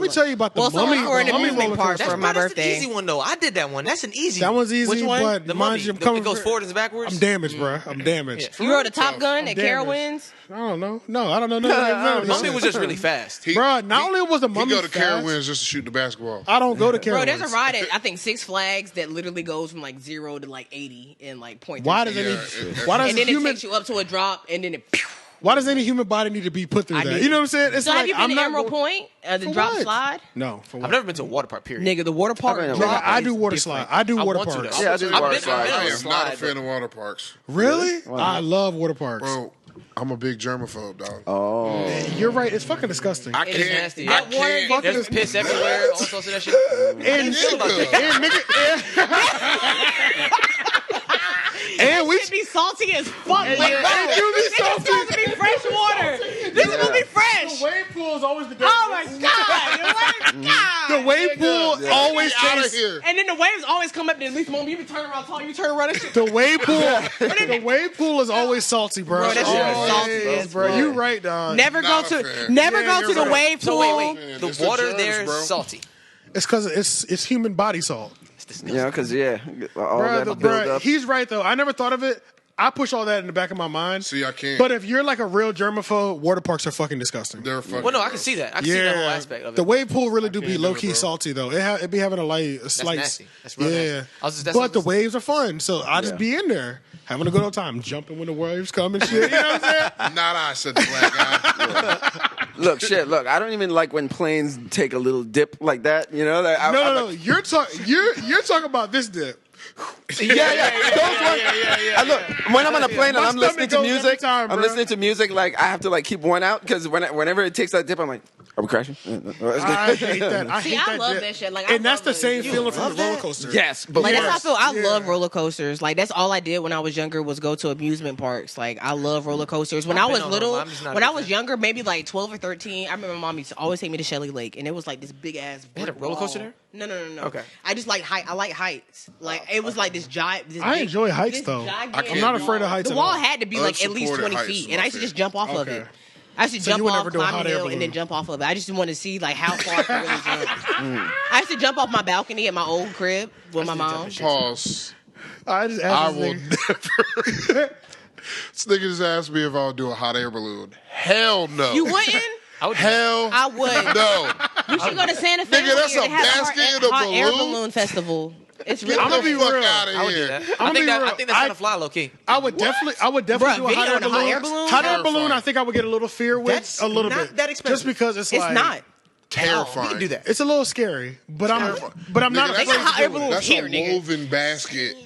me tell you about the Well, so mummy. for an the mummy amusement roller park coaster. for my That's birthday. an easy one though. I did that one. That's an easy. That one's easy, Which one? but The mind mummy. you, I'm coming. It goes forward and backwards. I'm damaged, bro. I'm damaged. You rode a Top Gun at damaged. Carowinds. I don't know. No, I don't know. No, Mummy was just really fast. bro. Not only was the He mummy go to fast, Carowinds just to shoot the basketball. I don't go to Bro, Carowinds. there's a ride at I think Six Flags that literally goes from like 0 to like 80 in like 0.3 Why does seconds. it need? Yeah, Why does And then human? it takes you up to a drop, and then it. Why does any human body need to be put through I that? do. You know what I'm saying? It's So like have you I'm been to not Emerald go- Point? The For drop what? slide? No, for I've what? never been to a water park. Period. Nigga, the water park I've been to drop. I is do water different. slide. I do water want to, parks. though. Yeah, I do I've water been- slide. I've been I on am a not slide, a fan of water parks. Really? Why I not? love water parks. Bro, I'm a big germaphobe, dog. Oh, Man, you're right. It's fucking disgusting. I It is can't. nasty. I That water can't. gets- There's piss everywhere. All sorts of that shit. and and we Should be salty as fuck. And Like, yeah, bro, it do be this is salty. supposed to be fresh water. This is supposed to be fresh. wave pool is always the Oh my god! The wave pool always Out of tastes. here. And then the waves always come up. Then at least moment you be turning around, tall. You turn around. And shit. The wave pool. The wave pool is always salty, bro. Bro, that shit is Always, salty as bro. fuck. You right, dog. Never go Not a to fan. never Yeah, go you're to the right. wave pool. So wait. Man, The it's the water germs, there bro. is salty. It's because it's human body salt. yeah, because all Bruh, that build up. he's right though. I never thought of it. I push all that in the back of my mind. See, I can't. But if you're like a real germaphobe, water parks are fucking disgusting. They're fucking. Well, no, I can gross. see that. I can see the whole aspect of it. The wave pool really do be can't low do it, key bro. salty though. It be having a slight. nasty. That's real yeah. nasty. I was just- that's But the what- waves are fun, so I just be in there having a good old time, jumping when the waves come and shit. You know what I'm saying? Not I, said the black guy. Look, I don't even like when planes take a little dip like that. You know, like, No. You're talking about this dip. Yeah. Look, when I'm on a plane and My I'm listening to stomach goes every music, time, I'm bro. listening to music. Like I have to like keep one out because whenever it takes that dip, I'm like, are we crashing? I hate that. I See, hate I that love dip. that shit. Like, I and that's love the it. same You feeling from love the roller that? coaster. Yes, but Like that's how I feel. I Yeah. love roller coasters. Like that's all I did when I was younger was go to amusement parks. Like I love roller coasters. When I I've was been on little, them. I'm just not a when I big was fan. younger, maybe like 12 or 13, I remember my mom used to always take me to Shelley Lake, and it was like this big ass. They had a brick roller wall. coaster there? No. Okay. I just like height. I like heights. Like it was like this giant. This I big- enjoy heights, this though. gigantic I'm not afraid of wall. heights The at wall all. had to be like at least Unsupported 20 heights feet, is and I my used to just favorite. jump off of Okay. it. I used to So you jump would off, never do a climb hot the air hill, and then balloon. jump off of it. I just wanted to see like how far I could really jump. I used to jump off my balcony at my old crib with my mom. Pause. I just I asked will this never. This nigga just asked me if I'll do a hot air balloon. Hell no. You wouldn't? I would. Hell I would. no. You should go to Santa Fe. Nigga, that's here. a They have basket and a hot air balloon? balloon festival. It's really. Get I'ma the be fuck real. out of I would do here. that. I'ma I think be that real. I think that's gonna fly low key. I would definitely Bruh, do a hot video air on a hot air balloon. balloon? Hot air balloon, Terrifying. I think I would get a little fear with That's a little not bit. that expensive. Just because it's It's like not. Terrifying. We can do that. It's a little scary, but I'm Terrifying. not Nigga, They afraid got hot to air do it. balloons That's here, a nigga. woven basket.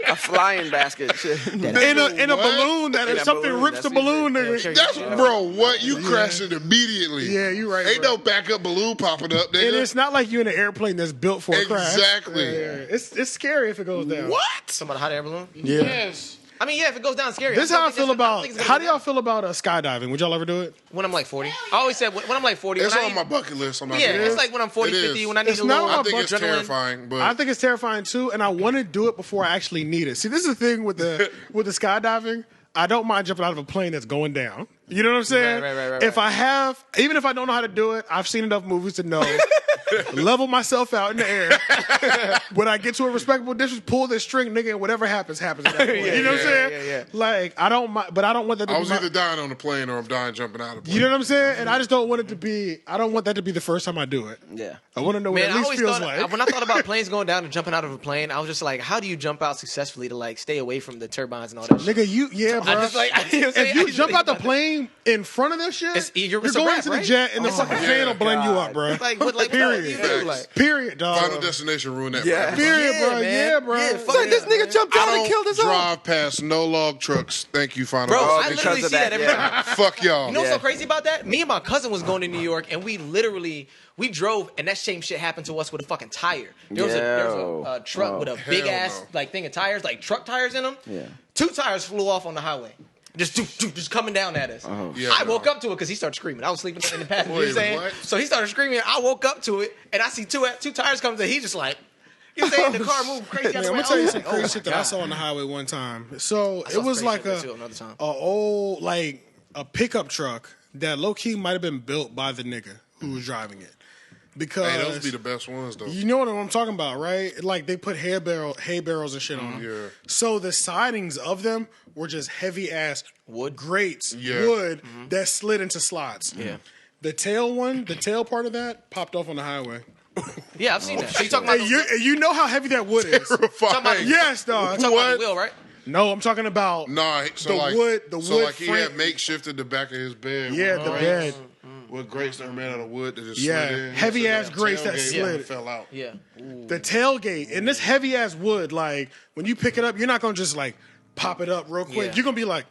A flying basket. Shit. In a What? balloon that In if a something balloon, rips the that's balloon, easy. nigga. That's bro. What you crashing immediately? Yeah, you right, Ain't bro. no backup balloon popping up, nigga. And it's not like you in an airplane that's built for a crash. Exactly. Yeah. It's scary if it goes down. What? Some of the hot air balloon. Yeah. Yes. I mean, yeah, if it goes down, scary. This is how I feel about. How do y'all feel feel about skydiving? Would y'all ever do it? when I'm like 40? I always said when I'm like 40. It's when I on my bucket list. I'm not Yeah, doing it's it. like when I'm 40, It 50, is. when I need It's a not little on my I think it's adrenaline. terrifying, but I think it's terrifying too, and I want to do it before I actually need it. See, this is the thing with the skydiving. I don't mind jumping out of a plane that's going down. You know what I'm saying? Right. If I have, even if I don't know how to do it, I've seen enough movies to know. Level myself out in the air. When I get to a respectable distance, pull this string, nigga, and whatever happens at that point. You know what I'm saying? Yeah. Like, I don't mind, but I don't want that to I be was either dying on the plane or I'm dying jumping out of the plane. you know what I'm saying? And I just don't want it to be, I don't want that to be the first time I do it. Yeah. I want to know what Man, it I at least always feels thought like. when I thought about planes going down and jumping out of a plane, I was just like, how do you jump out successfully to like stay away from the turbines and all that shit? Nigga, bro. I just like If you jump out the plane in front of this shit, you're it's a going wrap, into the right? jet and the fucking fan will blend you up, bro. like what do Period. you do? Like, Period, dog. Final Destination ruined that. Yeah. for Period, Yeah, bro. man. Yeah, bro. Yeah, fuck Like, this nigga jumped I out and don't killed us all. drive past no log trucks. Thank you, Final bro, I Destination. literally because see of that that, every yeah. time. Fuck y'all. You know what's Yeah. so crazy about that? Me and my cousin was going to New York, and we drove, and that same shit happened to us with a fucking tire. There was a truck with a hell big ass no. like thing of tires, like truck tires in them. Yeah. 2 tires flew off on the highway. Just coming down at us. Yeah, I woke no. up to it because he started screaming. I was sleeping in the passenger. Wait, You know what I'm saying? what? So he started screaming. I woke up to it, and I see two tires coming. And he just like, you know what I'm saying? The car moved crazy. Man, out the I'm way. gonna tell I you was some like, crazy oh shit my that I God. saw on the highway one time. So saw it some was crazy like shit too another time. a old like a pickup truck that low key might have been built by the nigga who was driving it. Because Hey, those be the best ones though. you know what I'm talking about, right? Like they put hay barrels and shit on them. Yeah. So the sidings of them were just heavy ass Wood? grates, Yeah. wood that slid into slots. Yeah. The tail part of that popped off on the highway. Yeah, I've seen that. So you talking about And you know how heavy that wood is. Terrifying. Yes, dog. talking about the wheel, right? No, I'm talking about Nah, so The like, wood so like he frame- had makeshifted the back of his bed. yeah, with the grates- bed. with grates that were made out of wood that just Yeah, slid in. heavy So ass that grates that tailgate slid. fell out. Yeah. The tailgate and this heavy ass wood, like when you pick it up, you're not gonna just like pop it up real quick. Yeah. You're gonna be like,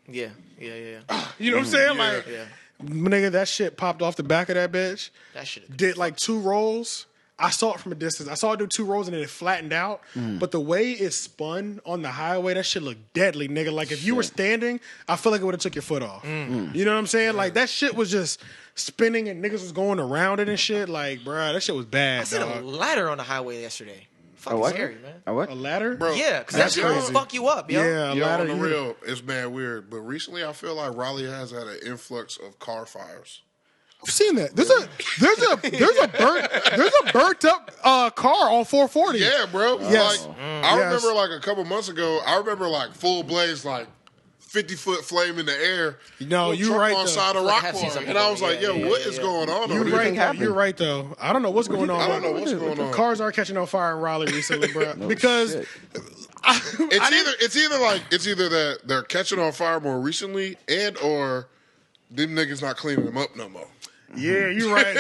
Yeah. you know what I'm saying? Yeah. Like, Yeah. nigga, that shit popped off the back of that bitch. That shit. Did like 2 rolls. I saw it from a distance. I saw it do 2 rolls and then it flattened out. But the way it spun on the highway, that shit looked deadly, nigga. Like if you were standing, I feel like it would have took your foot off. You know what I'm saying? Like that shit was just spinning and niggas was going around it and shit. Like, bruh, that shit was bad, I seen a dog. ladder on the highway yesterday. Fucking what? scary, man. A what? A ladder? Bro, Yeah, because that That's shit will crazy. fuck you up, yo. Yeah, a Yo, ladder. on the you- real, it's mad weird. But recently, I feel like Raleigh has had an influx of car fires. I've seen that. There's a burnt up car on 440. Yeah, bro. Yes. Like, I Yes. remember like a couple months ago. I remember like full blaze, like 50-foot flame in the air. No, Little you truck right, on though. side of I have seen Rockport, something and I like was that. like, "Yo, Yeah, what yeah, is yeah. going on?" You're over right. there? You're right though. I don't know what's going on. I don't know what's going on. Cars are catching on fire in Raleigh recently, bro. because shit. It's either that they're catching on fire more recently, and or them niggas not cleaning them up no more. yeah, you're right.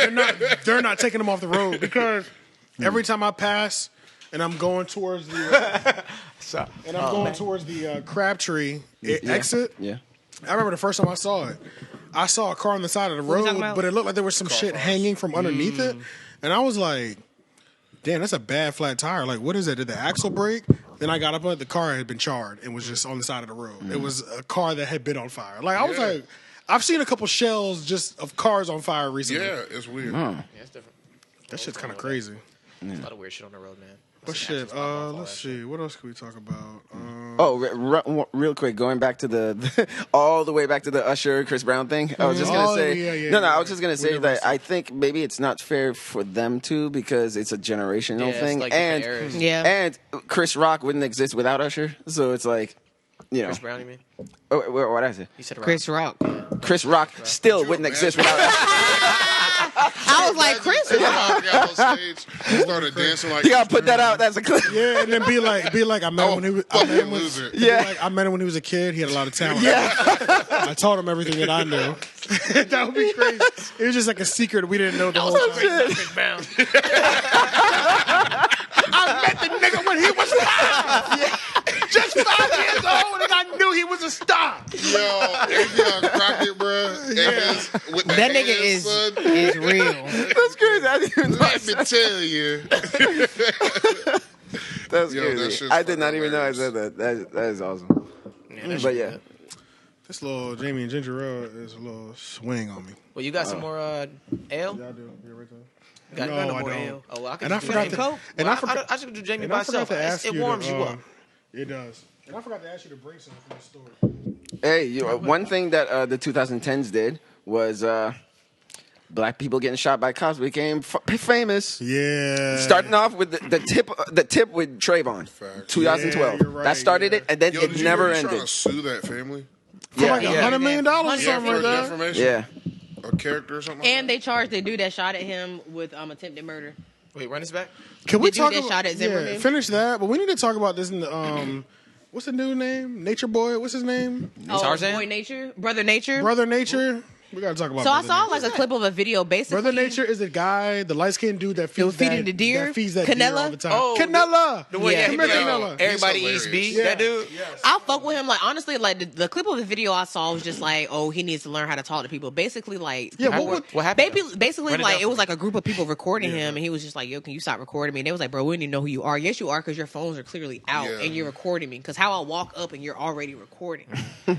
They're not taking them off the road because every time I pass and I'm going towards the towards the Crabtree exit. Yeah. I remember the first time I saw it. I saw a car on the side of the you road, talking about? but it looked like there was some shit hanging from underneath it, and I was like, "Damn, that's a bad flat tire. Like, what is it? Did the axle break?" Then I got up on it. The car had been charred and was just on the side of the road. It was a car that had been on fire. Like, I was Yeah. like, I've seen a couple shells just of cars on fire recently. Yeah, it's weird. Yeah, it's different. That shit's kind of crazy. There's a lot of weird shit on the road, man. But shit, let's see. What else can we talk about? Real quick, going back to the all the way back to the Usher Chris Brown thing. I was just gonna say, I was just gonna say that I think maybe it's not fair for them to because it's a generational Yeah, thing, it's like and different eras. Yeah. and Chris Rock wouldn't exist without Usher, so it's like, you know, Chris Brown, you mean? what did I say? You said Chris Rock. Chris Rock still wouldn't exist without Usher. I was like, Chris. I got on stage, started dancing like. You gotta put that out. That's a clip. Yeah, and then be like, I met him when he was. I met him when, loser. I met him when he was a kid. He had a lot of talent. Yeah. I taught him everything that I knew. That would be crazy. It was just like a secret we didn't know the whole time. I met the nigga when he was 5. Just 5 years old, and I knew he was a star. Yo, Avion Crockett, bro. With That nigga is real. That's crazy. I didn't even know. Let me tell you. That's Yo, crazy. that shit's I did not even know I hilarious. said that. That is awesome. But yeah. This little Jamie and Ginger Ale is a little swing on me. Well, you got some more ale? Yeah, I do. You right there? Got No, no I more don't. ale. Oh, well, I could And I do forgot Jamie. to- Well, and I forgot- I should do Jamie And by I forgot itself. to ask It you. warms you up. It does. And I forgot to ask you to bring something from the store. Hey, one thing that the 2010s did was black people getting shot by cops became famous. Yeah. Starting off with the tip with Trayvon, Facts. 2012. Yeah, you're right, that started yeah. it, and then Yo, it did you never hear he's trying ended. to sue that family? For like Yeah. $100 million or Yeah, something for like that. defamation. Yeah, A character or something. Like And they charged the dude that shot at him with attempted murder. Wait, run this back? Can we The dude talk that about shot at Zimmerman? finish that, but we need to talk about this in the what's the new name? Nature Boy, what's his name? Tarzan? Boy Nature? Brother Nature? Brother Nature. We gotta talk about So I Brother saw Nature. like a clip of a video basically. Brother Nature is the guy, the light skinned dude that feeds feeding that, the deer? that feeds that deer Canella? all the time. Oh, Canella. The way Yeah. he Come be here, like, Canella. everybody He's eats beef. hilarious. That dude. I fuck with him. Like honestly, like the clip of the video I saw was just like, oh, he needs to learn how to talk to people. Basically, like Yeah, What happened? Basically, Run it like down it was for me. like a group of people recording him, and he was just like, "Yo, can you stop recording me?" And they was like, "Bro, we don't even know who you are." Yes, you are, because your phones are clearly out, Yeah. and you're recording me. Because how I walk up and you're already recording,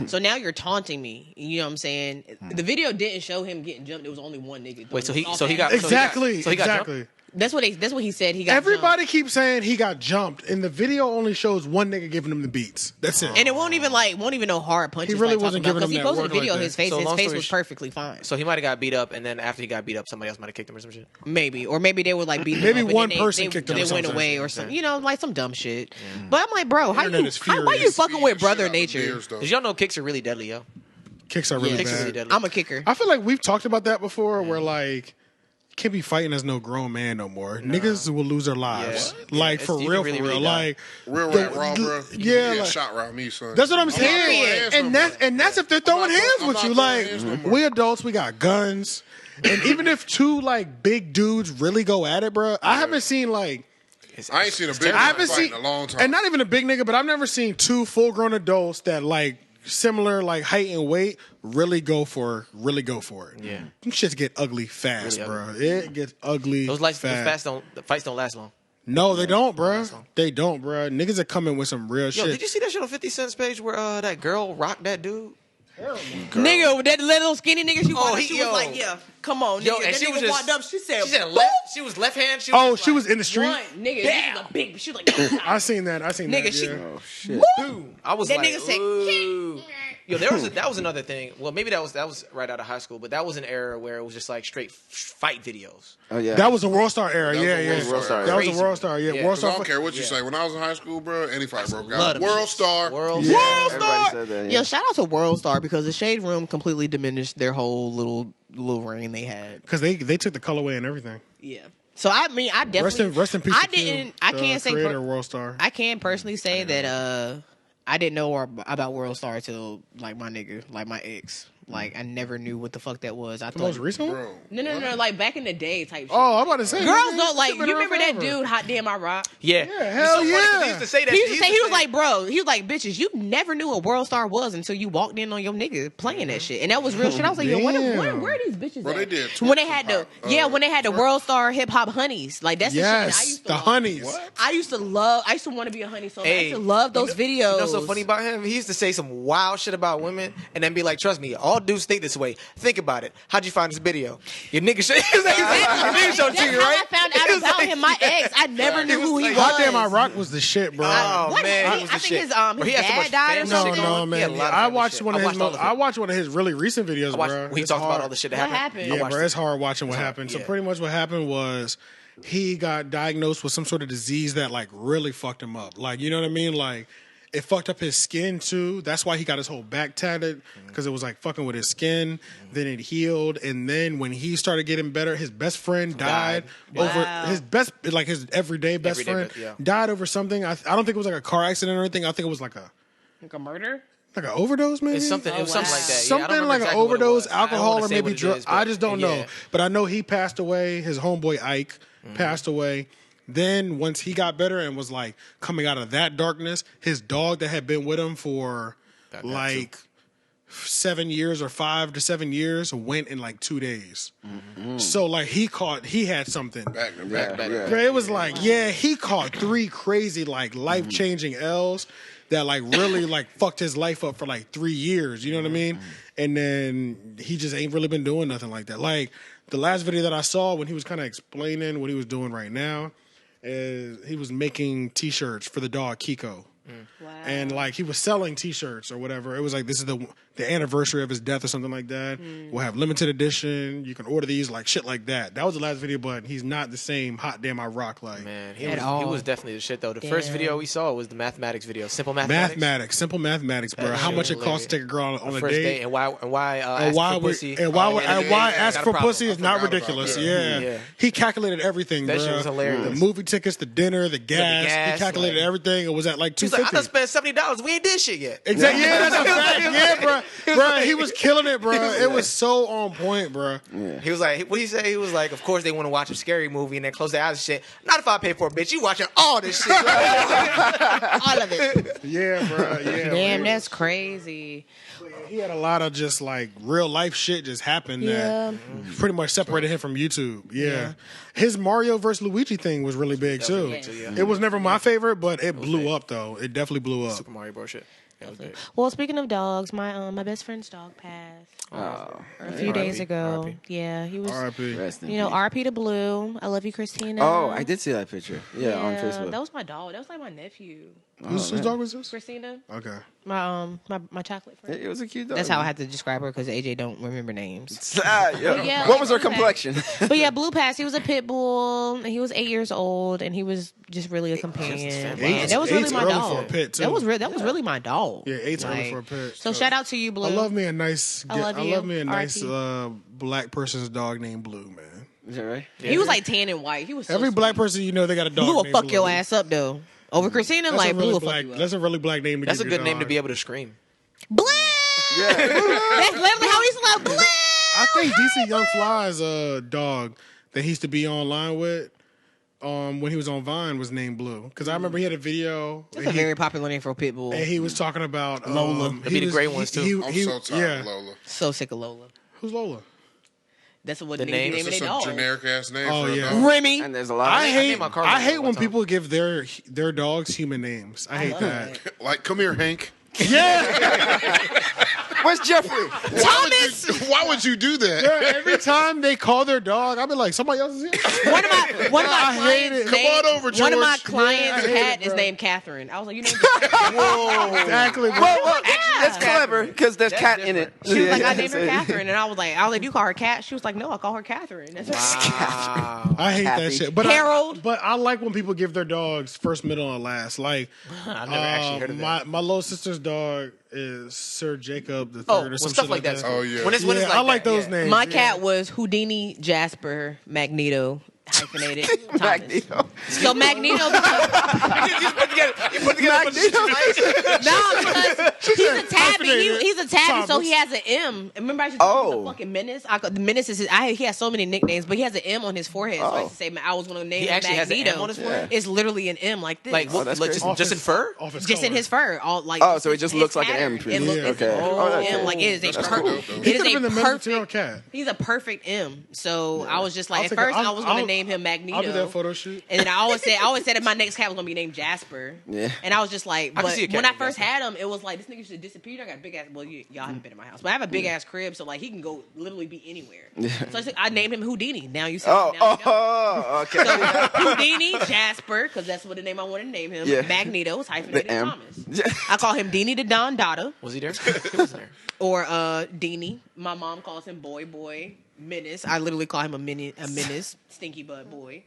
so now you're taunting me. You know what I'm saying? The video didn't show him getting jumped. It was only one nigga. Wait, so he got Exactly. So he got exactly. jumped? That's what he said. He got Everybody jumped. keeps saying he got jumped, and the video only shows one nigga giving him the beats. That's it. And it won't even no hard punches. He really like, wasn't talking about, giving him 'cause that he posted a work video like of his that. face. So His long face story was sh- perfectly fine. So he might have got beat up, and then after he got beat up, somebody else might have kicked him or some shit. Maybe, or maybe they were like beating. Maybe him up, and one then person they kicked him or They went something. away or something. You know, like some dumb shit. But I'm like, bro, why Internet you is why you furious. fucking with Brother Nature? Did y'all know kicks are really deadly, yo? Kicks are really Kicks are bad. really deadly. I'm a kicker. I feel like we've talked about that before, where like you can't be fighting as no grown man no more. Niggas will lose their lives, Yeah. like Yeah, for you real, really, for really real. die. Like Real the- rap raw, bro. yeah, You like- shot around me, son. that's what I'm not saying. throwing hands And no that's more. and that's if they're throwing hands I'm with not you. throwing Like hands no more. we adults, we got guns, and even if two like big dudes really go at it, bro, I haven't seen like. I ain't seen a big I haven't fight seen in a long time. and not even a big nigga, but I've never seen two full grown adults that like similar like height and weight really go for it. Yeah. Them shits get ugly fast, Really bro. It gets ugly. Those fast. the fights don't last long. No, they don't, bro. They don't, bro. Niggas are coming with some real Yo, shit. did you see that shit on 50 Cent's page where that girl rocked that dude? Nigga, that little skinny nigga she walked up, he- she yo. was like, yeah, come on, Yo, nigga. and That she nigga was just- walked up, she said She was left hand. She Oh, was she like, was in the street. one, nigga, this is a big, she was like, I seen that. nigga, she, yeah. Oh shit. woo! I was That like, nigga said, ooh. Yo, that was another thing. Well, maybe that was right out of high school, but that was an era where it was just like straight fight videos. Oh yeah. That was a World Star era. That was Yeah, a yeah. World Star That was Crazy. a World Star. Yeah, Yeah. World 'Cause I Star. don't care what you say. When I was in high school, bro, any fight broke Love out. them World shits. Star. World Yeah. Star. Everybody said that. Yo, Yeah. shout out to World Star because the Shade Room completely diminished their whole little reign they had. Because they took the colorway and everything. Yeah. So I mean, I definitely Rest in peace. I to Q, didn't. I the can't say. creator of World Star. I can't personally say that. I didn't know about World Star till like my nigga, like my ex. Like I never knew what the fuck that was. I The thought most recent one? Bro. no, like back in the day type shit. Oh, I'm about to say. Girls nigga, don't like. shit You been around remember that forever. dude, Hot Damn I Rock? Yeah. Yeah, hell It's so funny 'cause He used to say that. He used to say he was like, bro. He was like, bitches, you never knew what World Star was until you walked in on your nigga playing that shit, and that was real shit. I was like, yo, Damn. where are these bitches Bro, at? they did when they twerk had hip the hop, when they had the twerk. World Star hip hop honeys, like that's the shit that I Yes, used to the love. honeys. I used to want to be a honey so bad. I Hey, used to love those videos. You know what's so funny about him? He used to say some wild shit about women and then be like, trust me, all dudes think this way. Think about it. How'd you find this video? Your nigga showed your nigga showed it to you, right? That's how I found out about him. My ex, I never knew who he was. Hot Damn I Rock was the shit, bro. Oh, What? man. I He was the think shit. his Bro, he had so dad much died or family something. shit No, going on. He had man. a lot of I family watched shit. one of I his. watched all of it. I watched one of his really recent videos, I watched- bro. when he It's talks about hard. all the shit that What happened. happened? I Yeah, watched bro, it. it's hard watching what It's hard, happened. So yeah. pretty much what happened was he got diagnosed with some sort of disease that like really fucked him up. Like, you know what I mean? Like, it fucked up his skin too. That's why he got his whole back tatted because it was like fucking with his skin. Then it healed, and then when he started getting better, his best friend died over his everyday best friend died over something. I don't think it was like a car accident or anything. I think it was like a murder. Like an overdose, maybe? It's something. It was something like that. Something like an overdose, alcohol, or maybe drugs. I just don't know. But I know he passed away. His homeboy Ike passed away. Then once he got better and was like coming out of that darkness, his dog that had been with him for like 7 years or 5 to 7 years went in like 2 days. So like he had something. Back. It was like, he caught 3 crazy like life-changing L's that like really like fucked his life up for like 3 years. You know what I mean? And then he just ain't really been doing nothing like that. Like the last video that I saw when he was kind of explaining what he was doing right now is he was making T-shirts for the dog Kiko. Wow. And like he was selling T-shirts or whatever. It was like this is the anniversary of his death or something like that. We'll have limited edition. You can order these, like shit like that. That was the last video, but he's not the same hot damn I rock like. Man, he was definitely the shit though. The first video we saw was the mathematics video, simple mathematics. Simple mathematics, bro. How much it costs to take a girl on a first date, and why ask for pussy is not ridiculous. Yeah. He calculated everything, that bro. shit was hilarious. The movie tickets, the dinner, the gas. He calculated everything. It was at like $250. He's like, I done spent $70. We ain't did shit yet. Exactly. Yeah, that's a fact. Yeah, bro. He was killing it, bro. It was so on point, bro. Yeah. He was like, what did he say? He was like, of course they want to watch a scary movie and then close their eyes and shit. Not if I pay for it, bitch. You watching all this shit. All of it. Yeah, bro. Yeah. Damn, that's crazy. He had a lot of just like real life shit just happened that pretty much separated him from YouTube. Yeah. His Mario vs. Luigi thing was really big too. It was never my favorite, but it blew up though. It definitely blew up. Super Mario Bros. Shit. That was big. Well, speaking of dogs, my best friend's dog passed a few days ago. R.I.P. Yeah, he was. R.I.P. R.P. to Blue. I love you, Christina. Oh, I did see that picture. Yeah, on Facebook. That was my dog. That was like my nephew. Whose dog was this? Christina. Okay. My chocolate friend. It was a cute dog. That's how I had to describe her because AJ don't remember names. What was her complexion? But yeah, Blue passed. He was a pit bull. And he was 8 years old, and he was just really a companion. That was really my dog. For a pet too. That was really my dog. Yeah, 8's early for a pet. So shout out to you, Blue. I love me a nice. I love me a nice black person's dog named Blue, man. Is that right? Yeah. He was like tan and white. He was so every sweet. black person you know they got a dog. Blue will named fuck Blue. your ass up though. Over Christina, that's like really Blue will black, fuck you up. That's a really black name to That's a give good your name dog. to be able to scream. Blue. Yeah. That's literally how he's like Blue. I think DC Young Fly's dog that he used to be online with. When he was on Vine was named Blue because I remember he had a video. That's a very popular name for a pit bull. And he was talking about Lola. It'd be the gray ones too. I'm so tired of Lola. So sick of Lola. Who's Lola? That's what The name name? of That's their some dog. generic ass name Oh, for a yeah. dog. Remy. And there's a lot. I name my car hate one when time. people give their dogs human names. I hate love that. Like, come here, Hank. Yeah. Where's Jeffrey? Thomas. Why would you do that? Every time they call their dog, I'll be like, somebody else is here. One of my I hate clients. it. Come on over, One of my George. clients' Yeah, I hate cat it, is bro. named Catherine. I was like, you named her Catherine. Whoa. Exactly. Bro. Well, that's clever because there's cat in it. She was like, I named her Catherine, and I was like, you call her Cat? She was like, no, I call her Catherine. That's Wow. I hate that Kathy. shit. But Harold. But I like when people give their dogs first, middle, and last. Like, I've never actually heard of that. my little sister's dog is Sir Jacob the Oh, Third or well, some stuff shit like that. Oh, yeah. When it's like I like that, those yeah. names. My yeah. cat was Houdini, Jasper, Magneto, hyphenated, Thomas. Magneto. So Magneto because You put together because he's a tabby. He's a tabby, so Thomas. he has an M. Remember, I used to call him the fucking Menace. The Menace is he has so many nicknames, but he has an M on his forehead. So I used to say I was going to name He him actually has an Magneto. M on his forehead? It's literally an M like this. Like what? that's Like, crazy. just in fur? Off his Just in collar. his fur, all like. Oh, so it just his looks like an pattern. M for It you. looks Yeah, it's okay. an Oh, that's M, cool. like it is a That's perfect. cool, though. It He is could have been a the man material perfect. cat. He's a perfect M. So I was just like, I'll at take first it. I was going to I'll- name him Magneto. I'll do that photo shoot. And then I always said that my next cat was gonna be named Jasper. Yeah. And I was just like, I can but see a cat when I named first Jasper. had him, it was like this nigga should disappear. I got a big ass. Well, y'all haven't been in my house, but I have a big ass crib, so like he can go literally be anywhere. So I named him Houdini. Now you see. Now you know. Okay. So Houdini, Jasper, because that's what the name I wanted to name him. Yeah. Magneto is hyphenated The M. Thomas. I call him Deanie the Don Dada, Was he there? He was there. or Deanie. My mom calls him Boy. Menace. I literally call him a menace, stinky butt boy.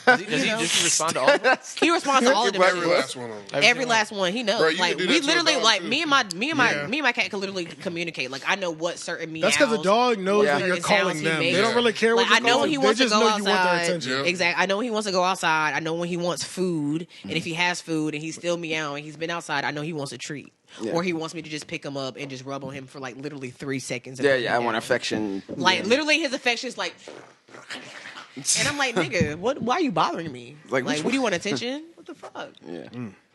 Does he just respond to all of them? He responds to all of them. Every last one of them. Every last one, he knows. Bro, you like can do we that to a literally, dog, like too. me and my cat can literally communicate. Like I know what certain meows. That's because the dog knows Yeah. that you're certain sounds calling he them. makes. They don't really care what Like, you're I know when he calling. wants They to just go know you want their outside. attention. Yeah. Exactly. I know when he wants to go outside. I know when he wants food, and if he has food and he's still meowing, he's been outside. I know he wants a treat, or he wants me to just pick him up and just rub on him for like literally 3 seconds. and Yeah, put him yeah. I want down. affection. Like literally, his affection is like. And I'm like, nigga, what? Why are you bothering me? Like, Like what do you want attention? What the fuck? Yeah.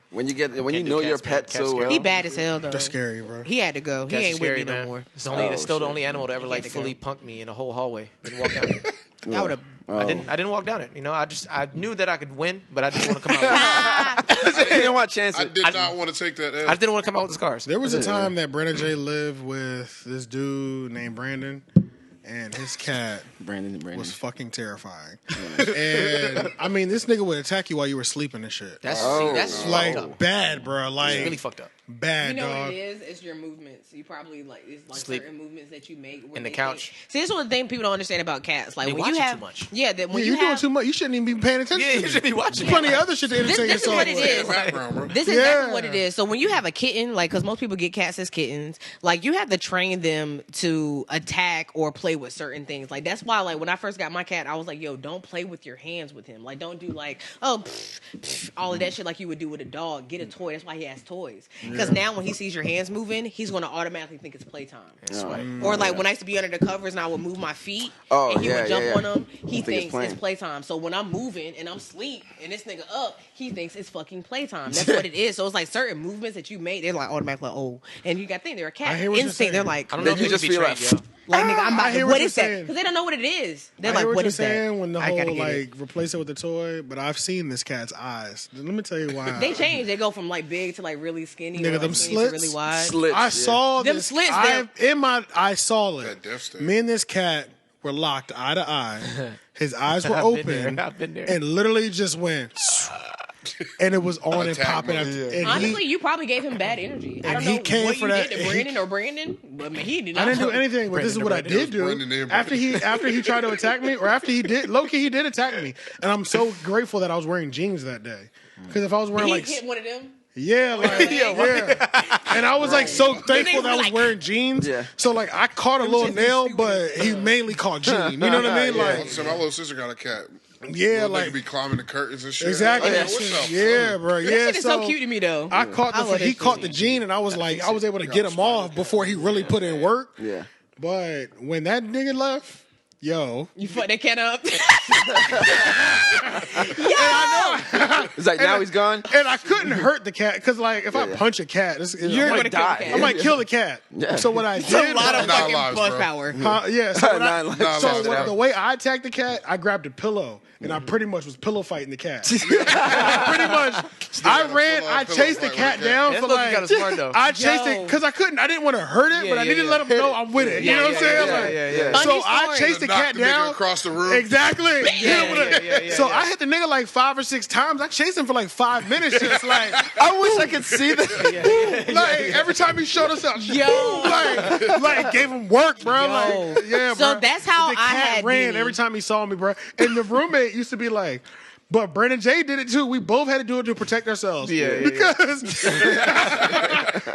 When you you do know your cats, man. pet Cats so scare well. He bad as hell though. That's scary, bro. He had to go. He Cats are ain't scary, with me man. no more. It's still the shit. only animal to ever like had to fully go. punk me in a whole hallway. Didn't walk down it. I would have. I didn't walk down it. You know, I knew that I could win, but I didn't want to come out. You didn't want a chance. I did not want to take that L. I didn't want to come out with the scars. There was a time that Brandon J lived with this dude named Brandon, and his cat Brandon. was fucking terrifying. And I mean, this nigga would attack you while you were sleeping and shit. That's Like fucked up. bad, bro. Like It's really fucked up. bad, You know dog. what it is? It's your movements. You probably like it's like Sleep. certain movements that you make where In the they couch. think- See, this is one of the things people don't understand about cats. Like They when watch you it have too much. yeah, that when Yeah, you you're doing have too much. You shouldn't even be paying attention. Yeah, to you should be watching. Plenty of other shit to entertain this is yourself what it with. is. Background, bro. This is Yeah. exactly what it is. So when you have a kitten, like, because most people get cats as kittens, like, you have to train them to attack or play with certain things. Like, that's why, like, when I first got my cat, I was like, yo, don't play with your hands with him. Like, don't do, like, oh, all of that shit like you would do with a dog. Get a toy. That's why he has toys. Because now when he sees your hands moving, he's going to automatically think it's playtime. Or, like, when I used to be under the covers and I would move my feet and he would jump on them, he thinks it's playtime. So when I'm moving and I'm asleep and this nigga up, he thinks it's fucking playtime. That's what it is. So it's like certain movements that you make, they're like automatically like, oh. And you got to think they're a cat. I hear what you're Instinct, they're saying. like, I don't know if You you just just be feel trained, like- yo. like, nigga, I'm I about hear to, what what you're is that? saying. Because they don't know what it is. They're I like, hear what what you're is that? saying when the I gotta whole get it. like replace it with the toy, but I've seen this cat's eyes. Let me tell you why. They change. They go from like big to like really skinny. Nigga, or, like, them skinny to slits. really wide. Slits, I yeah. saw Them this. slits, I saw That it. death stare. Me and this cat were locked eye to eye. His eyes were I've open, been there. I've been there. and literally just went, and it was on and Attack popping. mode. And Honestly, you probably gave him bad energy. I and don't he know came what for you that- did to Brandon or Brandon, but he did I not. didn't do anything, but this is what I did do. Brandon and After he tried to attack me, or after he did, Loki, he did attack me, and I'm so grateful that I was wearing jeans that day. Because if I was wearing He like hit one of them. yeah, like yeah, and I was like so thankful that I was like- wearing jeans. Yeah. So like I caught a little nail, but he mainly caught Jean. You know what I mean? Like So my little sister got a cat. yeah, Little like nigga be climbing the curtains and shit. exactly. Like, what's up? Yeah, bro. Yeah, That shit is so cute to me though. I caught I love he that caught shit. the gene, and I was like, I was able to get him off before he really put in work. Yeah. But when that nigga left, yo, You fucked that cat up. It's like now he's gone. and I couldn't hurt the cat because like if I Yeah. punch a cat, You're I gonna might kill the cat. I might kill the cat. Yeah. So what I It's a did, lot of Nine fucking lives, buzz bro. power. yeah. So what I, Nine lives. Nine so lives, what, bro. the way I attacked the cat, I grabbed a pillow and I pretty much was pillow fighting the cat. Pretty much, I ran, I chased the cat down That's for looking like. kind of smart though. I chased Yo. it because I couldn't. I didn't want to hurt it, but I yeah, needed to yeah. let him know I'm with it. You know what I'm saying? yeah, Like, yeah. So Funny I story. chased the Knock cat the nigga down across the room. Exactly. yeah, So yeah. I hit the nigga like 5 or 6 times. I chased him for like 5 minutes, just like. I wish I could see that. Like every time he showed us up, Yo. like gave him work, bro. Yo. Like, yeah, So bro. that's how the I cat had ran Dini. every time he saw me, bro. And the roommate used to be like, but Brandon J did it too. We both had to do it to protect ourselves.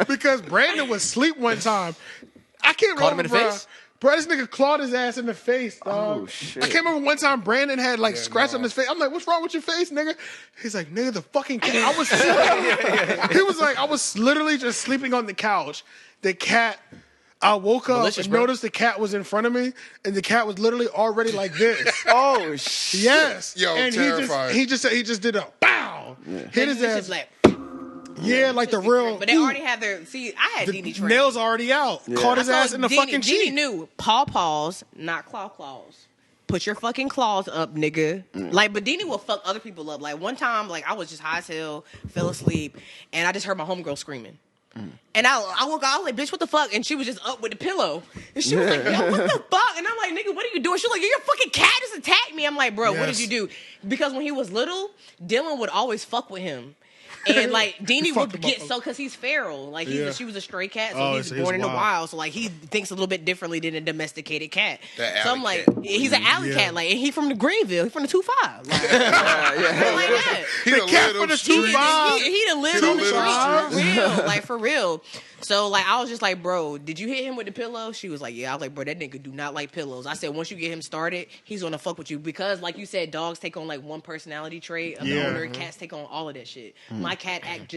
Because Brandon was asleep one time. I can't Caught him remember, in the bro. face? Bro, this nigga clawed his ass in the face, dog. Oh, shit. I can't remember one time Brandon had like scratch on his face. I'm like, what's wrong with your face, nigga? He's like, nigga, the fucking cat. I was He was like, I was literally just sleeping on the couch. The cat, I woke up Malicious, and bro. noticed the cat was in front of me, and the cat was literally already like this. Oh shit. Yes. Yo, and terrifying. he just did a bow. Hit his It's ass. just like, Yeah, like the real. but they ooh, already have their. See, I had the Dini trained. nails already out. Caught his ass in the fucking Dini cheek. knew paws, not claws. Put your fucking claws up, nigga. Like, but Dini will fuck other people up. Like one time, like I was just high as hell, fell asleep, and I just heard my homegirl screaming. And I woke up, I was like, bitch, what the fuck? And she was just up with the pillow. And she was like, yo, what the fuck? And I'm like, nigga, what are you doing? She was like, your fucking cat just attacked me. I'm like, bro, what did Yes. you do? Because when he was little, Dylan would always fuck with him. And like Deanie fucked would him get up. so because he's feral. Like she was a stray cat, so Oh, he's so he's born in the wild. wild. So like he thinks a little bit differently than a domesticated cat. That So I'm alley like, cat. he's an alley Yeah. cat. Like, and he from the Greenville. He from the 2-5. Like, like that. He done cat lived from the them streets. 2-5. He done lived He on done the lived streets on for real, like for real. So like I was just like, bro, did you hit him with the pillow? She was like, yeah. I was like, bro, that nigga do not like pillows. I said, once you get him started, he's gonna fuck with you because, like you said, dogs take on like one personality trait of the owner. Cats take on all of that shit. My cat act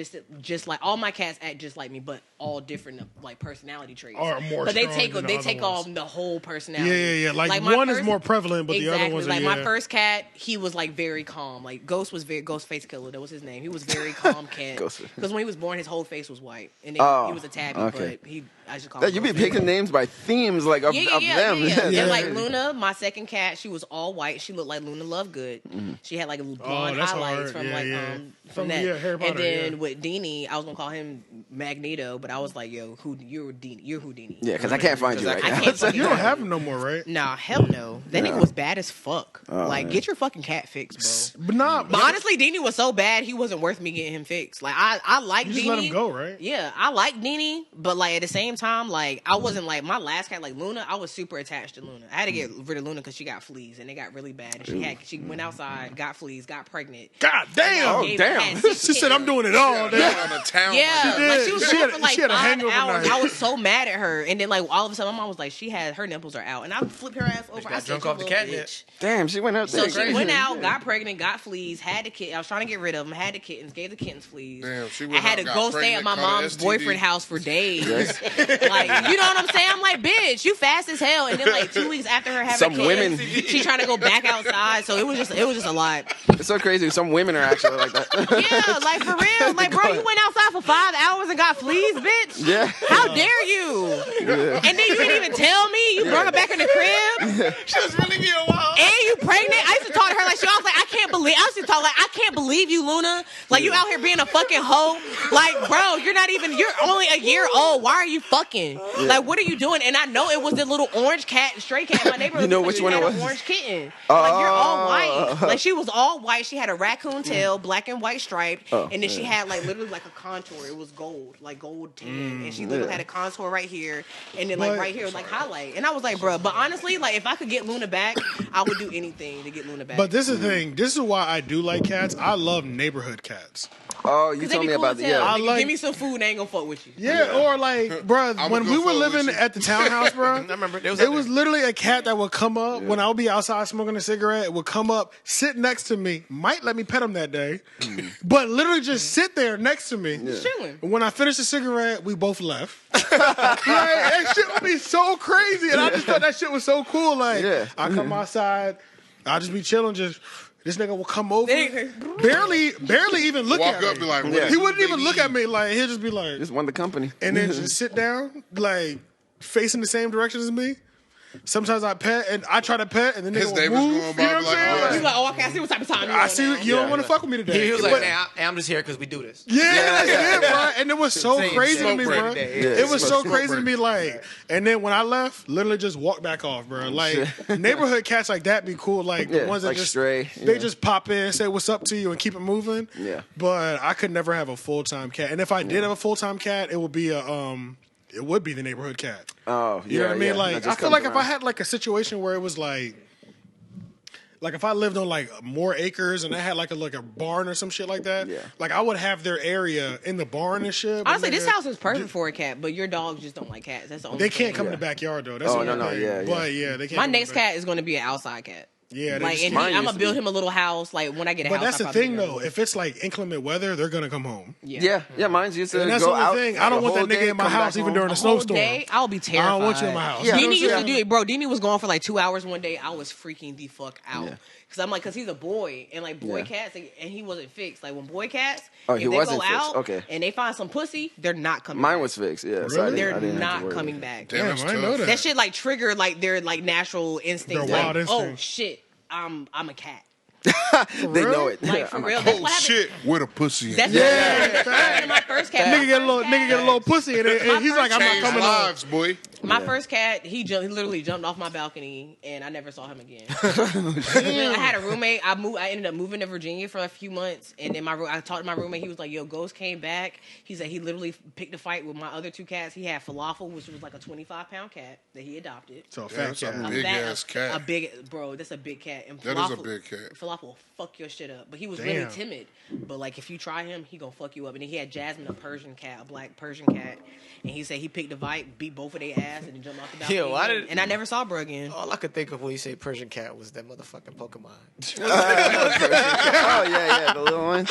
just like all my cats act just like me, but all different like personality traits. Are more but they strong take than the they other take ones. on the whole personality. Yeah. Like my one is first- more prevalent, but the exactly. other ones are like my first cat, he was like very calm. Like Ghostface Killer, that was his name. He was very calm cat. Because when he was born, his whole face was white, and then he was a tabby. Okay. But I should call him. You be Ghostface. picking names by themes like of them. And like Luna, my second cat, she was all white. She looked like Luna Lovegood. She had like blonde that's highlights hard. from From that. Harry Potter, and then with Deanie, I was gonna call him Magneto, but I was like, yo, you're Deanie. You're Houdini. Yeah, because I can't find you right I now. can't fucking You don't find have him no more, right? Nah, hell no. That nigga was bad as fuck. Like, get your fucking cat fixed, bro. But nah, But honestly, Deanie was so bad, he wasn't worth me getting him fixed. Like, I like you Deanie. just let him go, right? Yeah, I like Deanie, but like at the same time, like I wasn't like my last cat, like Luna. I was super attached to Luna. I had to get rid of Luna because she got fleas and they got really bad. And she went outside, got fleas, got pregnant. God damn! And I had 6 She said, "I'm doing it all." On Damn. the town. Yeah, did. like she was She gone had- for like she had a 5 hangover hours. night. I was so mad at her, and then like all of a sudden, my mom was like, her nipples are out, and I flipped her ass over. got I said, drunk "You off the little catnip." bitch." Damn, she went out So there. she went out, got pregnant, got fleas, had the kid. I was trying to get rid of them, had the kittens, gave the kittens fleas. Damn, she I went had out, to got go stay at pregnant, my caught a mom's STD. boyfriend's house for days. Like, you know what I'm saying? I'm like, bitch, you fast as hell. And then like 2 weeks after her having Some kids, women- she trying to go back outside. So it was just a lot. It's so crazy. Some women are actually like that. Yeah, like for real. Like, bro, you went outside for 5 hours and got fleas, bitch. Yeah. How dare you? And then you didn't even tell me. You brought her back in the crib. She was really being wild. And you pregnant? I used to talk to her like she. I was like, I used to talk like, I can't believe you, Luna. Like you out here being a fucking hoe. Like, bro, you're only a year old. Why are you fucking? Like, what are you doing? And I know it was the little orange cat, stray cat in my neighborhood. You know because which one she it had was? An orange kitten. Like you're all white. Like she was all white. She had a raccoon tail, black and white striped, and then she had like literally like a contour. It was gold, like gold tan, and she literally had a contour right here, and then like But- right here was like highlight. And I was like, bro, but honestly, like if I could get Luna back, I would do anything to get Luna back. But this is the thing. This is why I do like cats. I love neighborhood cats. Oh, you 'Cause they told be me cool about as the hell. I Nigga, like- give me some food, they ain't gonna fuck with you. Yeah, or like, bruh, I when would we go were fuck with living you. at the townhouse, bruh, I remember it was it was literally a cat that would come up when I would be outside smoking a cigarette. It would come up, sit next to me, might let me pet him that day, but literally just sit there next to me. Chilling. When I finished the cigarette, we both left. Like, that shit would be so crazy, and I just thought that shit was so cool. Like, Yeah. I come outside, I'll just be chilling, just. This nigga will come over, barely even look Walk at up, me. be like, Yeah. He wouldn't even look at me. Like he'll just be like, Just won the company. and then just sit down, like facing the same direction as me. Sometimes I pet, and I try to pet, and then His nigga neighbors will move. going by, You know what I'm be like, saying? oh, Like, He's like, oh, okay, I see what type of time you I on see now. you don't want to fuck with me today. He was But- like, "Nah, I'm just here because we do this." yeah, that's it, bro. And it was so Same crazy to smoke me, break bro. today. Yeah, It was so smoke crazy to break. me, like. And then when I left, literally just walked back off, bro. Like neighborhood cats like that be cool. Like the Yeah, ones that like just stray, they yeah. just pop in, say what's up to you, and keep it moving. Yeah. But I could never have a full time cat. And if I did have a full time cat, it would be it would be the neighborhood cat. Oh, yeah. You know what I mean? yeah. That Like, just I feel comes like if I around. had like a situation where it was like if I lived on like more acres and I had like a barn or some shit like that, Yeah. like I would have their area in the barn and shit. but Honestly, this nigga, house is perfect for a cat, but your dogs just don't like cats. That's the only They can't thing. come in the backyard though. That's Oh, the no, only no, thing. yeah, yeah. But yeah, they can't. My come in next the back. cat is going to be an outside cat. Yeah, they Like, just- and Mine I'm used gonna to build be. him a little house. Like when I get a but house, that's I'll the probably thing get a though. little- If it's like inclement weather, they're gonna come home. Yeah, mine's used to And that's go the out. only thing. I don't the want that whole nigga day, in my come back house even home. during a a whole snowstorm. day, I'll be terrified. I don't want you in my house. Yeah. You know Deanie what used I'm to do saying? it, bro. Deanie was gone for like 2 hours one day. I was freaking the fuck out. Yeah. Cause I'm like, cause he's a boy, and like boy Yeah. cats, and he wasn't fixed. Like when boy cats, Oh, if he they wasn't go fixed. out Okay. and they find some pussy, they're not coming. Mine back. was fixed. Yeah, so I Really? didn't, They're I didn't have to not worry coming about back. Damn, Damn, that's I didn't know tough. that. That shit like trigger like their like natural instincts. Their Like, wild oh instincts. shit, I'm a cat. it. They know it. Like Yeah, for I'm real. like, That's Oh what happened. shit, with a pussy in That's it. what happened to my first cat. Nigga get a little pussy, and he's like, I'm not Change coming home. lives, boy. My first cat, he literally jumped off my balcony, and I never saw him again. I had a roommate. I ended up moving to Virginia for a few months, and then I talked to my roommate. He was like, "Yo, Ghost came back." He said he literally picked a fight with my other two cats. He had Falafel, which was like a 25-pound cat that he adopted. So a fat cat. A big ass cat. A big, bro. That's a big cat. And That is a big cat. Falafel will fuck your shit up. But he was really timid. But like, if you try him, he gonna fuck you up. And then he had Jasmine, a Persian cat, a black Persian cat. And he said he picked a fight, beat both of their ass, and then jumped off the balcony. Yo, and I never saw bro again. All I could think of when you say Persian cat was that motherfucking Pokemon. Oh yeah, the little one.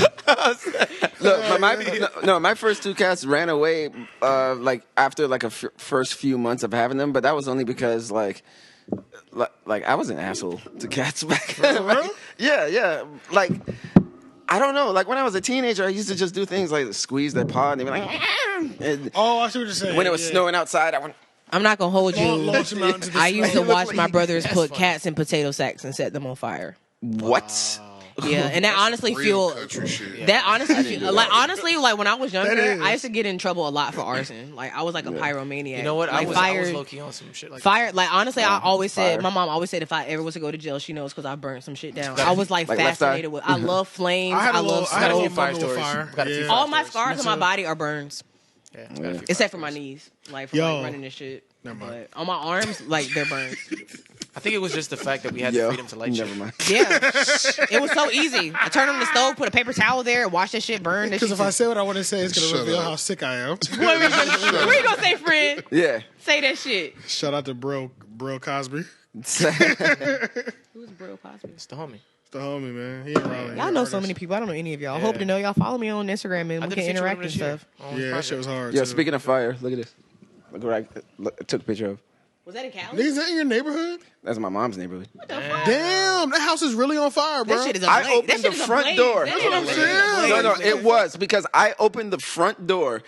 Look, but my first two cats ran away like after like first few months of having them, but that was only because like I was an asshole to cats back then. Right? Yeah, like. I don't know. Like when I was a teenager, I used to just do things like squeeze their paw and they'd be like, and I see what you're saying. when it was snowing outside, I went. I'm not gonna hold you. Launch him out into the I used to snow. watch my brothers put cats in potato sacks and set them on fire. What? Yeah, and that honestly Real fueled. country shit. That honestly, like when I was That younger, is. I used to get in trouble a lot for arson. Like I was like a pyromaniac. You know what? Like, I was low key on some shit like fire. Like honestly, I always said, fire. my mom always said if I ever was to go to jail, she knows because I burnt some shit down. I was like Like left eye? fascinated with. I love flames. I had a love little, I had a smoke. little fire fire stories. fire. Got a few Yeah. fire All my stories. scars on my body are burns, Yeah. except for my knees, like from Yo. like running and shit. Never mind. But on my arms, like they're burns. I think it was just the fact that we had the freedom to light shit. Never mind. Yeah, it was so easy. I turned on the stove, put a paper towel there, watch that shit burn. Because if I say what I want to say, it's going to Shut reveal up. how sick I am. What you gonna say, friend? Yeah. Say that shit. Shout out to Bro Cosby. Who's Bro Cosby? It's the homie. It's the homie, man. He ain't Raleigh. Y'all know so many people. I don't know any of y'all. Hope to know y'all. Follow me on Instagram and I we did a can feature interact with and him this stuff. year on his Yeah, that project. shit was hard. Yo, too. speaking of fire, look at this. Look right. Look, I took a picture of. Was that in Cali? Niggas, that in your neighborhood? That's my mom's neighborhood. Damn, that house is really on fire, bro. That shit is a I blaze. opened That shit the is a front blaze. door. That That's shit what I'm is a saying. blaze. No, it was because I opened the front door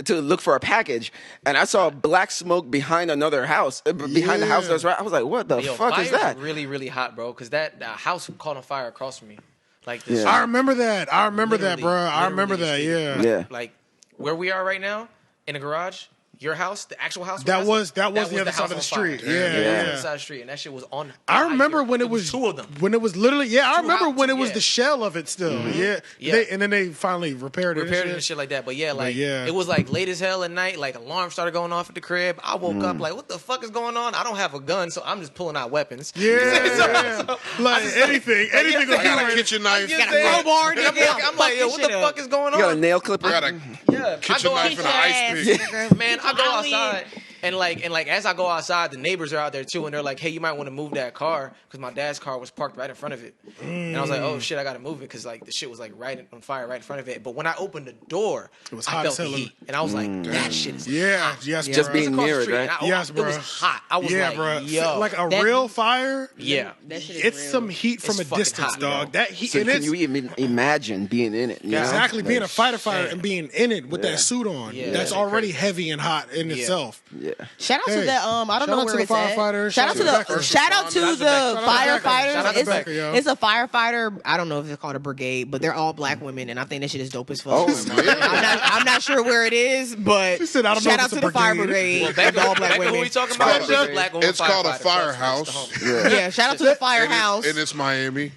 to look for a package, and I saw black smoke behind another house, behind the house that was right. I was like, "What the Yo, fuck is fire's that?" really, really hot, bro. Because that house caught on fire across from me. Like this. Yeah. I remember that. I remember that, bro. Literally, I remember that, literally, yeah. Yeah. Like where we are right now in the garage. Your house, the actual house. That where I was said, the other house side of the on street. fire. Yeah, The yeah. other side of the street, and that shit was on. I remember fire. when it was two of them. When it was literally, yeah, I remember when it was yeah. the shell of it still. Yeah. Yeah. And then they finally repaired it. Repaired it and shit like that. But yeah, like yeah. it was like late as hell at night. Like alarms started going off at the crib. I woke up like, what the fuck is going on? I don't have a gun, so I'm just pulling out weapons. Yeah, like anything I will got a do it. kitchen knife. Got a crowbar, nigga. I'm like, yo, what the fuck is going You got a on? nail clipper. I got a Yeah, kitchen I knife go and an ice pick. Man, I go outside and like as I go outside, the neighbors are out there too, and they're like, "Hey, you might want to move that car because my dad's car was parked right in front of it." And I was like, "Oh shit, I gotta move it because like the shit was like right on fire right in front of it." But when I opened the door, was I hot felt as the hell. heat, and I was like, "That shit is Yeah, yes, Just bro. being across the near it, street." right? And Yes, it bro. was hot. I was Yeah, like, bro. "Yo, Like a that- real fire. yeah." That shit is It's real. some heat from It's a fucking distance, hot, dog. bro. That heat, So and can it's you even imagine being in it? You know? exactly being a fighter Yeah. and being in it with Yeah. that suit on. Yeah, That's that already shit heavy and hot in itself. Yeah. Shout out to Hey, that. I don't shout know out where to the it's at. firefighters. Shout out to the first shout out to responders. the Shout out to firefighters. Shout out to It's Becker, yo. it's a firefighter. I don't know if it's called a brigade, but they're all black women, and I think that shit is dope as fuck. Oh, I'm not sure where it is, but She said, I don't know shout if out it's to a the fire brigade. brigade. Back and all black who women. we talking about? It's called- Black woman It's called a firefighter. So that's firehouse. the homie. Yeah. Yeah, shout out to the And firehouse. it's Miami.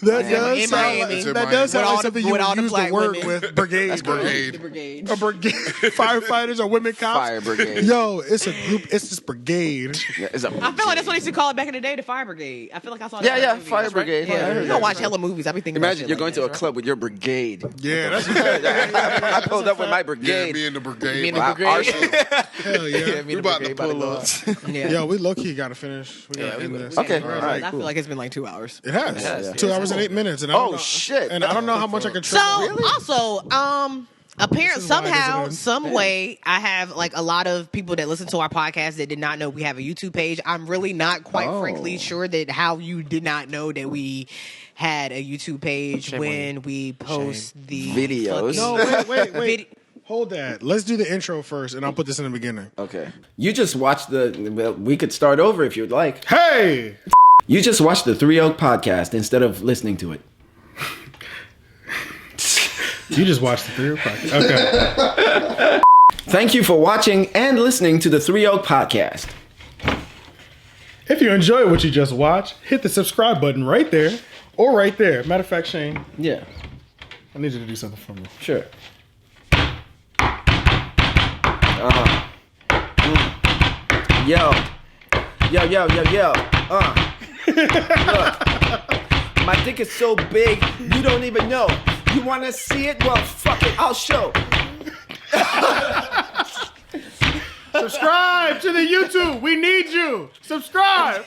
That in does sound Miami. like, It's in that Miami. does sound With all like the- something you with all would the use the black word women. with. Brigade, bro. Brigade. The brigade. A brigade, firefighters or women cops. Fire brigade. Yo, it's a group. It's this brigade. Yeah, it's a- I feel like that's what they used to call it back in the day, the fire brigade. I feel like I saw that. Yeah, in a yeah, movie. fire That's right. brigade. Yeah, I Yeah, heard you that. don't watch hella movies. I be thinking. Imagine about you're shit going like to a that, club with your brigade. Yeah, that's I pulled up with my Yeah, brigade. me and the brigade. Me and the Like, brigade. Arsenal. hell yeah. Yeah, me We and the about to brigade about to pull go up. out. Yeah. Yo, we low key gotta finish. We gotta we end will. this. Okay, Yeah, all right, I cool. feel like it's been like 2 hours. It has. Yeah. 2 hours and 8 minutes. And I don't Oh, know, shit. And I don't know how much I can So also, apparently This is why it doesn't somehow, end. some way, I have like a lot of people that listen to our podcast that did not know we have a YouTube page. I'm really not quite frankly sure that how you did not know that we had a YouTube page Shame on when we post the Videos. No, wait. Vid- Hold that. Let's do the intro first, and I'll put this in the beginning. Okay. You just watched well, we could start over if you'd like. Hey! You just watched the Three Oak podcast instead of listening to it. You just watched the 3 o'clock. Okay. Thank you for watching and listening to the 3 Oak Podcast. If you enjoy what you just watched, hit the subscribe button right there or right there. Matter of fact, Shane, Yeah, I need you to do something for me. sure. Yo. Look, my dick is so big, you don't even know. You want to see it? Well, fuck it, I'll show. Subscribe to the YouTube. We need you. Subscribe.